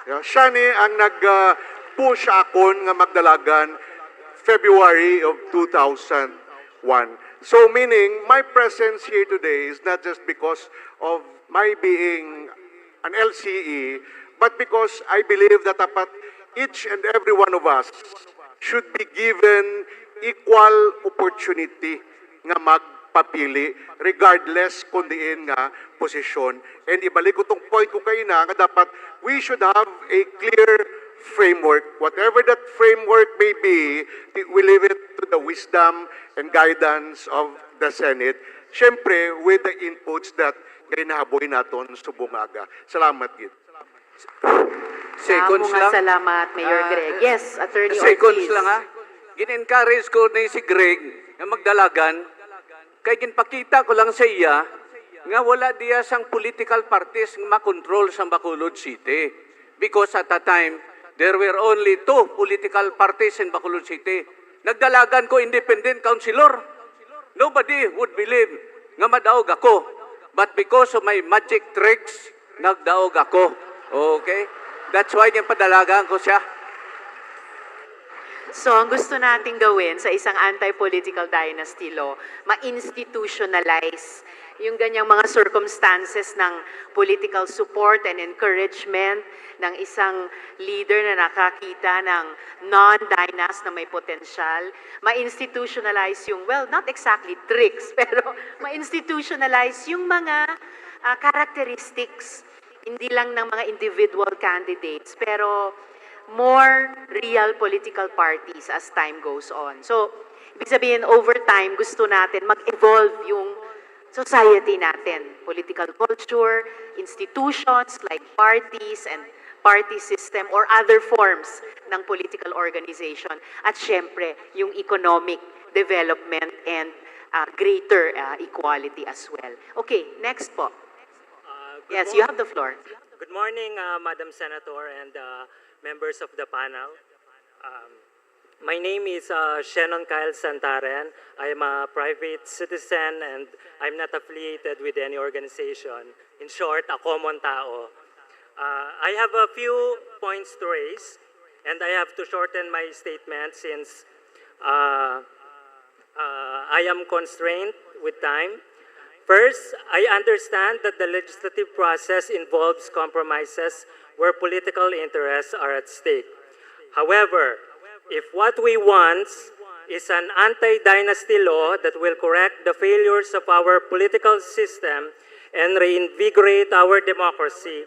Speaker 3: Siya ni ang nag-push akon nga magdalagan February of 2001. So meaning, my presence here today is not just because of my being an LCE, but because I believe that dapat each and every one of us should be given equal opportunity nga magpapili regardless kung diin nga posisyon. And ibalik ko tong point ko kayo na nga dapat we should have a clear framework. Whatever that framework may be, we leave it to the wisdom and guidance of the Senate. Siyempre, with the inputs that ginahaboy naton subong aga. Salamat, Gid.
Speaker 8: Seconds lang.
Speaker 4: Salamat, Mayor Greg. Yes, Attorney Ortiz.
Speaker 8: Seconds lang ha. Gin-encourage ko na si Greg na magdalagan. Kaya ginpakita ko lang sa iya nga wala diya sang political parties nga makontrol sa Bacolod City. Because at that time, there were only 2 political parties in Bacolod City. Nagdalagan ko independent councilor. Nobody would believe nga madaog ako. But because of my magic tricks, nagdaog ako. Okay? That's why yung padalagan ko siya.
Speaker 4: So, ang gusto nating gawin sa isang anti-political dynasty law, ma-institutionalize yung ganyang mga circumstances ng political support and encouragement ng isang leader na nakakita ng non-dynas na may potensyal, ma-institutionalize yung, well, not exactly tricks, pero ma-institutionalize yung mga characteristics, hindi lang ng mga individual candidates, pero more real political parties as time goes on. So, ibig sabihin, over time, gusto natin mag-evolve yung society natin. Political culture, institutions like parties and party system or other forms ng political organization. At syempre, yung economic development and greater equality as well. Okay, next po. Yes, you have the floor.
Speaker 15: Good morning, Madam Senator and members of the panel. My name is Shannon Kyle Santaren. I am a private citizen and I'm not affiliated with any organization. In short, a common tao. I have a few points to raise and I have to shorten my statement since I am constrained with time. First, I understand that the legislative process involves compromises where political interests are at stake. However, if what we want is an anti-dynasty law that will correct the failures of our political system and reinvigorate our democracy,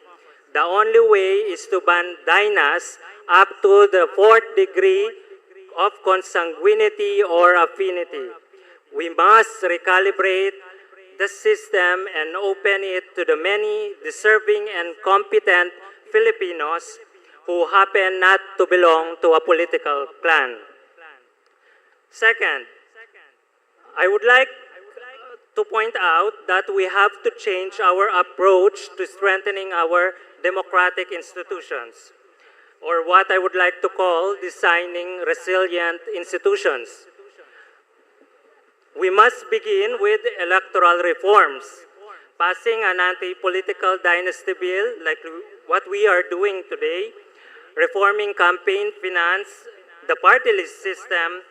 Speaker 15: the only way is to ban dynas up to the fourth degree of consanguinity or affinity. We must recalibrate the system and open it to the many deserving and competent Filipinos who happen not to belong to a political clan. Second, I would like to point out that we have to change our approach to strengthening our democratic institutions, or what I would like to call designing resilient institutions. We must begin with electoral reforms. Passing an anti-political dynasty bill like what we are doing today, reforming campaign finance, the party list system,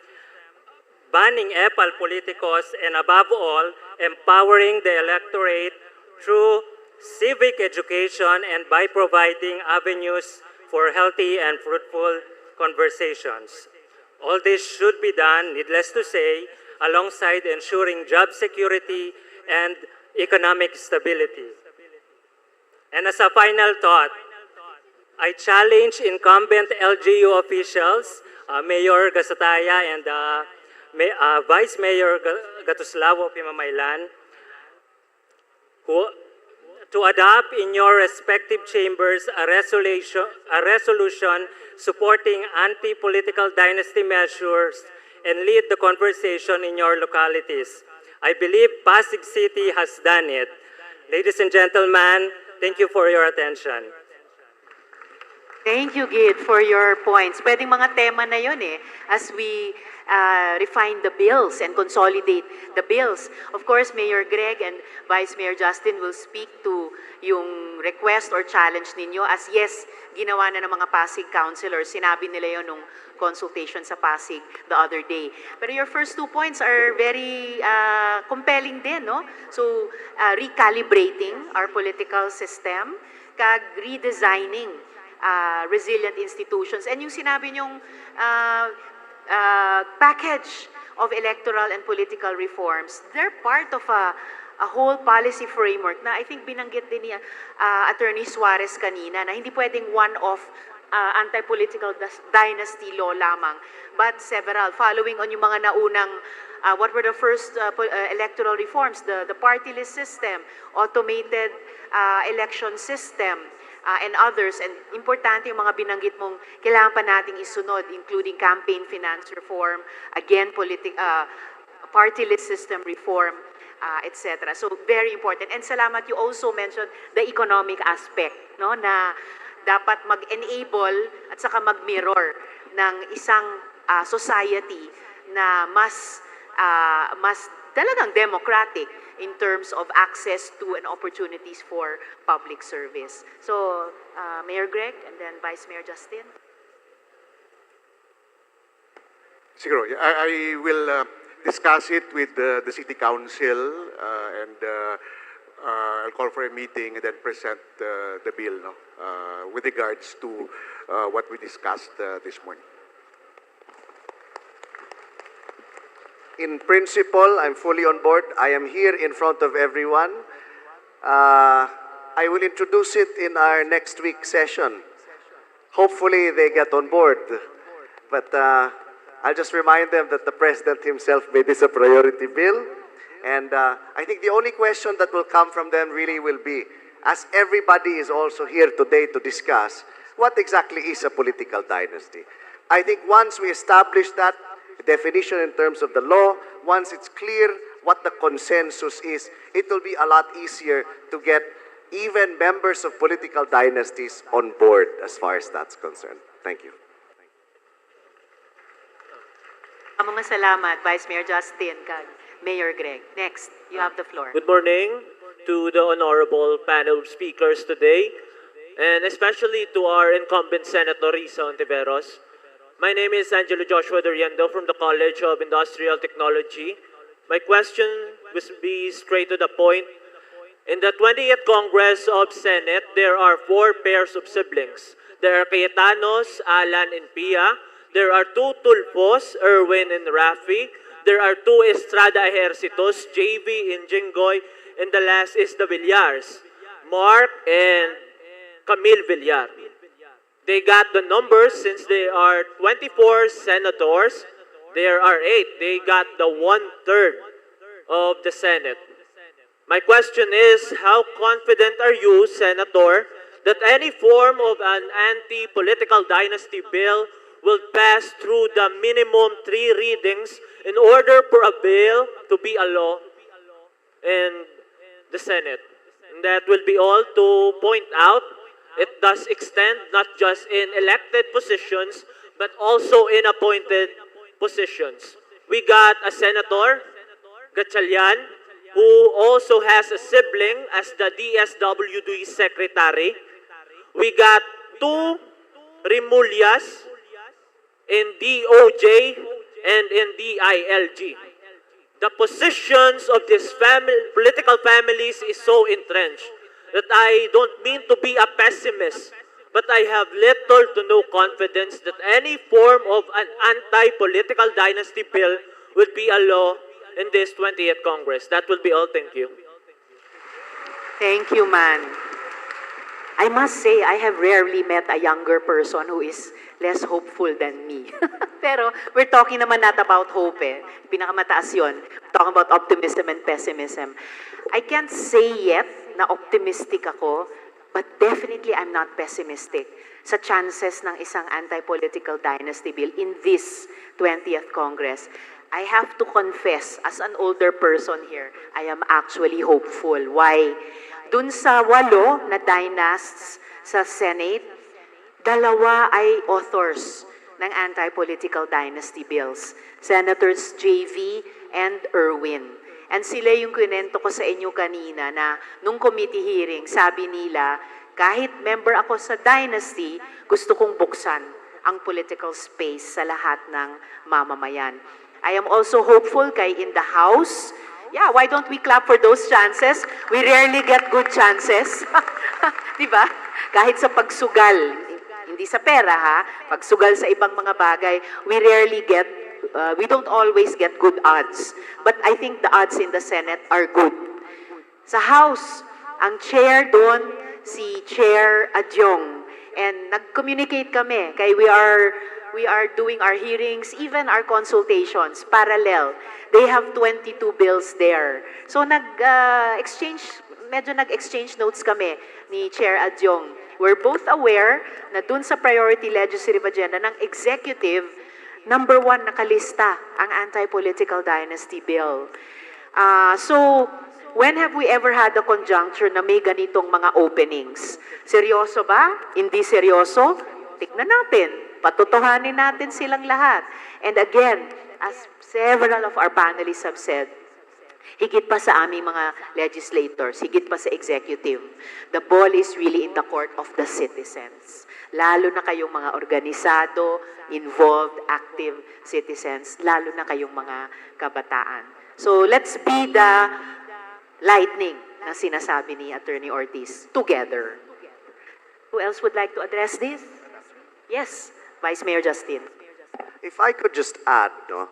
Speaker 15: banning epal politicos, and above all, empowering the electorate through civic education and by providing avenues for healthy and fruitful conversations. All this should be done, needless to say, alongside ensuring job security and economic stability. And as a final thought, I challenge incumbent LGU officials, Mayor Gasataya and Vice Mayor Gatuslao Pimamaylan, to adopt in your respective chambers a resolution supporting anti-political dynasty measures and lead the conversation in your localities. I believe Pasig City has done it. Ladies and gentlemen, thank you for your attention.
Speaker 4: Thank you, Gid, for your points. Pwedeng mga tema na yun as we refine the bills and consolidate the bills. Of course, Mayor Greg and Vice Mayor Justin will speak to yung request or challenge ninyo as yes, ginawa na ng mga Pasig councilors. Sinabi nila yun nung consultation sa Pasig the other day. Pero your first 2 points are very compelling din, no? So, recalibrating our political system, kag redesigning resilient institutions. And yung sinabi niyong package of electoral and political reforms, they're part of a whole policy framework na I think binanggit din ni Attorney Suarez kanina na hindi pwedeng one-off anti-political dynasty law lamang, but several, following on yung mga naunang, what were the first electoral reforms, the party list system, automated election system, and others. And importante yung mga binanggit mong kailangan pa nating isunod, including campaign finance reform, again, party list system reform, etc. So very important. And salamat, you also mentioned the economic aspect, no, na dapat mag-enable at saka mag-mirror ng isang society na mas talagang democratic in terms of access to and opportunities for public service. So, Mayor Greg and then Vice Mayor Justin.
Speaker 3: Siguro, I will discuss it with the City Council and I'll call for a meeting and then present the bill with regards to what we discussed this morning.
Speaker 5: In principle, I'm fully on board. I am here in front of everyone. I will introduce it in our next week session. Hopefully, they get on board. But I'll just remind them that the President himself made this a priority bill. And I think the only question that will come from them really will be, as everybody is also here today to discuss, what exactly is a political dynasty? I think once we establish that definition in terms of the law, once it's clear what the consensus is, it will be a lot easier to get even members of political dynasties on board as far as that's concerned. Thank you.
Speaker 4: Mga salamat, Vice Mayor Justin, kag Mayor Greg. Next, you have the floor.
Speaker 16: Good morning to the honorable panel of speakers today, and especially to our incumbent Senator Risa Ontiveros. My name is Angelo Joshua Doriendo from the College of Industrial Technology. My question will be straight to the point. In the 20th Congress of Senate, there are 4 pairs of siblings. There are Cayetanos, Alan, and Pia. There are 2 Tulfos, Erwin and Rafi. There are 2 Estrada Ejercitos, JV and Jinggoy. And the last is the Villars, Mark and Camille Villar. They got the numbers since they are 24 senators. There are 8. They got the 1/3 of the Senate. My question is, how confident are you, Senator, that any form of an anti-political dynasty bill will pass through the minimum 3 readings in order for a bill to be a law in the Senate? And that will be all to point out. It does extend not just in elected positions, but also in appointed positions. We got a Senator, Gatchalian, who also has a sibling as the DSWD Secretary. We got 2 Remulyas in DOJ and in DILG. The positions of these political families is so entrenched that I don't mean to be a pessimist, but I have little to no confidence that any form of an anti-political dynasty bill will be a law in this 20th Congress. That will be all. Thank you.
Speaker 4: Thank you, man. I must say, I have rarely met a younger person who is less hopeful than me. Pero we're talking naman not about hope eh. Pinakamataas yun. Talking about optimism and pessimism. I can't say yet na optimistic ako, but definitely I'm not pessimistic sa chances ng isang anti-political dynasty bill in this 20th Congress. I have to confess, as an older person here, I am actually hopeful. Why? Dun sa 8 na dynasts sa Senate, 2 ay authors ng anti-political dynasty bills. Senators JV and Erwin. And sila yung kinento ko sa inyo kanina na nung committee hearing, sabi nila, kahit member ako sa dynasty, gusto kong buksan ang political space sa lahat ng mamamayan. I am also hopeful kay in the House. Yeah, why don't we clap for those chances? We rarely get good chances. Diba? Kahit sa pagsugal, hindi sa pera ha, pagsugal sa ibang mga bagay, we don't always get good odds. But I think the odds in the Senate are good. Sa House, ang chair doon, si Chair Adyong. And nag-communicate kami, kay we are doing our hearings, even our consultations, parallel. They have 22 bills there. So medyo nag-exchange notes kami ni Chair Adyong. We're both aware na dun sa priority legislative agenda ng executive, number 1 nakalista ang anti-political dynasty bill. So, when have we ever had a conjuncture na may ganitong mga openings? Seryoso ba? Hindi seryoso? Tignan natin. Patutuhanin natin silang lahat. And again, as several of our panelists have said, Higit pa sa aming mga legislators, higit pa sa executive, the ball is really in the court of the citizens. Lalo na kayong mga organisado, involved, active citizens, lalo na kayong mga kabataan. So let's be the lightning na sinasabi ni Attorney Ortiz, together. Who else would like to address this? Yes, Vice Mayor Justin.
Speaker 5: If I could just add, no,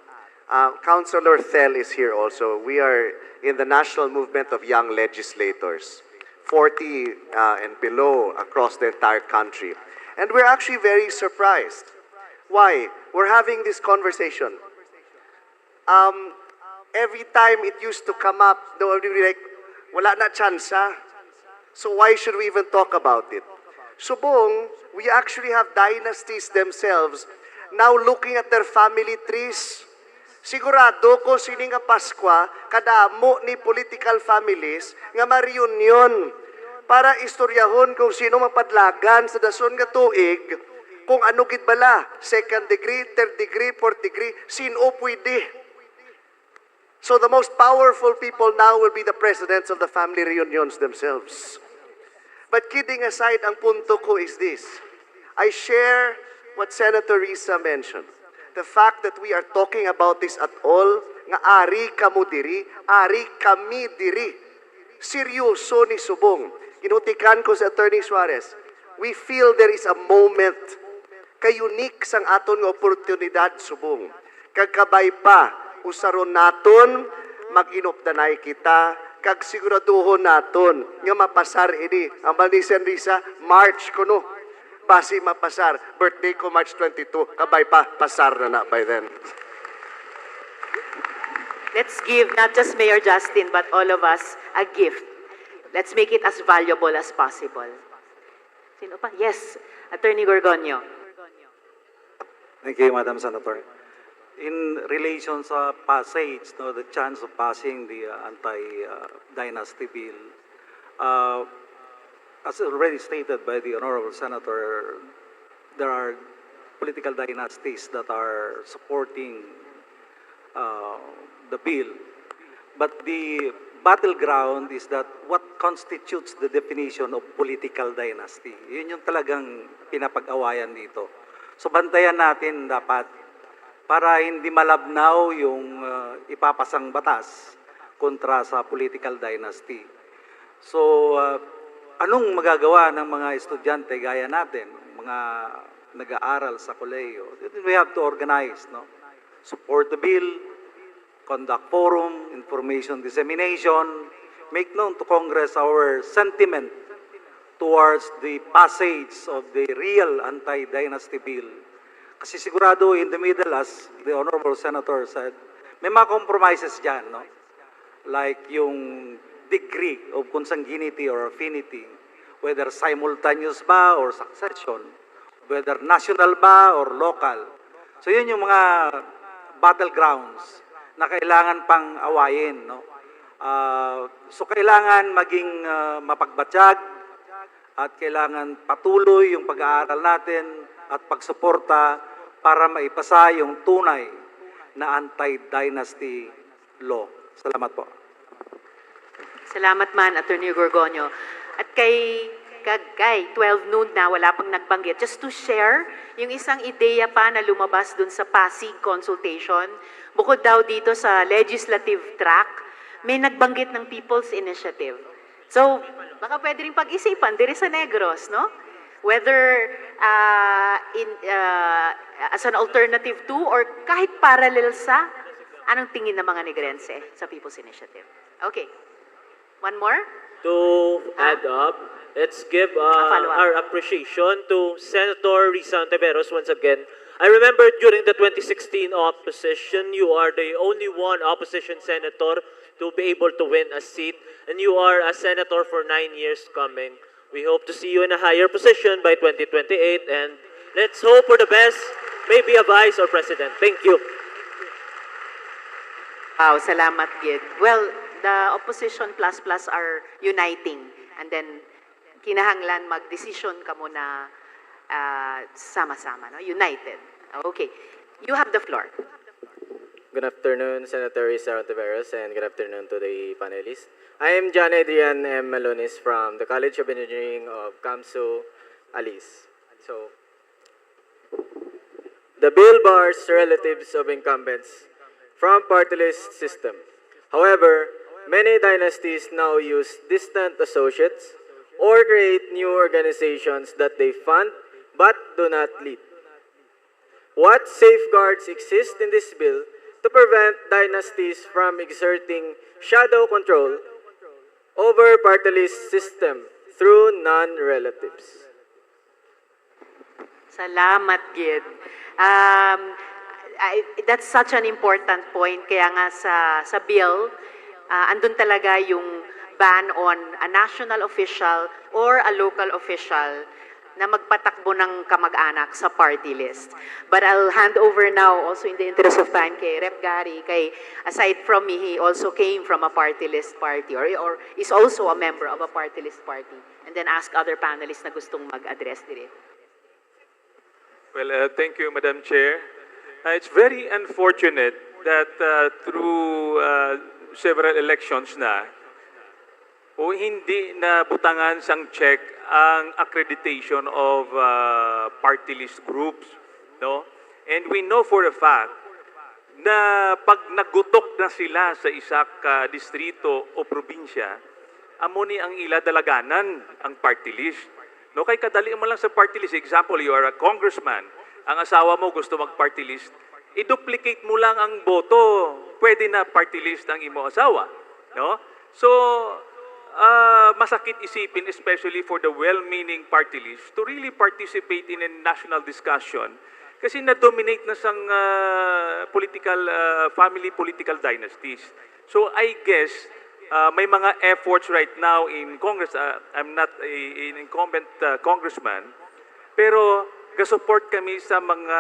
Speaker 5: Councilor Thel is here also. We are in the national movement of young legislators, 40 and below across the entire country. And we're actually very surprised. Why? We're having this conversation. Every time it used to come up, they would be like, wala na chance, ha? So why should we even talk about it? Subong, we actually have dynasties themselves now looking at their family trees. Sigurado ko sini nga Paskwa, kadamo ni political families nga ma-reunion para istoryahon kung sino mapadlagan sa dason nga tuig, kung ano gid bala, second degree, third degree, fourth degree, sino pwede. So the most powerful people now will be the presidents of the family reunions themselves. But kidding aside, ang punto ko is this. I share what Senator Risa mentioned. The fact that we are talking about this at all, nga ari kamo diri, ari kami diri. Seryoso ni Subong. Inutikan ko sa Attorney Suarez. We feel there is a moment kay-unique sang aton nga oportunidad, Subong. Kagkabay pa, usaron naton, mag-inopdanay kita, kag siguraduhon naton nga mapasar ini. Ang balisen Risa, March kuno. Basi mapasar. Birthday ko March 22. Kabay pa, pasar na by then.
Speaker 4: Let's give not just Mayor Justin but all of us a gift. Let's make it as valuable as possible. Sino pa? Yes, Attorney Gorgonio.
Speaker 9: Thank you, Madam Senator. In relation sa passage, no, the chance of passing the anti-dynasty bill, as already stated by the Honorable Senator, there are political dynasties that are supporting the bill. But the battleground is that what constitutes the definition of political dynasty. Yun yung talagang pinapag-awayan dito. So bantayan natin dapat para hindi malabnaw yung ipapasang batas kontra sa political dynasty. So, anong magagawa ng mga estudyante gaya natin, mga nag-aaral sa kolehiyo? We have to organize, no? Support the bill, conduct forum, information dissemination, make known to Congress our sentiment towards the passage of the real anti-dynasty bill. Kasi sigurado in the middle, as the Honorable Senator said, may mga compromises dyan, no? Like yung degree of consanguinity or affinity, whether simultaneous ba or succession, whether national ba or local. So yun yung mga battlegrounds na kailangan pang awayin, no? So kailangan maging mapagbatsyag at kailangan patuloy yung pag-aaral natin at pagsuporta para maipasa yung tunay na anti-dynasty law. Salamat po.
Speaker 4: Salamat man, Attorney Gorgonio. At kay 12 noon na, wala pang nagbanggit. Just to share, yung isang ideya pa na lumabas dun sa Pasig consultation, bukod daw dito sa legislative track, may nagbanggit ng People's Initiative. So, baka pwede rin pag-isipan, diri sa Negros, no? Whether as an alternative to or kahit parallel sa anong tingin ng mga Negrense sa People's Initiative. Okay. One more?
Speaker 16: To add up, let's give our appreciation to Senator Risa Ontiveros once again. I remember during the 2016 opposition, you are the only one opposition senator to be able to win a seat, and you are a senator for 9 years coming. We hope to see you in a higher position by 2028, and let's hope for the best, maybe a vice or president. Thank you.
Speaker 4: Wow, salamat, Gid. Well, the opposition plus are uniting, and then kinahanglan mag-decision ka muna sama-sama, no? United. Okay. You have the floor.
Speaker 17: Good afternoon, Senator Risa Ontiveros, and good afternoon to the panelists. I am John Adrian M. Malonis from the College of Engineering of Kamsu, Alice. So, the bill bars relatives of incumbents from party list system. However, many dynasties now use distant associates or create new organizations that they fund but do not lead. What safeguards exist in this bill to prevent dynasties from exerting shadow control over party list system through non-relatives?
Speaker 4: Salamat, Gid. That's such an important point. Kaya nga sa bill, andun talaga yung ban on a national official or a local official na magpatakbo ng kamag-anak sa party list. But I'll hand over now, also in the interest of time, kay Rep. Gary, aside from me, he also came from a party list party or is also a member of a party list party. And then ask other panelists na gustong mag-address dire.
Speaker 6: Well, thank you, Madam Chair. It's very unfortunate that through several elections na, hindi na butangan sang check ang accreditation of party list groups, no? And we know for a fact na pag nagutok na sila sa isak distrito o probinsya, amo ni ang ila dalaganan ang party list. No, kay kadali mo lang sa party list. Example, you are a congressman, ang asawa mo gusto mag-party list, i-duplicate mo lang ang boto, pwede na party list ang imo asawa, no? So, masakit isipin, especially for the well-meaning party list, to really participate in a national discussion kasi na-dominate na sang family political dynasties. So I guess may mga efforts right now in Congress. I'm not an incumbent congressman, pero ga-support kami sa mga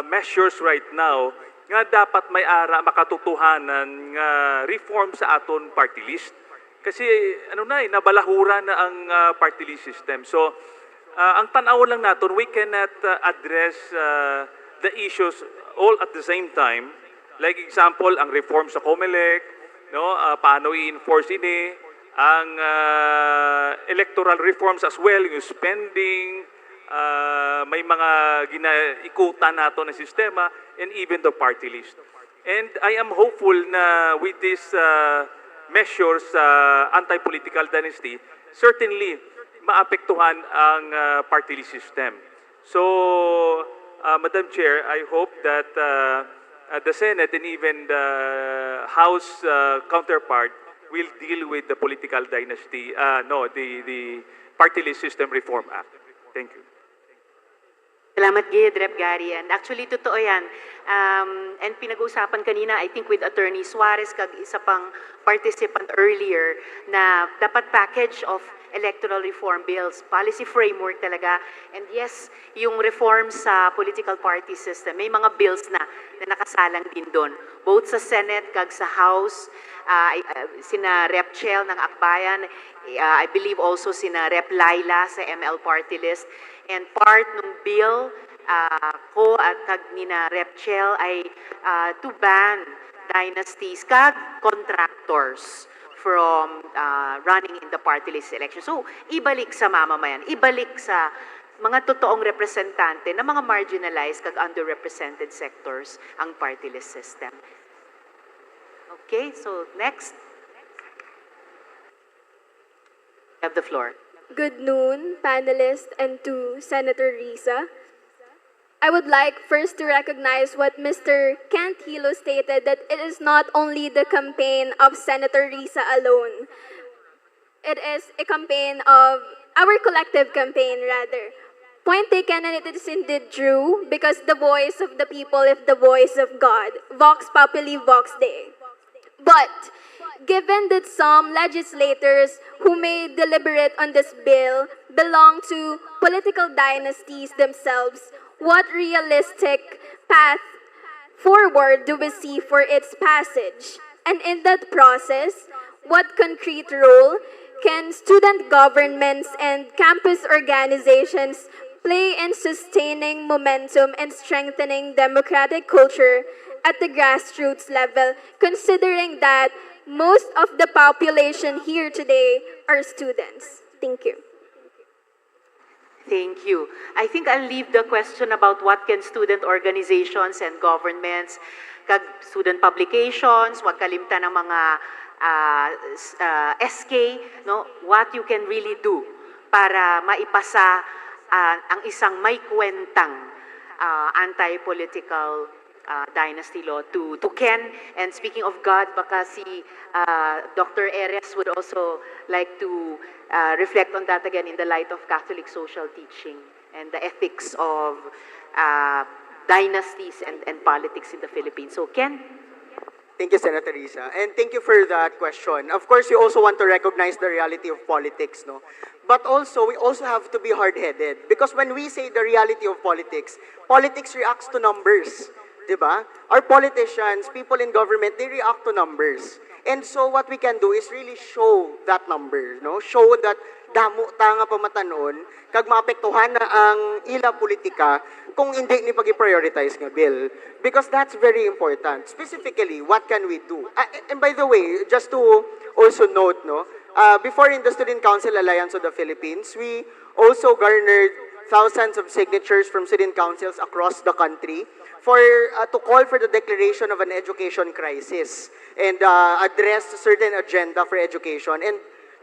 Speaker 6: measures right now nga dapat may makatutuhanan nga reform sa aton party list. Kasi nabalahura na ang party list system. So, ang tanaw lang natin, we cannot address the issues all at the same time. Like example, ang reform sa COMELEC, no? Paano i-enforce ini, ang electoral reforms as well, yung spending, may mga ikutan nato na sistema, and even the party list. And I am hopeful na with this measures anti-political dynasty, certainly maapektuhan ang party list system. So, Madam Chair, I hope that the Senate and even the House counterpart will deal with the political dynasty, the Party List System Reform Act. Thank you.
Speaker 4: Salamat, Gid, Rep. Gary. And actually, totoo yan. And pinag-uusapan kanina, I think with Attorney Suarez, kag isa pang participant earlier, na dapat package of electoral reform bills, policy framework talaga. And yes, yung reform sa political party system, may mga bills na nakasalang din doon. Both sa Senate kag sa House, sina Rep. Chel ng Akbayan, I believe also sina Rep. Laila sa ML party list. And part ng bill ko at kag nina Rep. Chel ay to ban dynasties kag contractors from running in the party list election. So, ibalik sa mamamayan, ibalik sa mga totoong representante ng mga marginalized kag underrepresented sectors ang party list system. Okay, so next. You have the floor.
Speaker 13: Good noon, panelists, and to Senator Risa. I would like first to recognize what Mr. Kent Hilo stated, that it is not only the campaign of Senator Risa alone. It is a campaign of our collective campaign, rather. Point taken, and it is indeed true, because the voice of the people is the voice of God. Vox populi, vox Dei. But, given that some legislators who may deliberate on this bill belong to political dynasties themselves, what realistic path forward do we see for its passage? And in that process, what concrete role can student governments and campus organizations play in sustaining momentum and strengthening democratic culture at the grassroots level, considering that most of the population here today are students? Thank you.
Speaker 4: Thank you. I think I'll leave the question about what can student organizations and governments, kag student publications, wag kalimtan ng mga SK, no, what you can really do para maipasa ang isang may kwentang anti-political dynasty law to Ken. And speaking of God, baka si Dr. Eres would also like to reflect on that again in the light of Catholic social teaching and the ethics of dynasties and politics in the Philippines. So Ken?
Speaker 12: Thank you, Senator Risa. And thank you for that question. Of course, we also want to recognize the reality of politics, no? But also, we also have to be hard-headed. Because when we say the reality of politics, politics reacts to numbers. Diba? Our politicians, people in government, they react to numbers. And so what we can do is really show that number, no? Show that damo ta nga pamatanon, kag maapektuhan na ang ila politika kung hindi ni pag-prioritize nga bill. Because that's very important. Specifically, what can we do? And by the way, just to also note, no, before in the Student Council Alliance of the Philippines, we also garnered thousands of signatures from student councils across the country for to call for the declaration of an education crisis and address a certain agenda for education.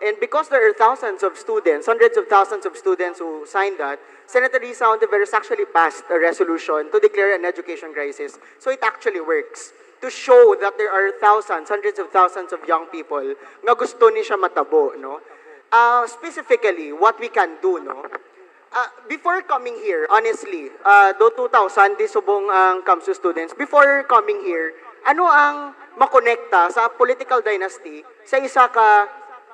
Speaker 12: And because there are thousands of students, hundreds of thousands of students who signed that, Senator Risa Ontiveros actually passed a resolution to declare an education crisis. So it actually works to show that there are thousands, hundreds of thousands of young people nga gusto ni siya matabo, no? Specifically, what we can do, no? Before coming here, honestly, do 2000, di subong ang comes to students, before coming here, ano ang makonekta sa political dynasty sa isa ka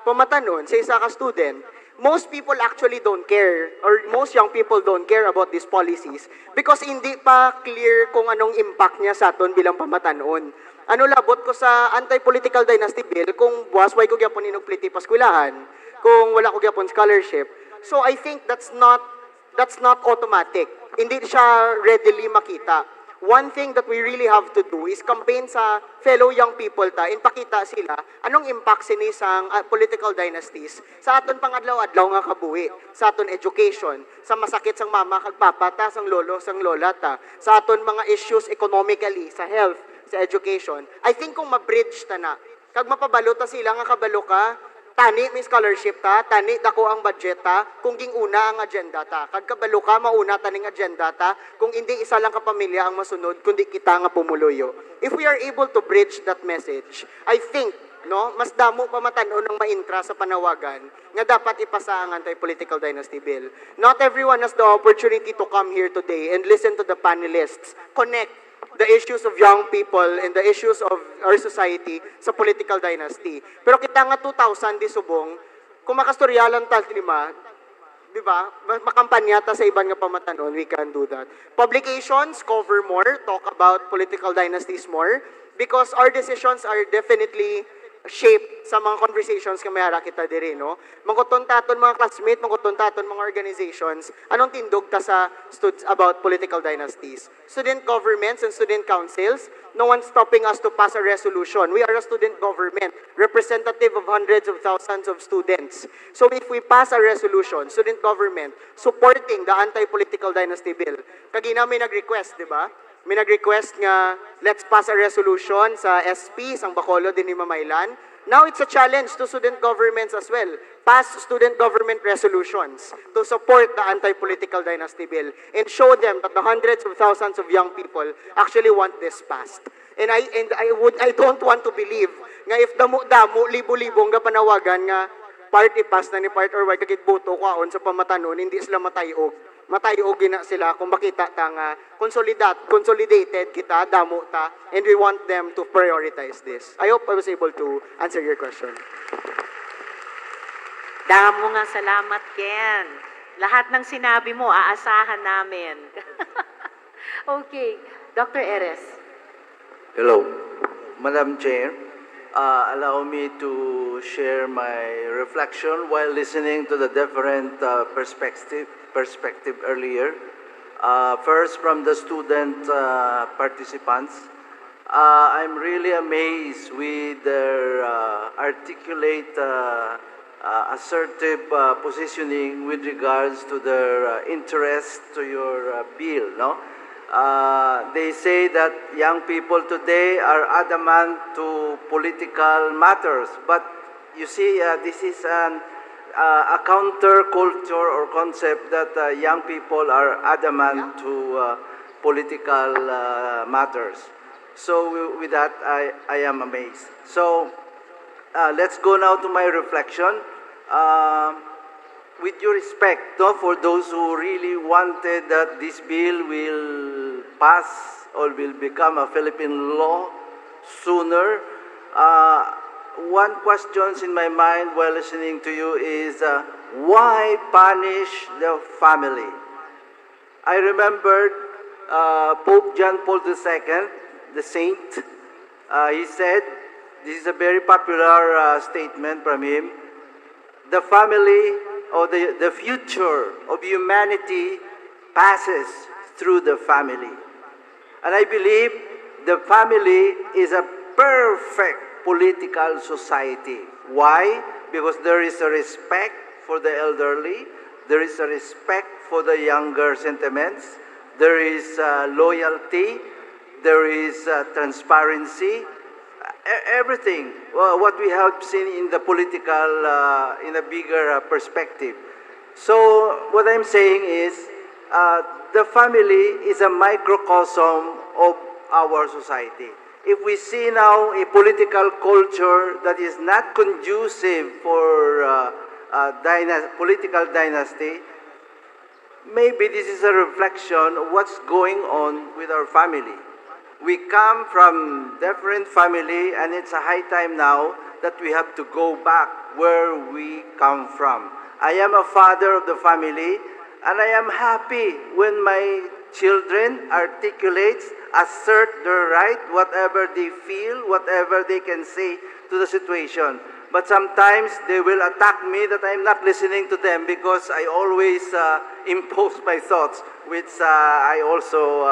Speaker 12: pamatanon, sa isa ka student? Most people actually don't care, or most young people don't care about these policies because hindi pa clear kung anong impact niya sa aton bilang pamatanon. Ano labot ko sa anti-political dynasty bill kung buwas way ko gyapon inugpliti paskwilahan, kung wala ko gyapon scholarship. So I think that's not automatic. Hindi siya readily makita. One thing that we really have to do is campaign sa fellow young people ta, ipakita sila anong impact sini sang political dynasties sa aton pangadlaw-adlaw nga kabuhi, sa aton education, sa masakit sang mama kag papa ta, sang lolo sang lola ta, sa aton mga issues economically, sa health, sa education. I think kung ma-bridge ta na, kag mapabalo ta sila nga kabalo ka, tani may scholarship ta, tani dako ang budget ta, kung ging una ang agenda ta. Kag kabalo ka, mauna taning agenda ta, kung hindi isa lang ka pamilya ang masunod, kundi kita nga pumuluyo. If we are able to bridge that message, I think, no, mas damo pa matanon ng maintra sa panawagan nga dapat ipasa ang anti-political dynasty bill. Not everyone has the opportunity to come here today and listen to the panelists, connect the issues of young people and the issues of our society sa political dynasty. Pero kita nga 2000 di subong, kung makastoryalan ta lima, di ba? Makampanya ta sa iban nga pamatanon, we can do that. Publications cover more, talk about political dynasties more, because our decisions are definitely shape sa mga conversations nga mayara kita diri, no? Mangkuton taton mga classmates, mangkuton taton mga organizations, anong tindog ta sa about political dynasties. Student governments and student councils, no one's stopping us to pass a resolution. We are a student government, representative of hundreds of thousands of students. So if we pass a resolution, student government, supporting the anti-political dynasty bill, kagina may nag-request, di ba? May nag-request nga, let's pass a resolution sa SP, sang Bacolod din ni Mamaylan. Now it's a challenge to student governments as well. Pass student government resolutions to support the anti-political dynasty bill and show them that the hundreds of thousands of young people actually want this passed. And I don't want to believe nga if damo libo-libong nga panawagan nga party pass na ni part or why kagit boto kwaon sa pamatanon, hindi sila matayog gina sila kung makita ta nga consolidated kita, damo ta, and we want them to prioritize this. I hope I was able to answer your question.
Speaker 4: Damo nga salamat, Ken. Lahat ng sinabi mo, aasahan namin. Okay, Dr. Eres.
Speaker 7: Hello, Madam Chair. Allow me to share my reflection while listening to the different perspective earlier. First, from the student participants, I'm really amazed with their articulate, assertive positioning with regards to their interest to your bill. No, they say that young people today are adamant to political matters, but you see, this is a counter culture or concept that young people are adamant to political matters. So with that, I am amazed. So let's go now to my reflection. With due respect, no, for those who really wanted that this bill will pass or will become a Philippine law sooner, one question in my mind while listening to you is, why punish the family? I remembered Pope John Paul II, the saint. He said, this is a very popular statement from him, the family or the future of humanity passes through the family. And I believe the family is a perfect political society. Why? Because there is a respect for the elderly, there is a respect for the younger sentiments, there is loyalty, there is transparency, everything, what we have seen in the political, in a bigger perspective. So what I'm saying is, the family is a microcosm of our society. If we see now a political culture that is not conducive for political dynasty, maybe this is a reflection of what's going on with our family. We come from different family, and it's a high time now that we have to go back where we come from. I am a father of the family, and I am happy when my children articulate, assert their right, whatever they feel, whatever they can say to the situation. But sometimes they will attack me that I'm not listening to them because I always impose my thoughts, which I also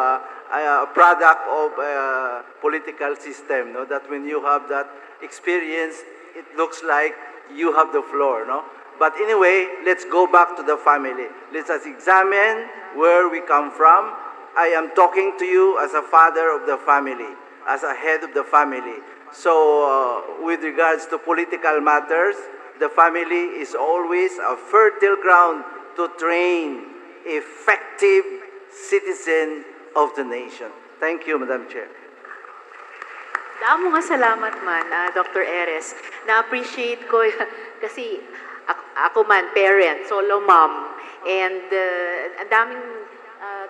Speaker 7: a product of a political system, no? That when you have that experience, it looks like you have the floor, no? But anyway, let's go back to the family. Let us examine where we come from. I am talking to you as a father of the family, as a head of the family. So with regards to political matters, the family is always a fertile ground to train effective citizen of the nation. Thank you, Madam Chair.
Speaker 4: Damo nga salamat man, Dr. Eres. Na-appreciate ko kasi ako man, parent, solo mom, and ang daming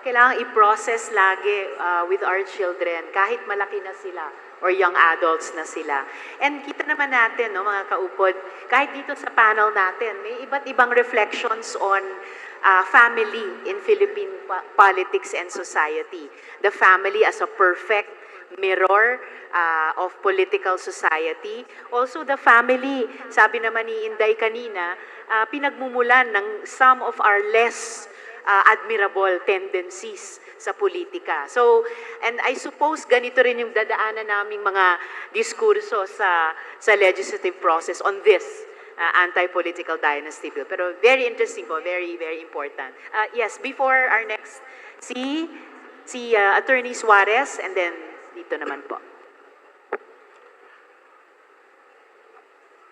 Speaker 4: kailangan i-process lagi with our children, kahit malaki na sila or young adults na sila. And kita naman natin, no, mga kaupod, kahit dito sa panel natin, may iba't ibang reflections on family in Philippine politics and society. The family as a perfect mirror of political society. Also the family, sabi naman ni Inday kanina, pinagmumulan ng some of our less admirable tendencies sa politika. So, and I suppose ganito rin yung dadaanan naming mga diskurso sa legislative process on this anti-political dynasty bill. Pero very interesting po, very, very important. Yes, before our next, si Attorney Suarez, and then dito naman po.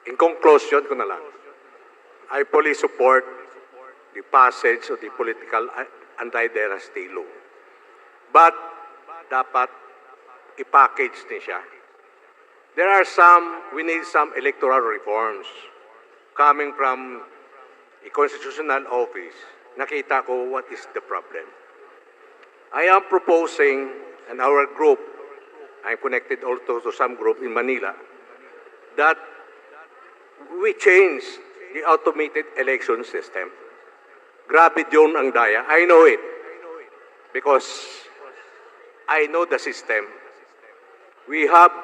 Speaker 11: In conclusion ko na lang, I fully support the passage of the political anti-dynasty law. But dapat i-package din siya. We need some electoral reforms coming from a constitutional office. Nakita ko what is the problem. I am proposing, and our group, I'm connected also to some group in Manila, that we change the automated election system. Grabe yun ang daya. I know it. Because I know the system. We have,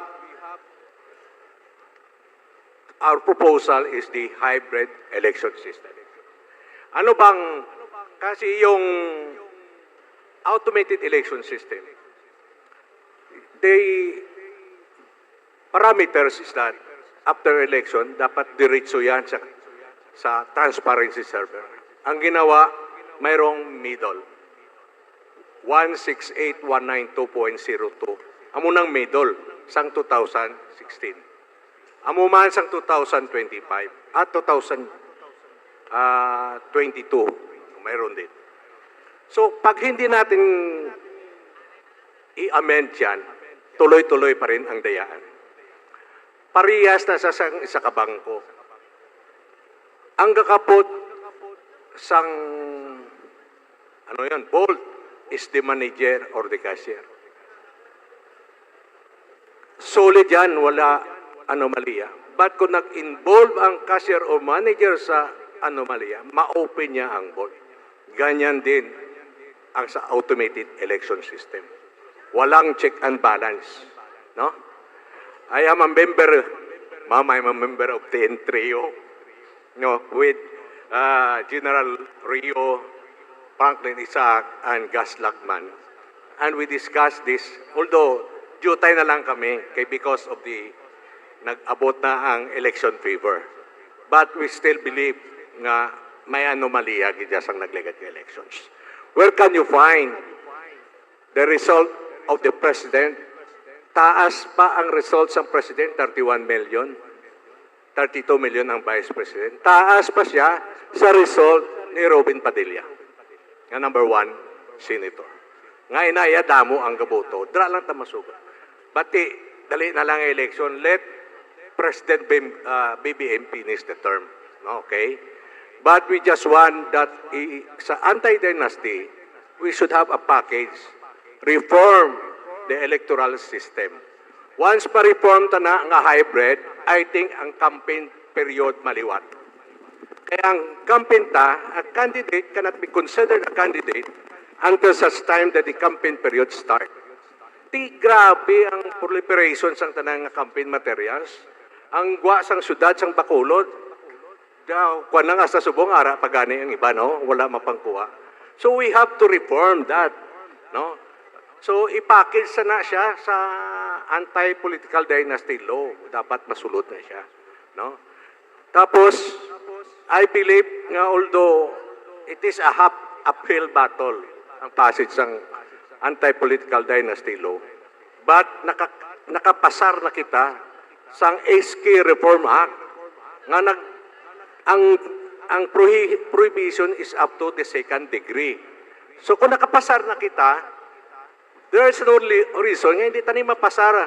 Speaker 11: our proposal is the hybrid election system. Ano bang, kasi yung automated election system, parameters is that after election, dapat diretso yan sa transparency server. Ang ginawa, mayroong middle. 168,192.02. Amo ng middle sang 2016. Amo man sang 2025 at 2022. Mayroon din. So, pag hindi natin i-amend yan, tuloy-tuloy pa rin ang dayaan. Parehas na sa isa kabangko. Ang kakapot sang bold is the manager or the cashier. Solid yan, wala anomalya. But kung nag-involve ang cashier o manager sa anomalya, ma-open niya ang board. Ganyan din ang sa automated election system. Walang check and balance. No? I am a member, Ma'am, I'm a member of the Trio, with General Rio, Franklin Isaac, and Gus Lackman. And we discussed this, although jutay na lang kami because of the nag-abot na ang election favor. But we still believe nga may anomalya gidya sang naglegat ng elections. Where can you find the result of the president? Taas pa ang results ng president, 31 million. 32 million ang vice president. Taas pa siya sa result ni Robin Padilla, nga number 1 senator. Nga inaya damo ang gaboto. Dra lang tamasuga. Bati, dali na lang election. Let President BBM finish the term. Okay? But we just want that sa anti-dynasty, we should have a package. Reform the electoral system. Once pa-reform ta na nga hybrid, I think ang campaign period maliwat. Kaya ang campaign a candidate cannot be considered a candidate until such time that the campaign period start. Di grabe ang proliferation sang tanang campaign materials. Ang gwa sang syudad sang Bacolod, kuwan na nga sa subong ara pagani ang iba, no? Wala mapangkuha. So we have to reform that, no? So ipackage na siya sa anti-political dynasty law. Dapat masulot na siya, no? Tapos I believe nga although it is a uphill battle ang passage ng anti-political dynasty law, but nakapasar na kita sang SK Reform Act nga ang prohibition is up to the second degree. So kung nakapasar na kita, there is no reason nga hindi tayo mapasara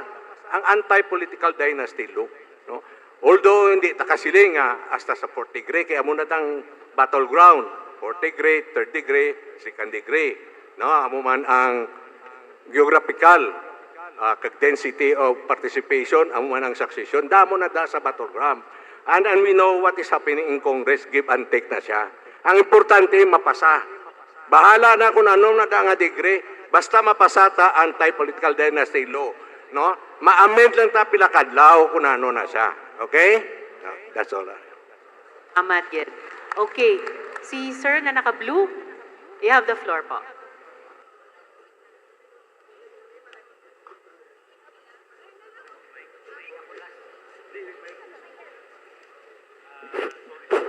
Speaker 11: ang anti-political dynasty law. No? Although hindi takasiling nga hasta sa 4th degree, kaya muna tang battleground, 4th degree, 3rd degree, 2nd degree. No? Amo man ang geographical kag density of participation, amo man ang succession, damo na da sa battleground. And we know what is happening in Congress, give and take na siya. Ang importante, mapasa. Bahala na kung anong nga degree, basta mapasata anti-political dynasty law. No? Ma-amend lang ta pila kadlaw kung ano na siya. Okay? No, that's all.
Speaker 4: Amat yet. Okay. Si Sir na naka-blue, you have the floor po.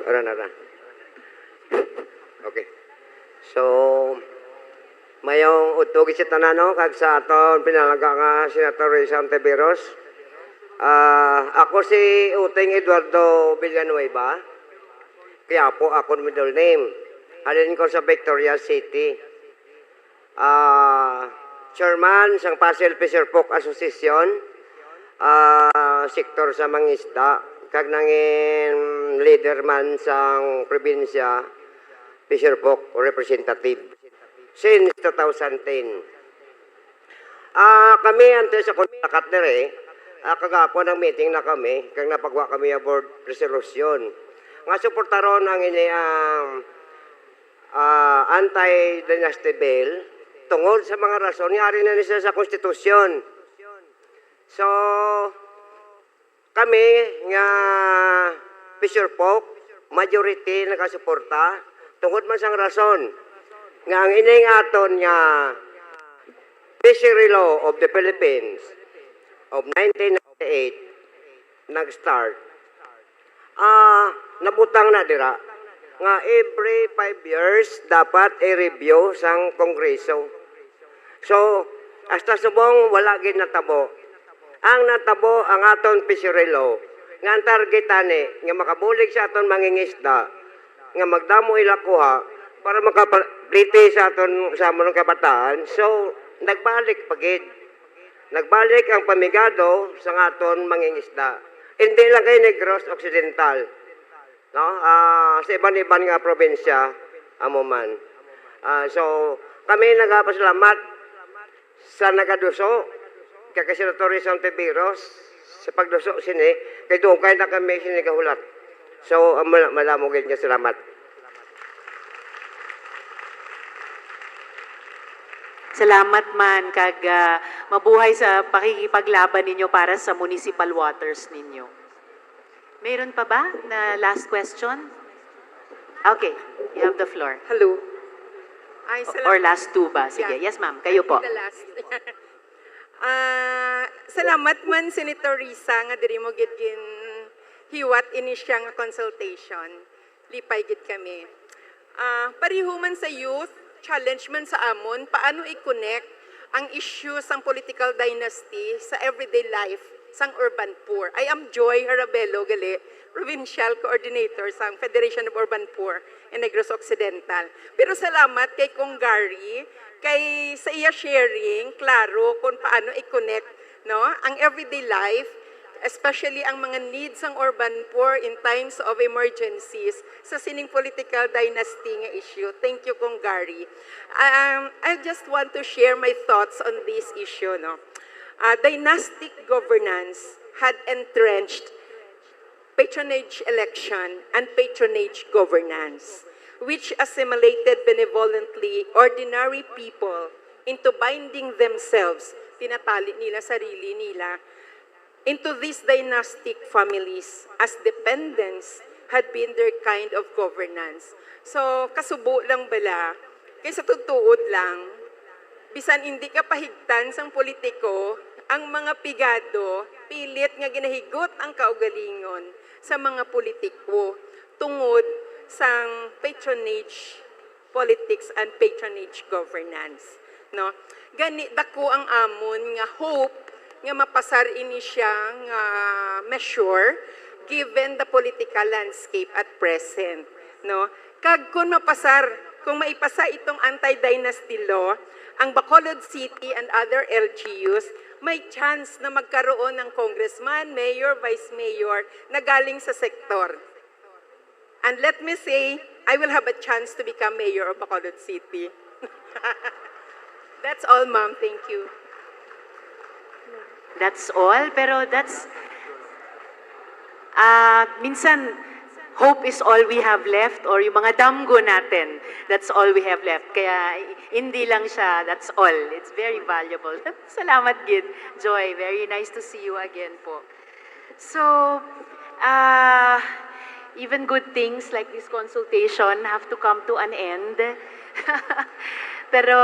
Speaker 18: Ara. Okay. So, mayong utog si tanano kag sa aton pinalaga nga Senator Risa Ontiveros. Ako si Uting Eduardo Villanueva. Kaya po ako middle name. Halin ko sa Victoria City. Chairman sang Pasel Fisher Folk Association. Sektor sa mangisda. Kag nangin leader man sang probinsya Fisher Folk representative since 2010. Kami ante sa kontakat dire, kagapon ng meeting na kami, kag napagwa kami a board resolution. Nga suportaron ang ini anti-dynasty bill tungod sa mga rason yari na nisa sa konstitusyon. So kami nga Fisher Folk majority nakasuporta tungod man sang rason nga ang ining aton nga Fishery Law of the Philippines of 1998 nag-start, nabutang na dira nga every 5 years dapat i-review sang kongreso. So, hasta subong wala gid natabo. Ang natabo ang aton fishery law nga ang targetan ni nga makabulig sa aton mangingisda nga magdamo ila kuha para makapliti sa aton sa among kabataan. So, nagbalik pagid. Nagbalik ang pamigado sa aton mangingisda. Hindi lang kay Negros Occidental. No? Sa iban-iban nga probinsya, amo man. So, kami nagapasalamat sa nagaduso, kay Senator Rizal Tiberos, sa pagduso sini, kay dugay na kami sini kahulat. So, malamogin nga salamat.
Speaker 4: Salamat man kag mabuhay sa pakikipaglaban ninyo para sa municipal waters ninyo. Mayroon pa ba na last question? Okay, you have the floor.
Speaker 19: Hello.
Speaker 4: Or last two ba? Sige, yes ma'am, kayo po.
Speaker 19: The last. Salamat man, Senator Risa, nga diri mo gid gin hiwat ini siya nga consultation. Lipay gid kami. Pariho man sa youth, challenge man sa amon, paano i-connect ang issue sang political dynasty sa everyday life sang urban poor. I am Joy Harabelo Gali, Provincial Coordinator sa Federation of Urban Poor in Negros Occidental. Pero salamat kay Kong Gary, kay sa iya sharing, klaro kung paano i-connect no, ang everyday life, especially ang mga needs ng urban poor in times of emergencies sa sining political dynasty nga issue. Thank you, Kong Gary. I just want to share my thoughts on this issue. No? Dynastic governance had entrenched patronage election and patronage governance, which assimilated benevolently ordinary people into binding themselves, tinatali nila sarili nila, into these dynastic families as dependents had been their kind of governance. So, kasubo lang bala, kaysa tutuod lang, bisan hindi ka pahigtan sang politiko, ang mga pigado, pilit nga ginahigot ang kaugalingon sa mga politiko tungod sang patronage politics and patronage governance. No? Gani, dako ang amon nga hope nga mapasar ini siya nga measure given the political landscape at present. No? Kag kung mapasar, kung maipasa itong anti-dynasty law, ang Bacolod City and other LGUs may chance na magkaroon ng congressman, mayor, vice mayor na galing sa sektor. And let me say, I will have a chance to become mayor of Bacolod City. That's all, ma'am. Thank you.
Speaker 4: That's all, pero that's minsan hope is all we have left, or yung mga damgo natin, that's all we have left. Kaya hindi lang siya, that's all. It's very valuable. Salamat, Gid. Joy, very nice to see you again po. So, even good things like this consultation have to come to an end. Pero,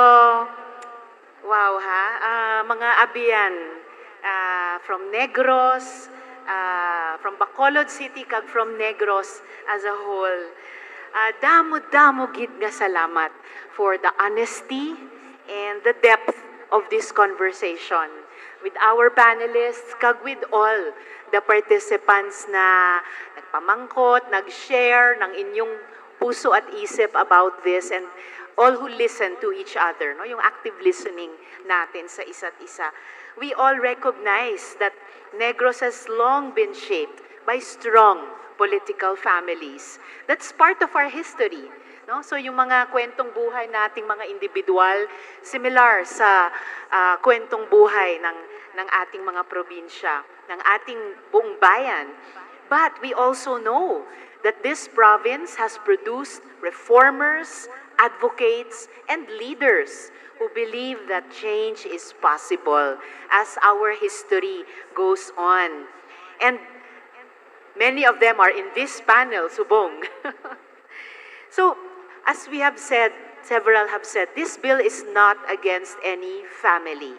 Speaker 4: wow ha, mga abiyan, from Negros, from Bacolod City, kag from Negros as a whole. Damo-damo gid nga salamat for the honesty and the depth of this conversation with our panelists, kag with all the participants na nagpamangkot, nag-share ng inyong puso at isip about this, and all who listen to each other, no? Yung active listening natin sa isa't isa. We all recognize that Negros has long been shaped by strong political families. That's part of our history. No? So yung mga kwentong buhay nating mga individual, similar sa kwentong buhay ng ating mga probinsya, ng ating buong bayan. But we also know that this province has produced reformers, advocates, and leaders who believe that change is possible as our history goes on. And many of them are in this panel, Subong. So, as we have said, several have said, this bill is not against any family.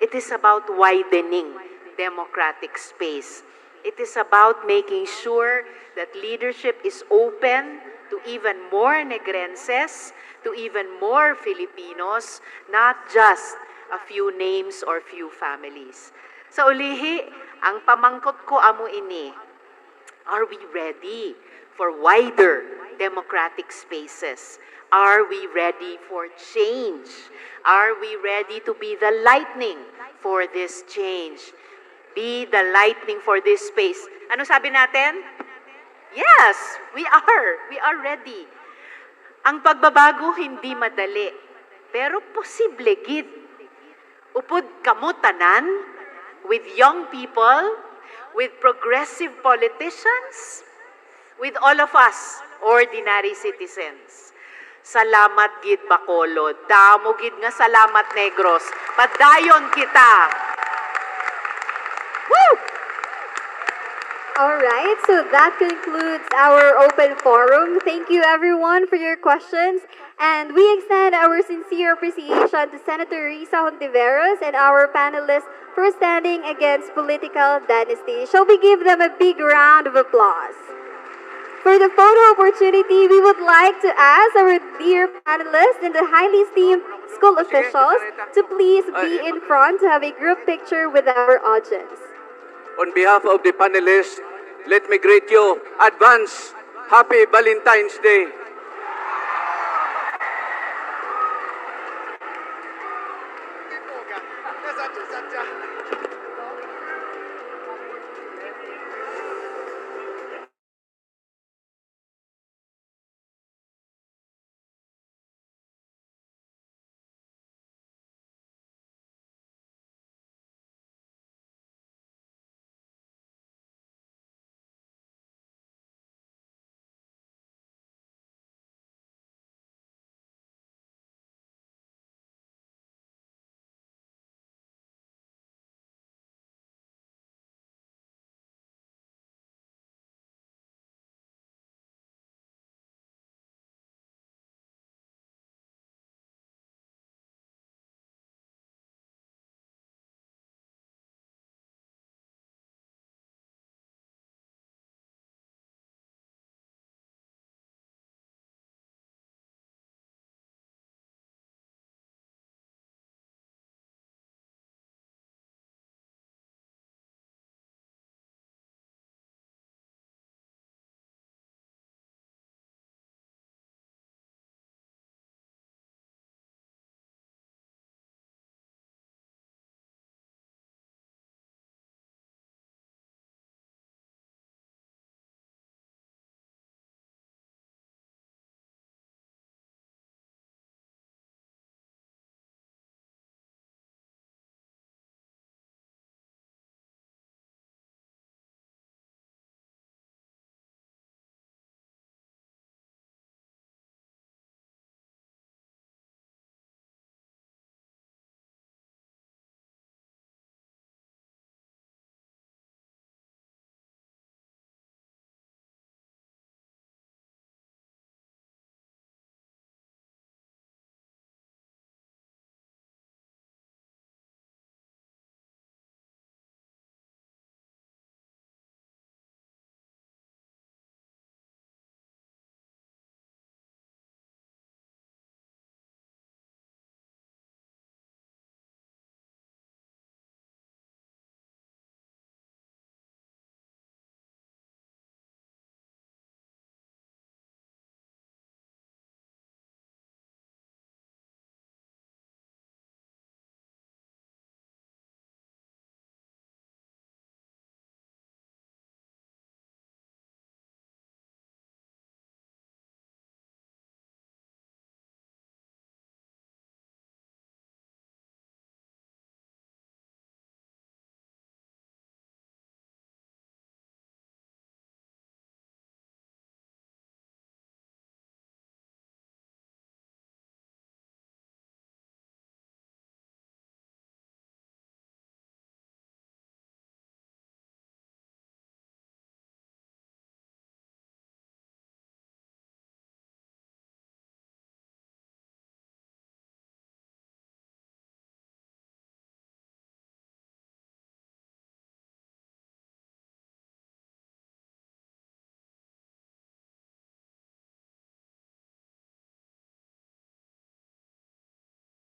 Speaker 4: It is about widening democratic space. It is about making sure that leadership is open to even more Negrenses, to even more Filipinos, not just a few names or few families. Sa ulihi, ang pamangkot ko amo ini, are we ready for wider democratic spaces? Are we ready for change? Are we ready to be the lightning for this change? Be the lightning for this space. Ano sabi natin? Yes, we are. We are ready. Ang pagbabago hindi madali, pero posible gid. Upod kamo tanan, with young people, with progressive politicians, with all of us, ordinary citizens. Salamat gid Bacolod, damo gid nga salamat Negros, padayon kita. Woo!
Speaker 20: All right, so that concludes our open forum. Thank you everyone for your questions. And we extend our sincere appreciation to Senator Risa Hontiveros and our panelists for standing against political dynasty. Shall we give them a big round of applause? For the photo opportunity, we would like to ask our dear panelists and the highly esteemed school officials to please be in front to have a group picture with our audience.
Speaker 8: On behalf of the panelists, let me greet you. Advance Happy Valentine's Day.